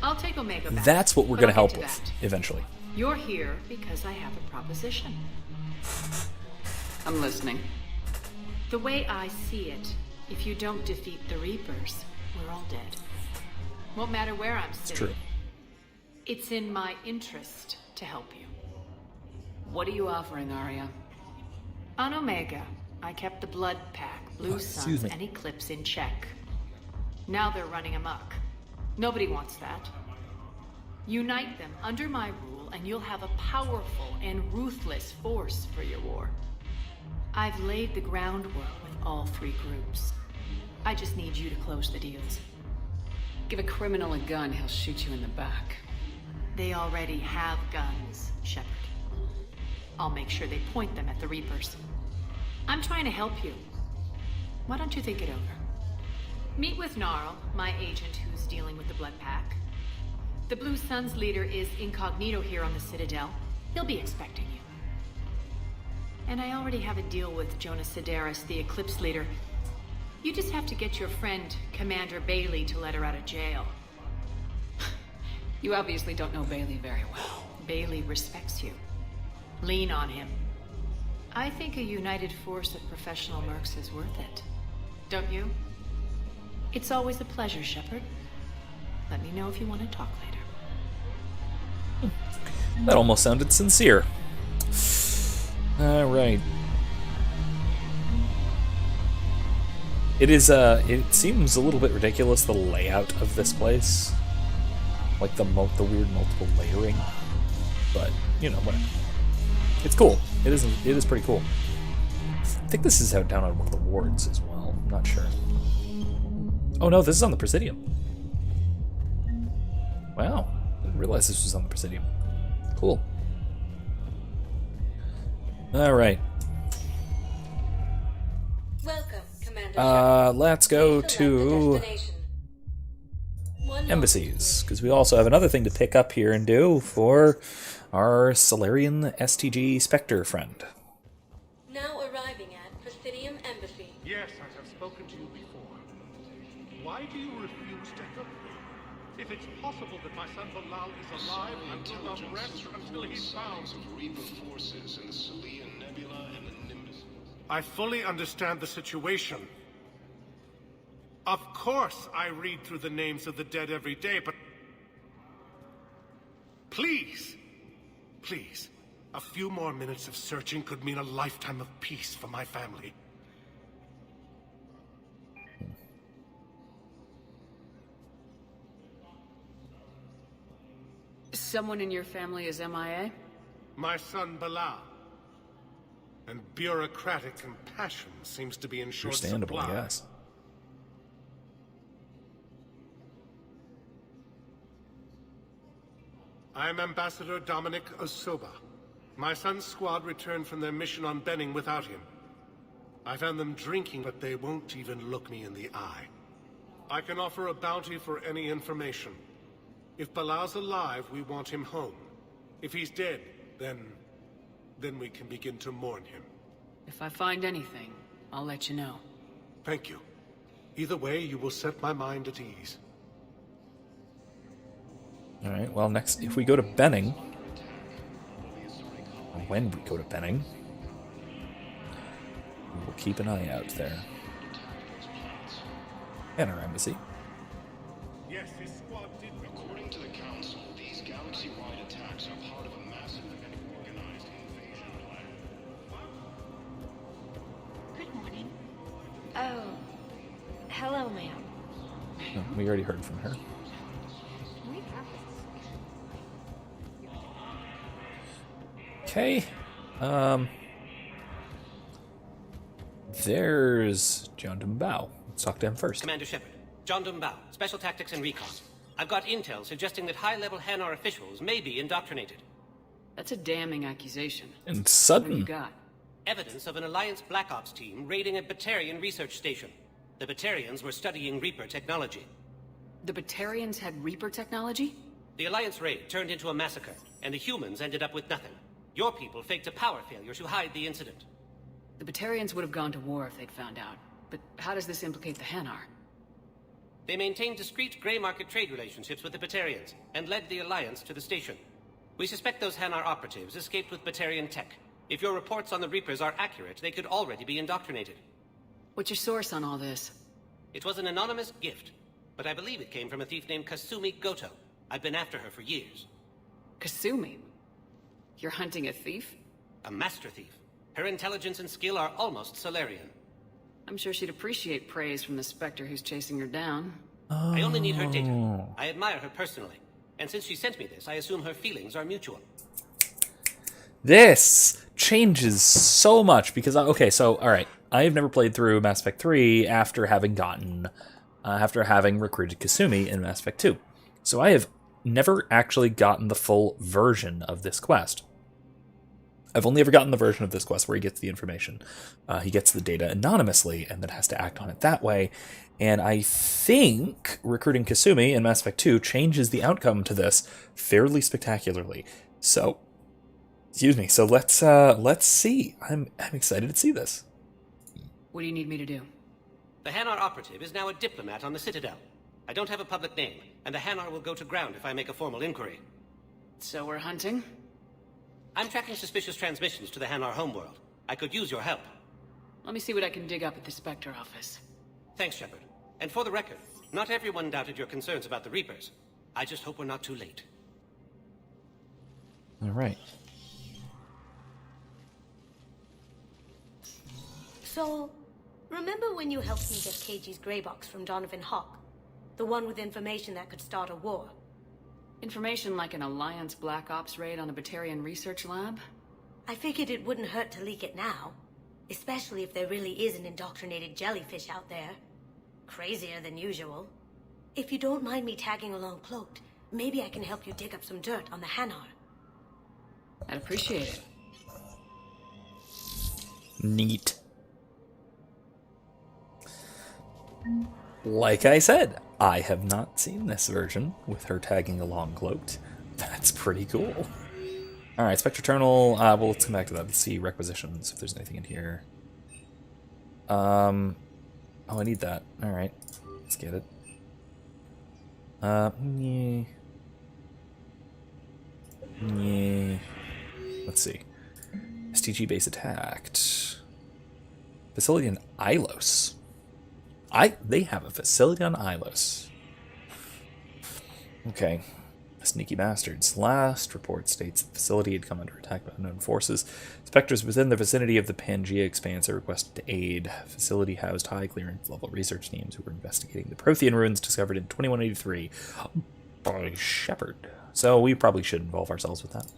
I'll take Omega back. That's what we're going to help with, eventually. You're here because I have a proposition. I'm listening. The way I see it, if you don't defeat the Reapers, we're all dead. Won't matter where I'm sitting. It's true. It's in my interest to help you. What are you offering, Arya? On Omega, I kept the Blood Pack, Blue Suns, and Eclipse in check. Now they're running amok. Nobody wants that. Unite them under my rule, and you'll have a powerful and ruthless force for your war. I've laid the groundwork with all three groups. I just need you to close the deals. Give a criminal a gun, he'll shoot you in the back. They already have guns, Shepard. I'll make sure they point them at the Reapers. I'm trying to help you. Why don't you think it over? Meet with Gnarl, my agent who's dealing with the Blood Pack. The Blue Suns leader is incognito here on the Citadel. He'll be expecting you. And I already have a deal with Jonas Sedaris, the Eclipse leader. You just have to get your friend, Commander Bailey, to let her out of jail. You obviously don't know Bailey very well. Bailey respects you. Lean on him. I think a united force of professional mercs is worth it. Don't you? It's always a pleasure, Shepard. Let me know if you want to talk later. That almost sounded sincere. Alright. It is, it seems a little bit ridiculous, the layout of this place. Like the weird multiple layering. But, you know, whatever. It's cool. It is pretty cool. I think this is out down on one of the wards as well. I'm not sure. Oh no, this is on the Presidium. Wow. Didn't realize this was on the Presidium. Cool. Alright. Welcome, Commander. Let's go to embassies, because we also have another thing to pick up here and do for our Solarian STG Spectre friend. Now arriving at Presidium Embassy. Yes, I have spoken to you before. Why do you refuse to help me? If it's possible that my son Bilal is alive, I will not rest until he's found. Of Reaper forces in the Salian Nebula and the Nimbus. I fully understand the situation. Of course I read through the names of the dead every day, but... Please, please, a few more minutes of searching could mean a lifetime of peace for my family. Someone in your family is MIA? My son Bilal. And bureaucratic compassion seems to be in short supply. Understandable, yes. I am Ambassador Dominic Osoba. My son's squad returned from their mission on Benning without him. I found them drinking, but they won't even look me in the eye. I can offer a bounty for any information. If Bilal's alive, we want him home. If he's dead, then we can begin to mourn him. If I find anything, I'll let you know. Thank you. Either way, you will set my mind at ease. Alright, well, next, if we go to Benning, or when we go to Benning, we will keep an eye out there. And our embassy. Yes, his squad did. According to the Council, these galaxy-wide attacks are part of a massive and organized invasion plan. Good morning. Oh, hello, ma'am. No, we already heard from her. Okay. There's John Dumbao. Let's talk to him first. Commander Shepard, John Dumbao, Special Tactics and Recon. I've got intel suggesting that high-level Hanar officials may be indoctrinated. That's a damning accusation. And What do sudden. you got? Evidence of an Alliance Black Ops team raiding a Batarian research station. The Batarians were studying Reaper technology. The Batarians had Reaper technology? The Alliance raid turned into a massacre, and the humans ended up with nothing. Your people faked a power failure to hide the incident. The Batarians would have gone to war if they'd found out. But how does this implicate the Hanar? They maintained discreet gray market trade relationships with the Batarians, and led the Alliance to the station. We suspect those Hanar operatives escaped with Batarian tech. If your reports on the Reapers are accurate, they could already be indoctrinated. What's your source on all this? It was an anonymous gift, but I believe it came from a thief named Kasumi Goto. I've been after her for years. Kasumi? You're hunting a thief? A master thief. Her intelligence and skill are almost Solarian. I'm sure she'd appreciate praise from the Spectre who's chasing her down. I only need her data. I admire her personally. And since she sent me this, I assume her feelings are mutual. This changes so much because, okay, so, alright. I have never played through Mass Effect 3 after having recruited Kasumi in Mass Effect 2. So I have never actually gotten the full version of this quest. I've only ever gotten the version of this quest where he gets the information. He gets the data anonymously and then has to act on it that way. And I think recruiting Kasumi in Mass Effect 2 changes the outcome to this fairly spectacularly. So, excuse me. So let's see. I'm excited to see this. What do you need me to do? The Hanar operative is now a diplomat on the Citadel. I don't have a public name, and the Hanar will go to ground if I make a formal inquiry. So we're hunting? I'm tracking suspicious transmissions to the Hanar homeworld. I could use your help. Let me see what I can dig up at the Spectre office. Thanks, Shepard. And for the record, not everyone doubted your concerns about the Reapers. I just hope we're not too late. All right. So, remember when you helped me get KG's grey box from Donovan Hawk? The one with information that could start a war? Information like an Alliance Black Ops raid on a Batarian research lab? I figured it wouldn't hurt to leak it now. Especially if there really is an indoctrinated jellyfish out there. Crazier than usual. If you don't mind me tagging along cloaked, maybe I can help you dig up some dirt on the Hanar. I'd appreciate it. Neat. Like I said, I have not seen this version with her tagging along cloaked. That's pretty cool. Alright, Spectraternal, well, let's come back to that. Let's see requisitions, if there's anything in here. Oh, I need that. Alright, let's get it. Yeah. Let's see. STG base attacked. Facility in Ilos. They have a facility on Ilos. Okay. Sneaky bastards. Last report states the facility had come under attack by unknown forces. Spectres within the vicinity of the Pangea expanse are requested to aid. Facility housed high clearance level research teams who were investigating the Prothean ruins discovered in 2183 by Shepard. So we probably should involve ourselves with that.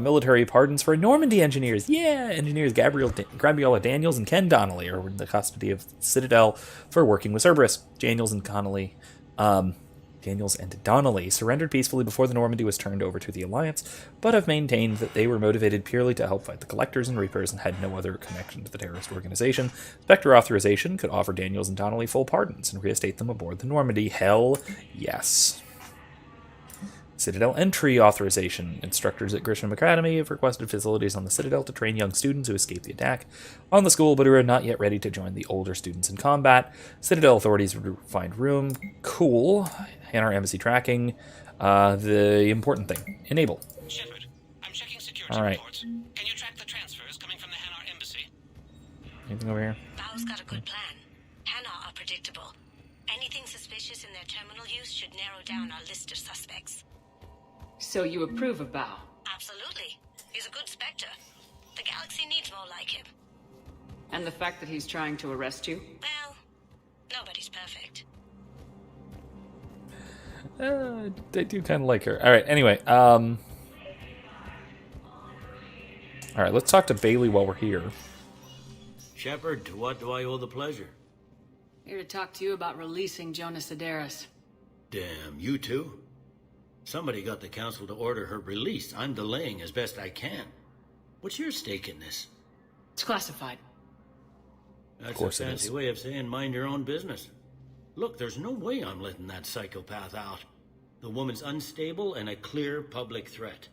Military pardons for Normandy engineers. Yeah, engineers Gabriella Daniels and Ken Donnelly are in the custody of Citadel for working with Cerberus. Daniels and Donnelly surrendered peacefully before the Normandy was turned over to the Alliance, but have maintained that they were motivated purely to help fight the Collectors and Reapers and had no other connection to the terrorist organization. Spectre authorization could offer Daniels and Donnelly full pardons and reinstate them aboard the Normandy. Hell yes. Citadel entry authorization. Instructors at Grisham Academy have requested facilities on the Citadel to train young students who escaped the attack on the school but who are not yet ready to join the older students in combat. Citadel authorities would find room. Cool. Hanar embassy tracking. The important thing. Enable. Shepard, I'm checking security reports. Can you track the transfers coming from the Hanar embassy? Anything over here? Bao's got a good plan. Hanar are predictable. Anything suspicious in their terminal use should narrow down our list of suspects. So you approve of Bao? Absolutely. He's a good Spectre. The galaxy needs more like him. And the fact that he's trying to arrest you? Well, nobody's perfect. I do kind of like her. Alright, anyway. All right, let's talk to Bailey while we're here. Shepard, to what do I owe the pleasure? Here to talk to you about releasing Jonas Sedaris. Damn, you too? Somebody got the council to order her release. I'm delaying as best I can. What's your stake in this? It's classified. That's a fancy way of saying mind your own business. Look, there's no way I'm letting that psychopath out. The woman's unstable and a clear public threat.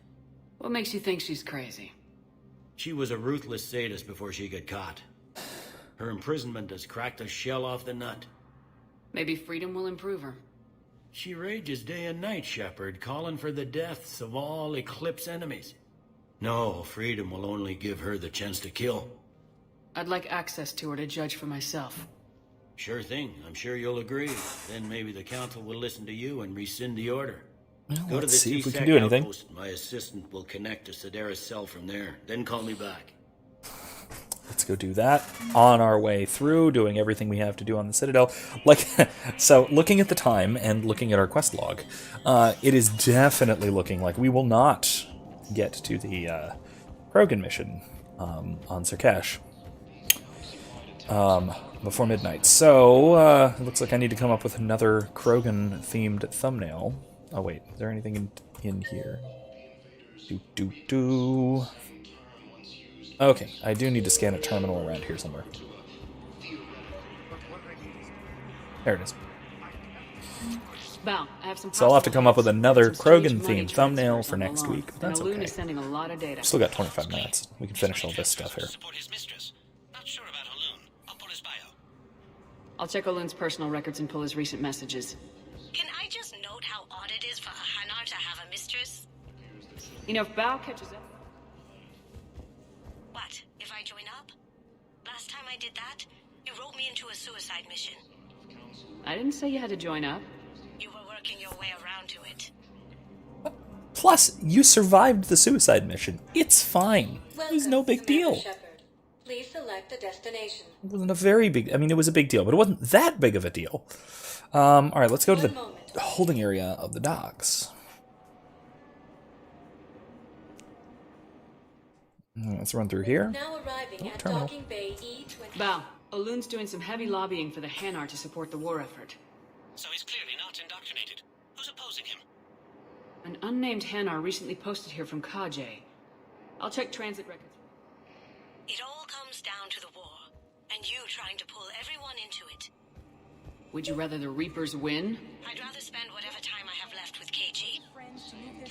What makes you think she's crazy? She was a ruthless sadist before she got caught. Her imprisonment has cracked the shell off the nut. Maybe freedom will improve her. She rages day and night, Shepard, calling for the deaths of all Eclipse enemies. No, freedom will only give her the chance to kill. I'd like access to her to judge for myself. Sure thing. I'm sure you'll agree. Then maybe the council will listen to you and rescind the order. Well, Go to let's the see if we C-Sec can do anything. outpost. My assistant will connect to Sedaris' cell from there. Then call me back. Let's go do that. On our way through, doing everything we have to do on the Citadel. So looking at the time and looking at our quest log, it is definitely looking like we will not get to the KROGAN mission on Sarkash before midnight. So it looks like I need to come up with another KROGAN-themed thumbnail. Oh wait, is there anything in here? Okay, I do need to scan a terminal around here somewhere. There it is. Val, I have some So I'll have to come up with another some strange money KROGAN-themed thumbnail transfers for on the next lawn. week, but that's And Alun okay. is sending a lot of data. Still got 25 minutes. We can finish all this stuff here. I'll check Alun's personal records and pull his recent messages. Can I just note how odd it is for a Hanar to have a mistress? You know, if Val catches up... What, if I join up? Last time I did that, you wrote me into a suicide mission. I didn't say you had to join up. You were working your way around to it. Plus, you survived the suicide mission. It's fine. It was no big deal. Shepard. Please select a destination. It wasn't a very big... I mean, it was a big deal, but it wasn't that big of a deal. All right, let's go to the holding area of the docks. Let's run through here. Now arriving at terminal. docking bay E20. Val, Alun's doing some heavy lobbying for the Hanar to support the war effort. So he's clearly not indoctrinated. Who's opposing him? An unnamed Hanar recently posted here from Kajay. I'll check transit records. It all comes down to the war, and you trying to pull everyone into it. Would you rather the Reapers win? I'd rather spend whatever time I have left with KG.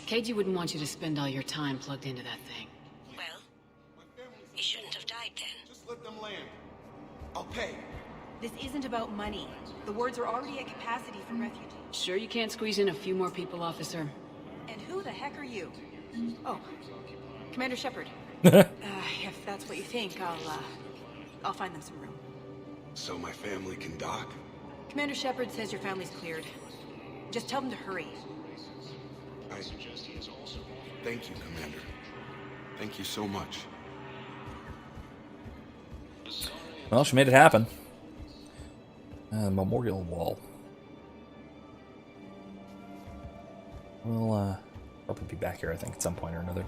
KG wouldn't want you to spend all your time plugged into that thing. Well, he shouldn't have died then. Just let them land. I'll pay. This isn't about money. The wards are already at capacity for refugees. Sure you can't squeeze in a few more people, officer? And who the heck are you? Oh, Commander Shepard. If that's what you think, I'll find them some room. So my family can dock? Commander Shepard says your family's cleared. Just tell them to hurry. Thank you, Commander. Thank you so much. Well, she made it happen. Memorial wall. We'll probably be back here, I think, at some point or another.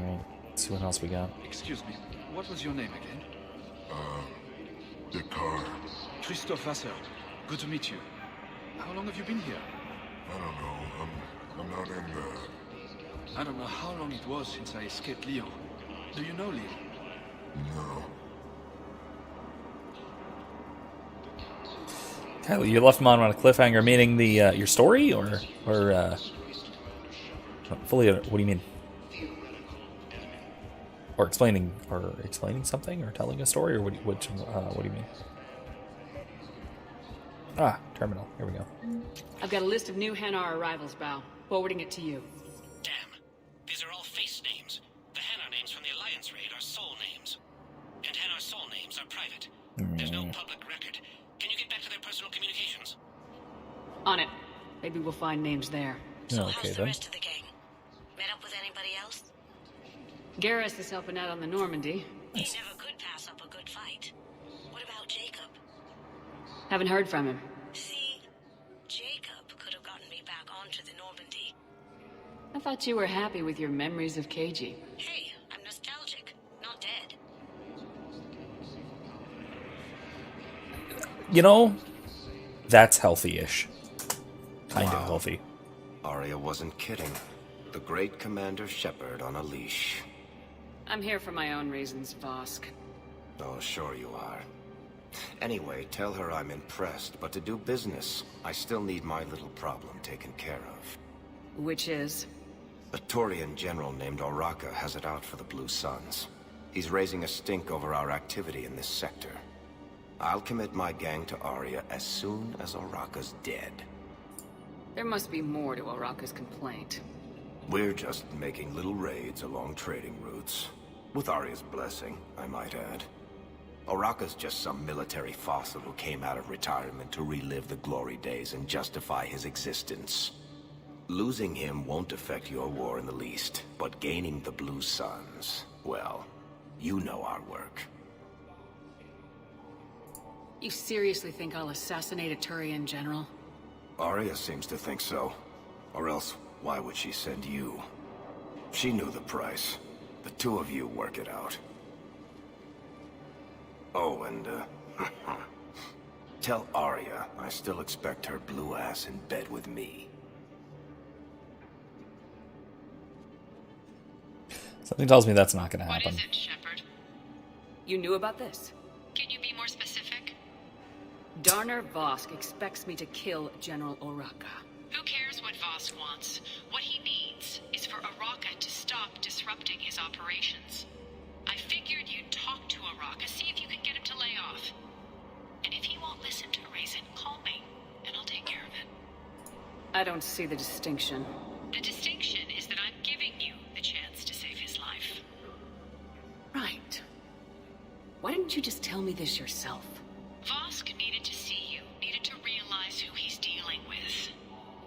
Alright, let's see what else we got. Excuse me, what was your name again? Descartes. Christophe Vasseur. Good to meet you. How long have you been here? I don't know. I'm not in the... I don't know how long it was since I escaped Lyon. Do you know Lyon? No. Kylie, you left him on a cliffhanger, meaning the your story, or fully? What do you mean? Or explaining something, or telling a story, or what do you mean? Ah, terminal. Here we go. I've got a list of new Hanar arrivals, Val. Forwarding it to you. Damn. These are all face names. The Hanar names from the Alliance raid are soul names. And Hanar soul names are private. There's no public record. Can you get back to their personal communications? On it. Maybe we'll find names there. So okay, how's the then. rest of the gang? Met up with anybody else? Garrus is helping out on the Normandy. You never could pass up a good fight. What about Jacob? Haven't heard from him. See, Jacob could have gotten me back onto the Normandy. I thought you were happy with your memories of KG. Hey, I'm you know, that's healthy-ish. Kind of healthy. Arya wasn't kidding. The great Commander Shepard on a leash. I'm here for my own reasons, Vosk. Oh, sure you are. Anyway, tell her I'm impressed, but to do business, I still need my little problem taken care of. Which is? A Turian general named Oraka has it out for the Blue Suns. He's raising a stink over our activity in this sector. I'll commit my gang to Arya as soon as Oraka's dead. There must be more to Oraka's complaint. We're just making little raids along trading routes. With Arya's blessing, I might add. Oraka's just some military fossil who came out of retirement to relive the glory days and justify his existence. Losing him won't affect your war in the least, but gaining the Blue Suns, well, you know our work. You seriously think I'll assassinate a Turian general? Arya seems to think so. Or else, why would she send you? She knew the price. The two of you work it out. Oh, and, tell Arya I still expect her blue ass in bed with me. Something tells me that's not going to happen. What is it, Shepard? You knew about this? Can you be more specific? Darner Vosk expects me to kill General Oraka. Who cares what Vosk wants? What he needs is for Oraka to stop disrupting his operations. I figured you'd talk to Oraka, see if you can get him to lay off. And if he won't listen to reason, call me, and I'll take care of it. I don't see the distinction. The distinction is that I'm giving you the chance to save his life. Right. Why didn't you just tell me this yourself? Vosk needed to see you, needed to realize who he's dealing with.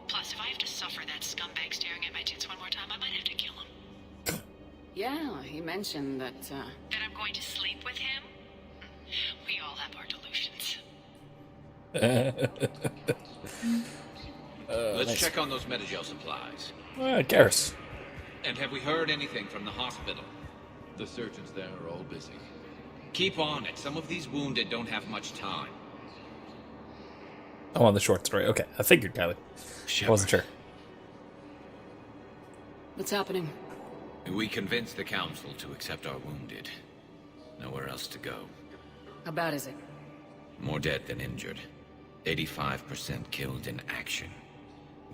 Plus, if I have to suffer that scumbag staring at my tits one more time, I might have to kill him. Yeah, he mentioned that, That I'm going to sleep with him? We all have our delusions. Let's nice. check on those Metagel supplies. Garrus. And have we heard anything from the hospital? The surgeons there are all busy. Keep on it. Some of these wounded don't have much time. Oh, on the short story. Okay, I figured, Kylie. I wasn't sure. What's happening? We convinced the Council to accept our wounded. Nowhere else to go. How bad is it? More dead than injured. 85% killed in action.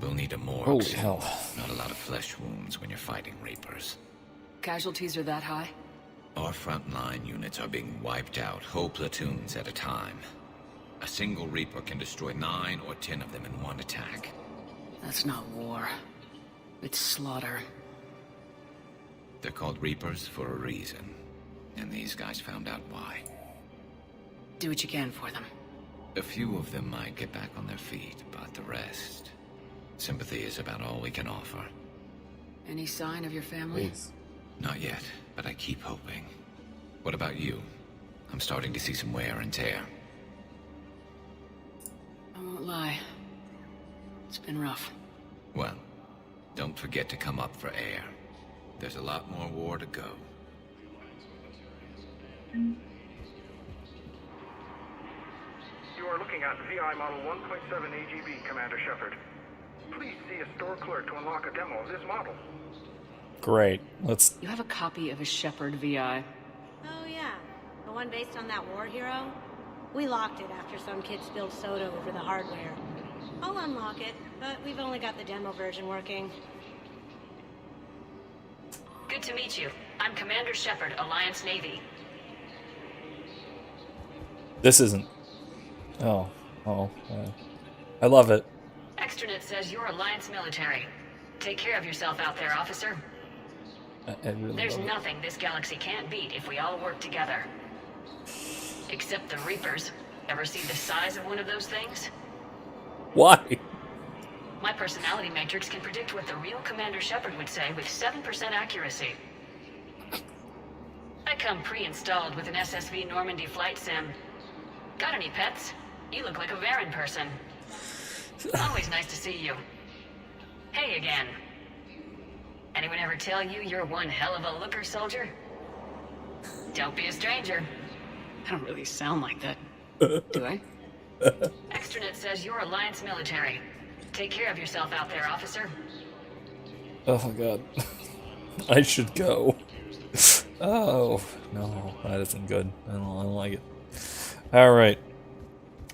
We'll need a morgue. Holy hell. Not a lot of flesh wounds when you're fighting Reapers. Casualties are that high? Our frontline units are being wiped out, whole platoons at a time. A single Reaper can destroy 9 or 10 of them in one attack. That's not war. It's slaughter. They're called Reapers for a reason. And these guys found out why. Do what you can for them. A few of them might get back on their feet, but the rest... Sympathy is about all we can offer. Any sign of your family? Please. Not yet, but I keep hoping. What about you? I'm starting to see some wear and tear. I won't lie. It's been rough. Well, don't forget to come up for air. There's a lot more war to go. You are looking at VI Model 1.7 AGB, Commander Shepard. Please see a store clerk to unlock a demo of this model. Great. Let's... You have a copy of a Shepard VI. Oh yeah, the one based on that war hero? We locked it after some kid spilled soda over the hardware. I'll unlock it, but we've only got the demo version working. Good to meet you. I'm Commander Shepard, Alliance Navy. This isn't... I love it. Extranet says you're Alliance military. Take care of yourself out there, officer. I really There's love it. nothing this galaxy can't beat if we all work together. Except the Reapers. Ever see the size of one of those things? Why? My personality matrix can predict what the real Commander Shepard would say with 7% accuracy. I come pre-installed with an SSV Normandy flight sim. Got any pets? You look like a Varen person. Always nice to see you. Hey again. Anyone ever tell you you're one hell of a looker, soldier? Don't be a stranger. I don't really sound like that, do I? Extranet says you're Alliance military. Take care of yourself out there, officer. Oh my god. I should go. Oh, no, that isn't good. I don't like it. Alright.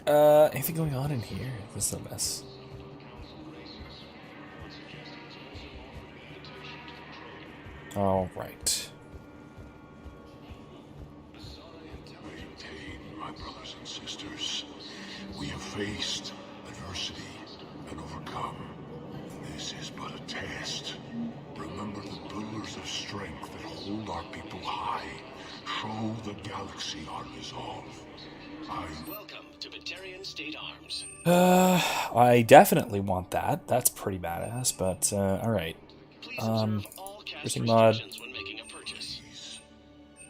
Anything going on in here? This is a mess. Alright. Maintain, my brothers and sisters. We have faced adversity and overcome. This is but a test. Remember the pillars of strength that hold our people high. Show the galaxy our resolve. Welcome to Batarian State Arms. I definitely want that. That's pretty badass, but, alright. Pressing mod.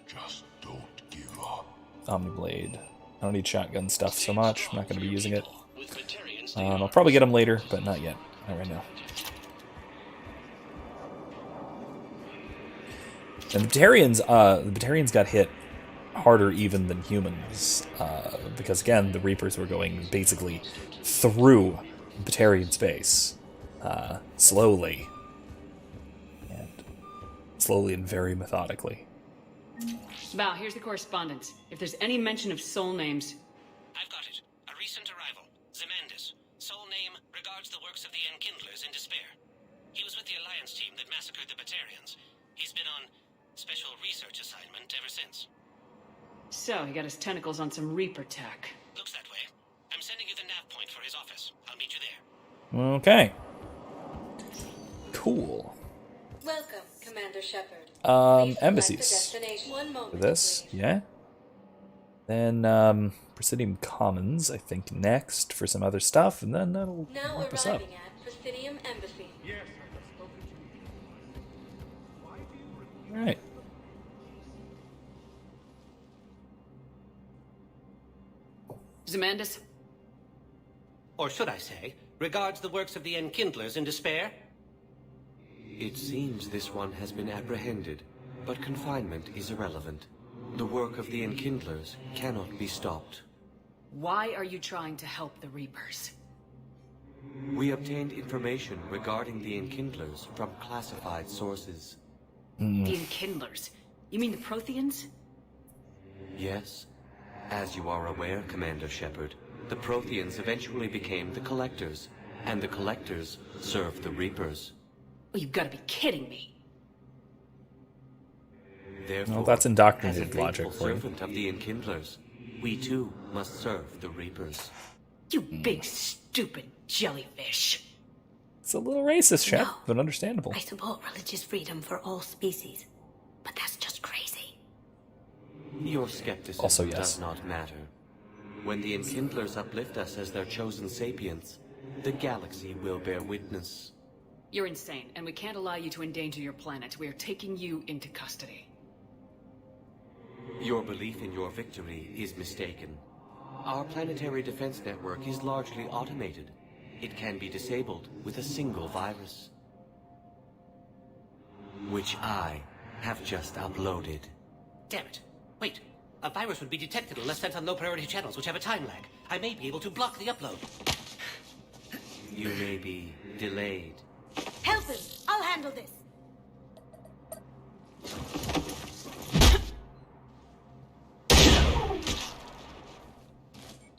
Just don't give up. Omniblade. I don't need shotgun stuff so much. I'm not going to be using it. I'll probably get them later, but not yet. Not right now. And the Batarians got hit harder even than humans, because again, the Reapers were going basically through Batarian space, slowly and very methodically. Val, here's the correspondence. If there's any mention of soul names... I've got it. A recent arrival. Zemandis. Soul name regards the works of the Enkindlers in despair. He was with the Alliance team that massacred the Batarians. He's been on special research assignment ever since. So, he got his tentacles on some Reaper tech. Looks that way. I'm sending you the nav point for his office. I'll meet you there. Okay. Cool. Welcome, Commander Shepard. Embassies. One moment, This, please. yeah. Then, Presidium Commons, I think, next for some other stuff, and then that'll Now wrap us up. arriving at Presidium Embassy. Yes, Alright. Zemandis? Or should I say, regards the works of the Enkindlers in despair? It seems this one has been apprehended, but confinement is irrelevant. The work of the Enkindlers cannot be stopped. Why are you trying to help the Reapers? We obtained information regarding the Enkindlers from classified sources. The Enkindlers? You mean the Protheans? Yes. As you are aware, Commander Shepard, the Protheans eventually became the Collectors, and the Collectors served the Reapers. Oh, you've got to be kidding me. Therefore, Well, that's indoctrinated as a logic faithful for you. servant of the Enkindlers, we too must serve the Reapers. You big stupid jellyfish. It's a little racist, Shep, No. but understandable. I support religious freedom for all species, but that's just crazy. Your skepticism Also, yes. does not matter. When the Enkindlers uplift us as their chosen sapients, the galaxy will bear witness. You're insane, and we can't allow you to endanger your planet. We are taking you into custody. Your belief in your victory is mistaken. Our planetary defense network is largely automated. It can be disabled with a single virus, which I have just uploaded. Damn it. Wait. A virus would be detected unless sent on low-priority channels, which have a time lag. I may be able to block the upload. You may be delayed. Help him! I'll handle this!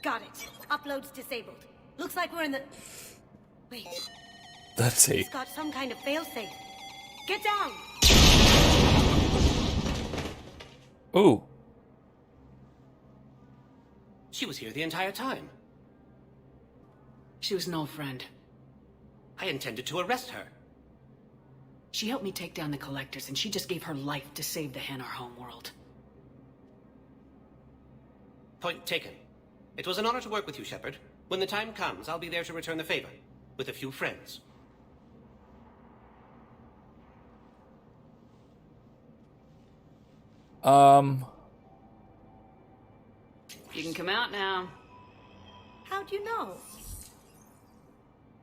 Got it. Upload's disabled. Looks like we're in the... Wait. That's It's got some kind of failsafe. Get down! Ooh. She was here the entire time. She was an old friend. I intended to arrest her. She helped me take down the Collectors, and she just gave her life to save the Hanar homeworld. Point taken. It was an honor to work with you, Shepard. When the time comes, I'll be there to return the favor. With a few friends. You can come out now. How'd you know?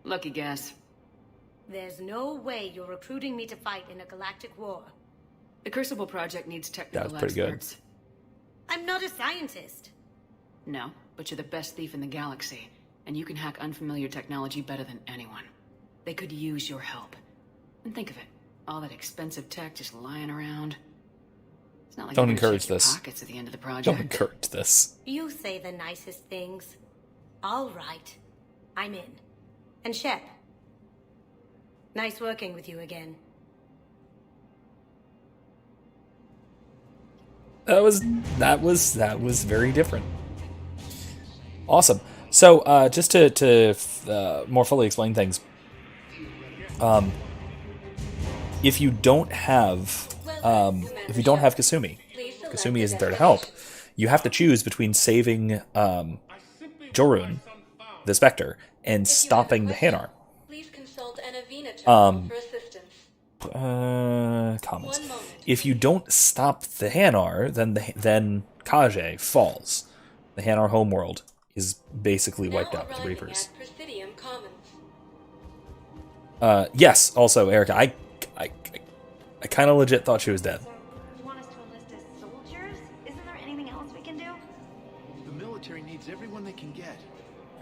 Lucky guess. There's no way you're recruiting me to fight in a galactic war. The Crucible Project needs technical That's pretty good. experts. I'm not a scientist. No, but you're the best thief in the galaxy, and you can hack unfamiliar technology better than anyone. They could use your help. And think of it, all that expensive tech just lying around. It's not like Don't you're gonna encourage check your this. pockets at the end of the project. Don't encourage this. You say the nicest things. All right. I'm in. And Shep. Nice working with you again. That was very different. Awesome. So just to more fully explain things, if you don't have Kasumi, Kasumi isn't there to help. You have to choose between saving Jorun, the Spectre, and stopping the Hanar. Please consult Anavina terminal for assistance. Comments. If you don't stop the Hanar, then Kage falls. The Hanar homeworld is basically wiped out with the Reapers. Presidium Commons. Yes. Also, Erica, I kind of legit thought she was dead. You want us to enlist as soldiers? Isn't there anything else we can do? The military needs everyone they can get.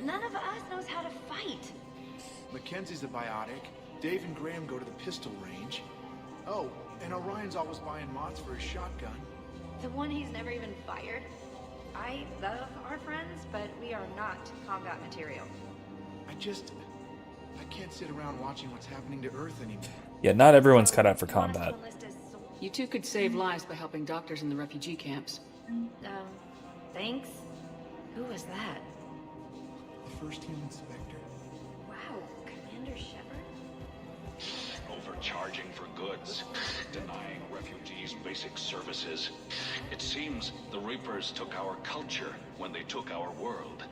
None of us knows how to fight. Mackenzie's a biotic. Dave and Graham go to the pistol range. Oh, and Orion's always buying mods for his shotgun. The one he's never even fired. I love our friends, but we are not combat material. I can't sit around watching what's happening to Earth anymore. Yeah, not everyone's cut out for combat. You two could save lives by helping doctors in the refugee camps. Thanks. Who was that? The first human Spectre. Wow, Commander Shepard? Overcharging for goods, denying refugees basic services. It seems the Reapers took our culture when they took our world.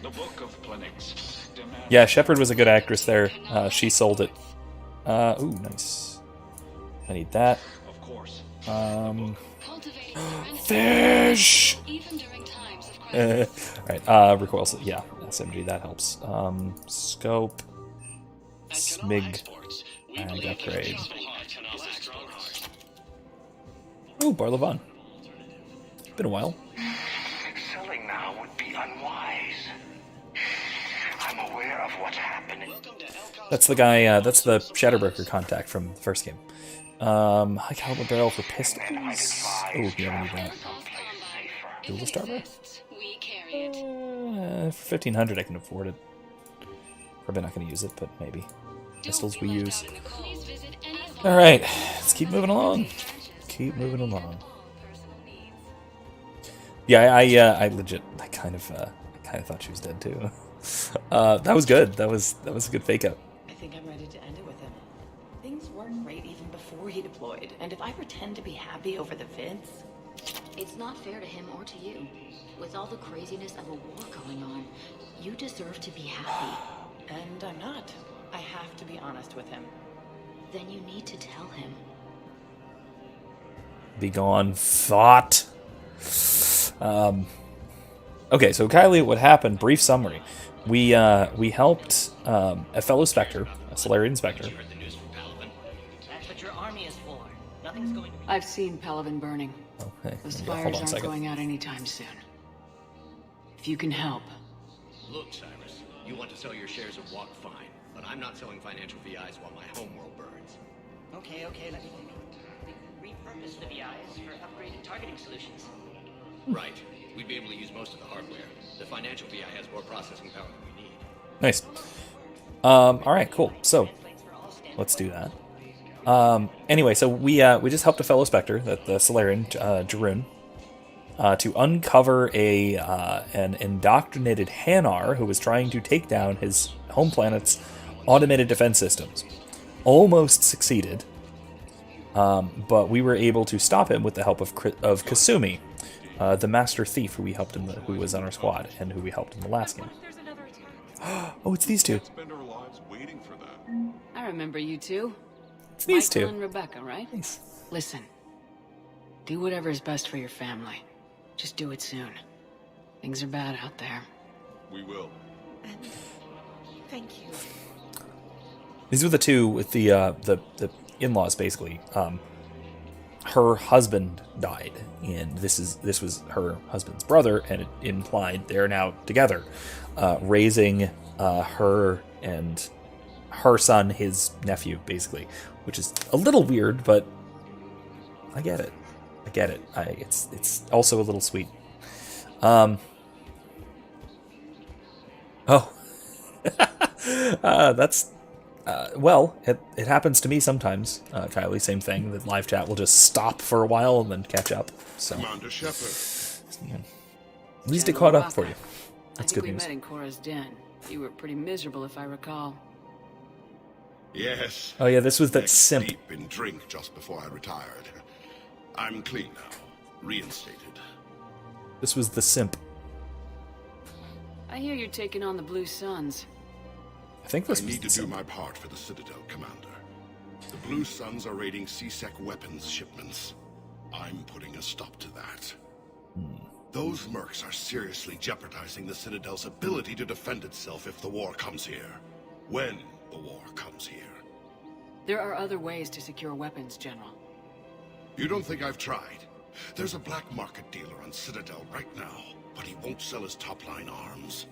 The Book of Plenix demands... Yeah, Shepard was a good actress there. She sold it. Ooh, nice. I need that. Of course. Fish! Alright, recoil, yeah, SMG, that helps. Scope. Smig. And upgrade. Ooh, Barlevon. Been a while. Selling now would be unwise. I'm aware of what's happening. That's the guy, that's the Shatterbreaker contact from the first game. High caliber barrel for pistols. Oh, yeah, we need that. Dual starter? For 1500 I can afford it. Probably not going to use it, but maybe. Pistols we use. Alright, let's keep moving along. Keep moving along. Yeah, I legit, I kind of thought she was dead too. That was good. That was a good fake out. I think I'm ready to end it with him. Things weren't great even before he deployed, and if I pretend to be happy over the vids... It's not fair to him or to you. With all the craziness of a war going on, you deserve to be happy. And I'm not. I have to be honest with him. Then you need to tell him. Begone, thought. Okay, so Kylie, what happened? Brief summary. We helped a fellow Spectre, a Solarian Spectre. That's what your army is for. Nothing's going to be... I've seen Palaven burning. Okay, The hold spires on a aren't second. going out anytime soon. If you can help. Look, Cyrus, you want to sell your shares of Walk, fine, but I'm not selling financial VIs while my homeworld burns. Okay, let me think. We repurpose the VIs for upgraded targeting solutions. Right. We'd be able to use most of the hardware. The financial VI has more processing power than we need. Nice. Alright, cool. So, let's do that. Anyway, so we just helped a fellow Spectre, the Solarian, Jarun, to uncover an indoctrinated Hanar who was trying to take down his home planet's automated defense systems. Almost succeeded, but we were able to stop him with the help of Kasumi, the master thief who we helped who was on our squad and who we helped in the last game. Oh, it's these two. I remember you two. It's these Michael two. and Rebecca, right? Nice. Listen, do whatever is best for your family. Just do it soon. Things are bad out there. We will. Thank you. These were the two with the in-laws, basically. her husband died, and this was her husband's brother, and it implied they're now together, raising her and her son, his nephew, basically, which is a little weird, but I get it. It's also a little sweet. That's well, it happens to me sometimes, Kylie. Same thing. The live chat will just stop for a while and then catch up. So, Commander Shepard. Yeah. At least it caught up for you. That's good we news. met in Cora's den. You were pretty miserable, if I recall. Yes. Oh yeah, this was that Neck simp. deep in drink just before I retired. I'm clean now, reinstated. This was the simp. I hear you're taking on the Blue Suns. I think this I was need the to do simp. my part for the Citadel, Commander. The Blue Suns are raiding C-Sec weapons shipments. I'm putting a stop to that. Those mercs are seriously jeopardizing the Citadel's ability to defend itself if the war comes here. When the war comes here. There are other ways to secure weapons, General. You don't think I've tried? There's a black market dealer on Citadel right now, but he won't sell his top-line arms.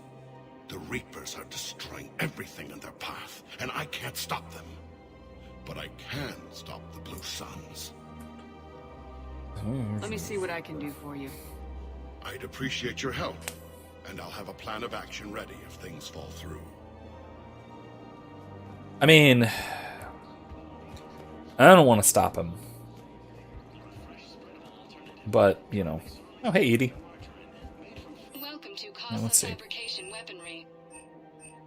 The Reapers are destroying everything in their path, and I can't stop them. But I can stop the Blue Suns. Let me see what I can do for you. I'd appreciate your help, and I'll have a plan of action ready if things fall through. I mean, I don't want to stop him. But, you know. Oh, hey, Edie. Welcome to Let's see. Fabrication Weaponry.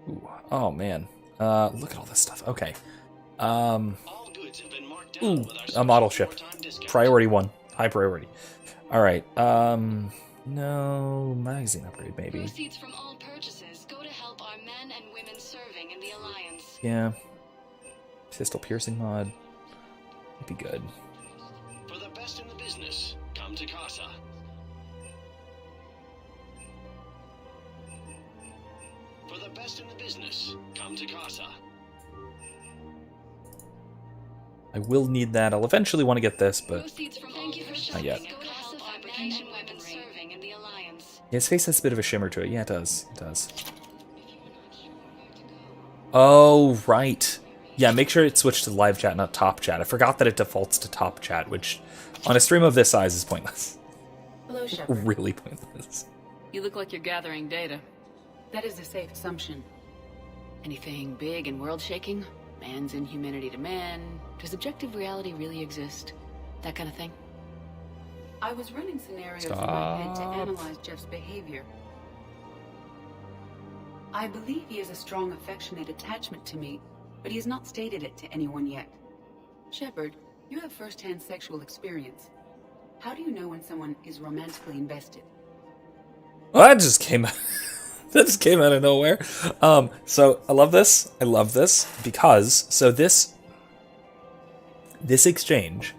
Ooh, oh, man. Look at all this stuff. Okay. Ooh, a model ship. Priority 1. High priority. Alright. No, magazine upgrade, maybe. Proceeds from all purchases go to help our men and women serving in the Alliance. Yeah. Pistol piercing mod. Would be good. For the best in the business, come to Casa. For the best in the business, come to Casa. I will need that. I'll eventually want to get this, but not yet. Yeah, his face has a bit of a shimmer to it. Yeah, it does. It does. Oh, right. Yeah, make sure it's switched to live chat, not top chat. I forgot that it defaults to top chat, which on a stream of this size is pointless. Hello, Shepard. Really pointless. You look like you're gathering data. That is a safe assumption. Anything big and world-shaking? Man's inhumanity to man? Does objective reality really exist? That kind of thing? I was running scenarios in my head to analyze Jeff's behavior. I believe he has a strong affectionate attachment to me, but he has not stated it to anyone yet. Shepard, you have first-hand sexual experience. How do you know when someone is romantically invested? Well, that just came out. That just came out of nowhere. So I love this. I love this because this exchange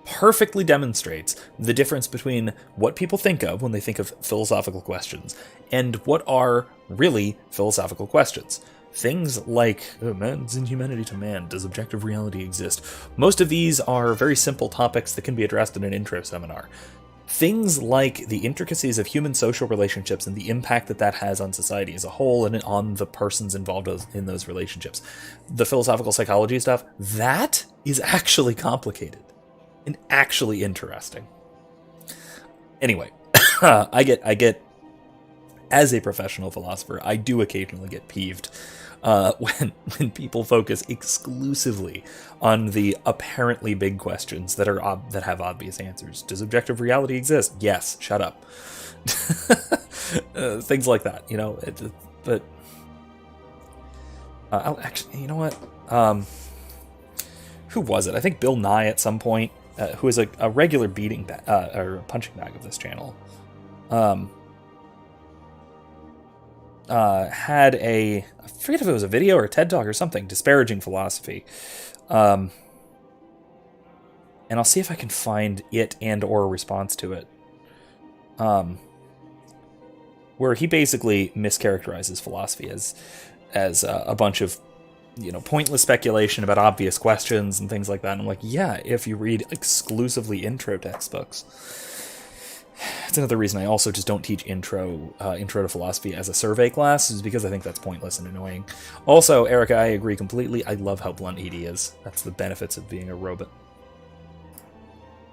perfectly demonstrates the difference between what people think of when they think of philosophical questions and what are really philosophical questions. Things like man's inhumanity to man, does objective reality exist? Most of these are very simple topics that can be addressed in an intro seminar. Things like the intricacies of human social relationships and the impact that has on society as a whole and on the persons involved in those relationships. The philosophical psychology stuff, that is actually complicated and actually interesting. Anyway, I get, as a professional philosopher, I do occasionally get peeved when people focus exclusively on the apparently big questions that have obvious answers. Does objective reality exist? Yes. Shut up. Things like that, you know. But I'll actually, you know what? Who was it? I think Bill Nye at some point, who is a regular beating or punching bag of this channel. Had I forget if it was a video or a TED Talk or something, disparaging philosophy. And I'll see if I can find it and or a response to it. Where he basically mischaracterizes philosophy as a bunch of pointless speculation about obvious questions and things like that. And I'm like, yeah, if you read exclusively intro textbooks. It's another reason I also just don't teach intro to philosophy as a survey class, is because I think that's pointless and annoying. Also, Erica, I agree completely. I love how blunt Edie is. That's the benefits of being a robot.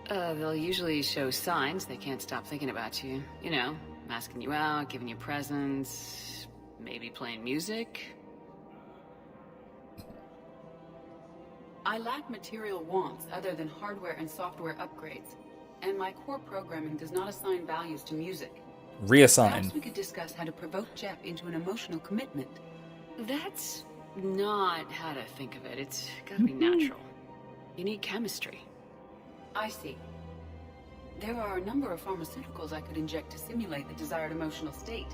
They'll usually show signs they can't stop thinking about you. You know, asking you out, giving you presents, maybe playing music. I lack material wants other than hardware and software upgrades. And my core programming does not assign values to music. Reassign. Perhaps we could discuss how to provoke Jeff into an emotional commitment. That's not how to think of it. It's gotta be natural. You need chemistry. I see. There are a number of pharmaceuticals I could inject to simulate the desired emotional state.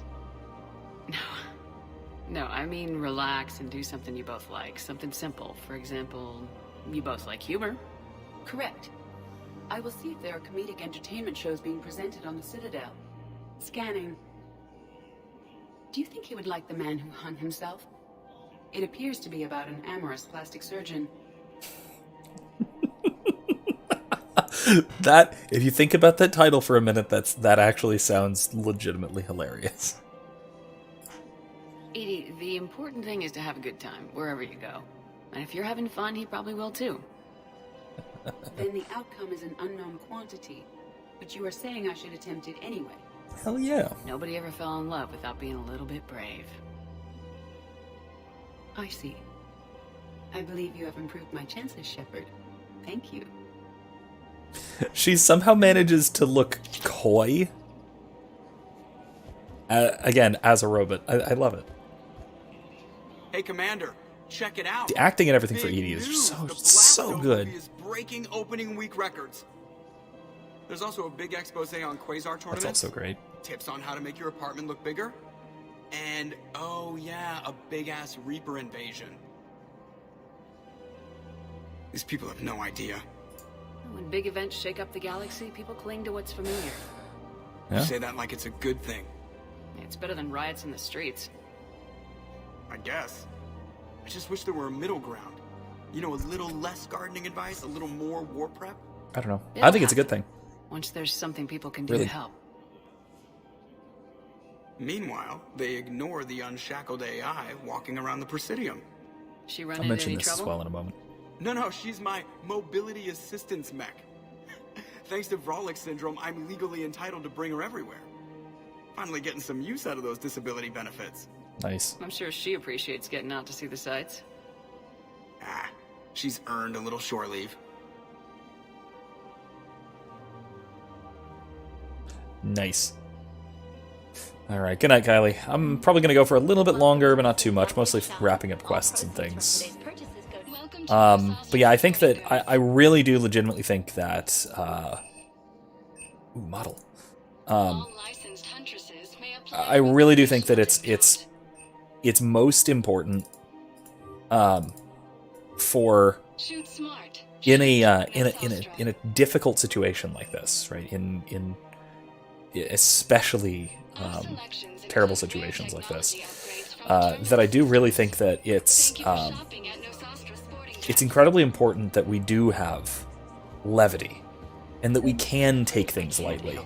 No, I mean relax and do something you both like. Something simple. For example, you both like humor. Correct. I will see if there are comedic entertainment shows being presented on the Citadel. Scanning. Do you think he would like The Man Who Hung Himself? It appears to be about an amorous plastic surgeon. That, if you think about that title for a minute, that actually sounds legitimately hilarious. Edie, the important thing is to have a good time, wherever you go. And if you're having fun, he probably will too. Then the outcome is an unknown quantity. But you are saying I should attempt it anyway. Hell yeah. Nobody ever fell in love without being a little bit brave. I see. I believe you have improved my chances, Shepard. Thank you. She somehow manages to look coy. Again, as a robot. I love it. Hey, Commander, check it out. The acting and everything for Big Edie is news. so good. Is breaking opening week records. There's also a big expose on quasar tournaments. That's also great. Tips on how to make your apartment look bigger. And, oh yeah, a big-ass Reaper invasion. These people have no idea. When big events shake up the galaxy, people cling to what's familiar. You say that like it's a good thing. It's better than riots in the streets. I guess. I just wish there were a middle ground. You know, a little less gardening advice, a little more war prep. I don't know. I think it's a good thing. Once there's something people can do Really? to help. Meanwhile, they ignore the unshackled AI walking around the Presidium. She run I'll into mention any this trouble? as well in a moment. No, she's my mobility assistance mech. Thanks to Vrolic syndrome, I'm legally entitled to bring her everywhere. Finally getting some use out of those disability benefits. Nice. I'm sure she appreciates getting out to see the sights. She's earned a little shore leave. Nice. Alright, good night, Kylie. I'm probably going to go for a little bit longer, but not too much. Mostly wrapping up quests and things. But yeah, I think that I really do legitimately think that model. I really do think that it's most important for in a difficult situation like this, right? In especially terrible situations like this, that I do really think that it's incredibly important that we do have levity, and that we can take things lightly.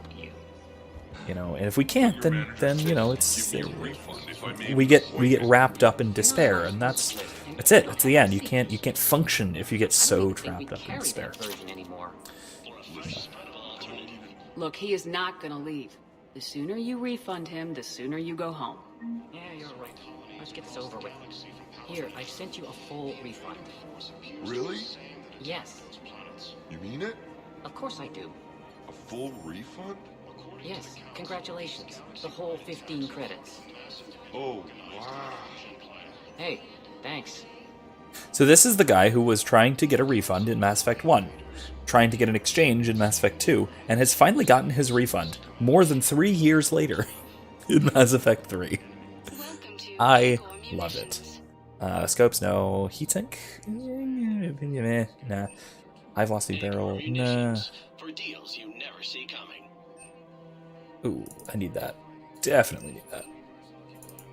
You know, and if we can't, then you know, it's we get wrapped up in despair, and that's it. It's the end. You can't function if you get so trapped up in despair. Look, he is not gonna leave. The sooner you refund him, the sooner you go home. Yeah, you're right. Let's get this over with. Here, I sent you a full refund. Really? Yes. You mean it? Of course I do. A full refund? Yes, congratulations. The whole 15 credits. Oh, wow. Hey, thanks. So this is the guy who was trying to get a refund in Mass Effect 1, trying to get an exchange in Mass Effect 2, and has finally gotten his refund more than 3 years later in Mass Effect 3. I love it. Scopes, no. Heatsink? Nah. High velocity barrel? Nah. For deals you never see coming. Ooh, I need that. Definitely need that.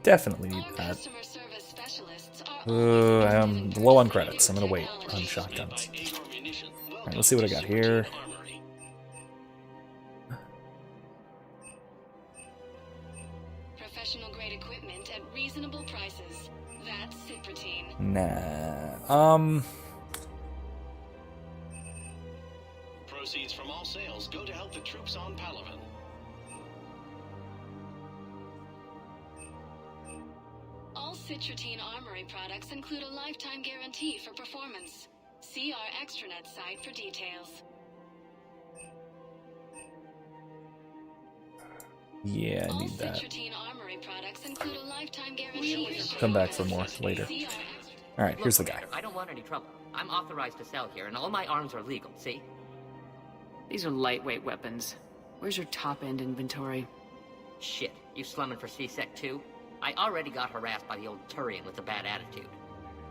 Definitely need that. Customer service specialists are I'm low on credits. I'm gonna wait on shotguns. Alright, let's see what I got here. Professional grade equipment at reasonable prices. That's Cypratine. Nah. Proceeds from all sales go to help the troops on Palaven. All Citratine Armory products include a lifetime guarantee for performance. See our extranet site for details. Yeah, I need All that. Citratine Armory products include a lifetime guarantee for Come back for more later. Alright, here's the guy. I don't want any trouble. I'm authorized to sell here, and all my arms are legal, see? These are lightweight weapons. Where's your top-end inventory? Shit, you slumming for C-Sec too? I already got harassed by the old Turian with a bad attitude.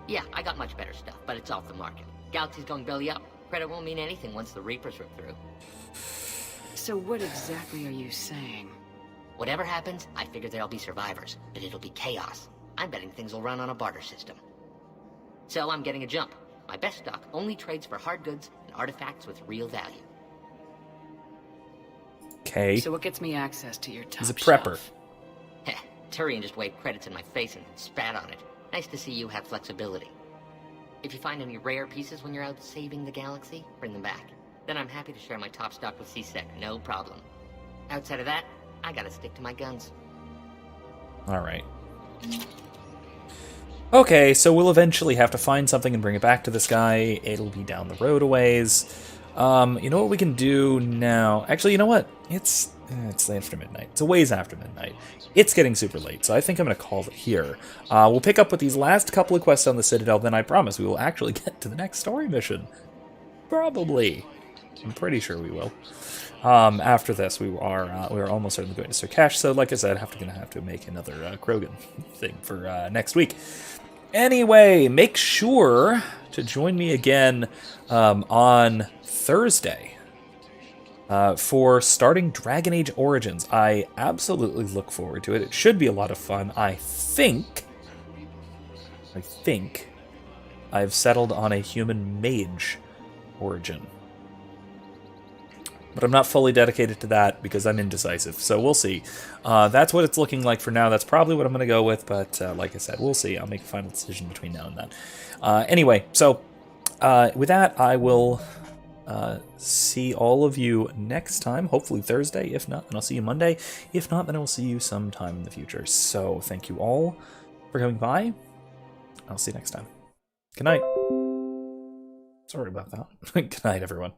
Yeah, I got much better stuff, but it's off the market. Galaxy's going belly up. Credit won't mean anything once the Reapers rip through. So what exactly are you saying? Whatever happens, I figure there'll be survivors, but it'll be chaos. I'm betting things will run on a barter system. So I'm getting a jump. My best stock only trades for hard goods and artifacts with real value. Okay. So what gets me access to your top He's a prepper. Heh, Turian just waved credits in my face and spat on it. Nice to see you have flexibility. If you find any rare pieces when you're out saving the galaxy, bring them back. Then I'm happy to share my top stock with C-Sec, no problem. Outside of that, I gotta stick to my guns. Alright. Okay, so we'll eventually have to find something and bring it back to this guy. It'll be down the road a ways. You know what we can do now? Actually, you know what? It's after midnight. It's a ways after midnight. It's getting super late, so I think I'm going to call it here. We'll pick up with these last couple of quests on the Citadel, then I promise we will actually get to the next story mission. Probably. I'm pretty sure we will. After this, we are almost certainly going to Surkash, so like I said, going to have to make another Krogan thing for next week. Anyway, make sure to join me again on Thursday for starting Dragon Age Origins. I absolutely look forward to it. It should be a lot of fun. I think I've settled on a human mage origin. But I'm not fully dedicated to that because I'm indecisive, so we'll see. That's what it's looking like for now. That's probably what I'm going to go with, but like I said, we'll see. I'll make a final decision between now and then. Anyway, so with that, I will see all of you next time, hopefully Thursday. If not, then I'll see you Monday. If not, then I will see you sometime in the future. So thank you all for coming by. I'll see you next time. Good night. Sorry about that. Good night, everyone.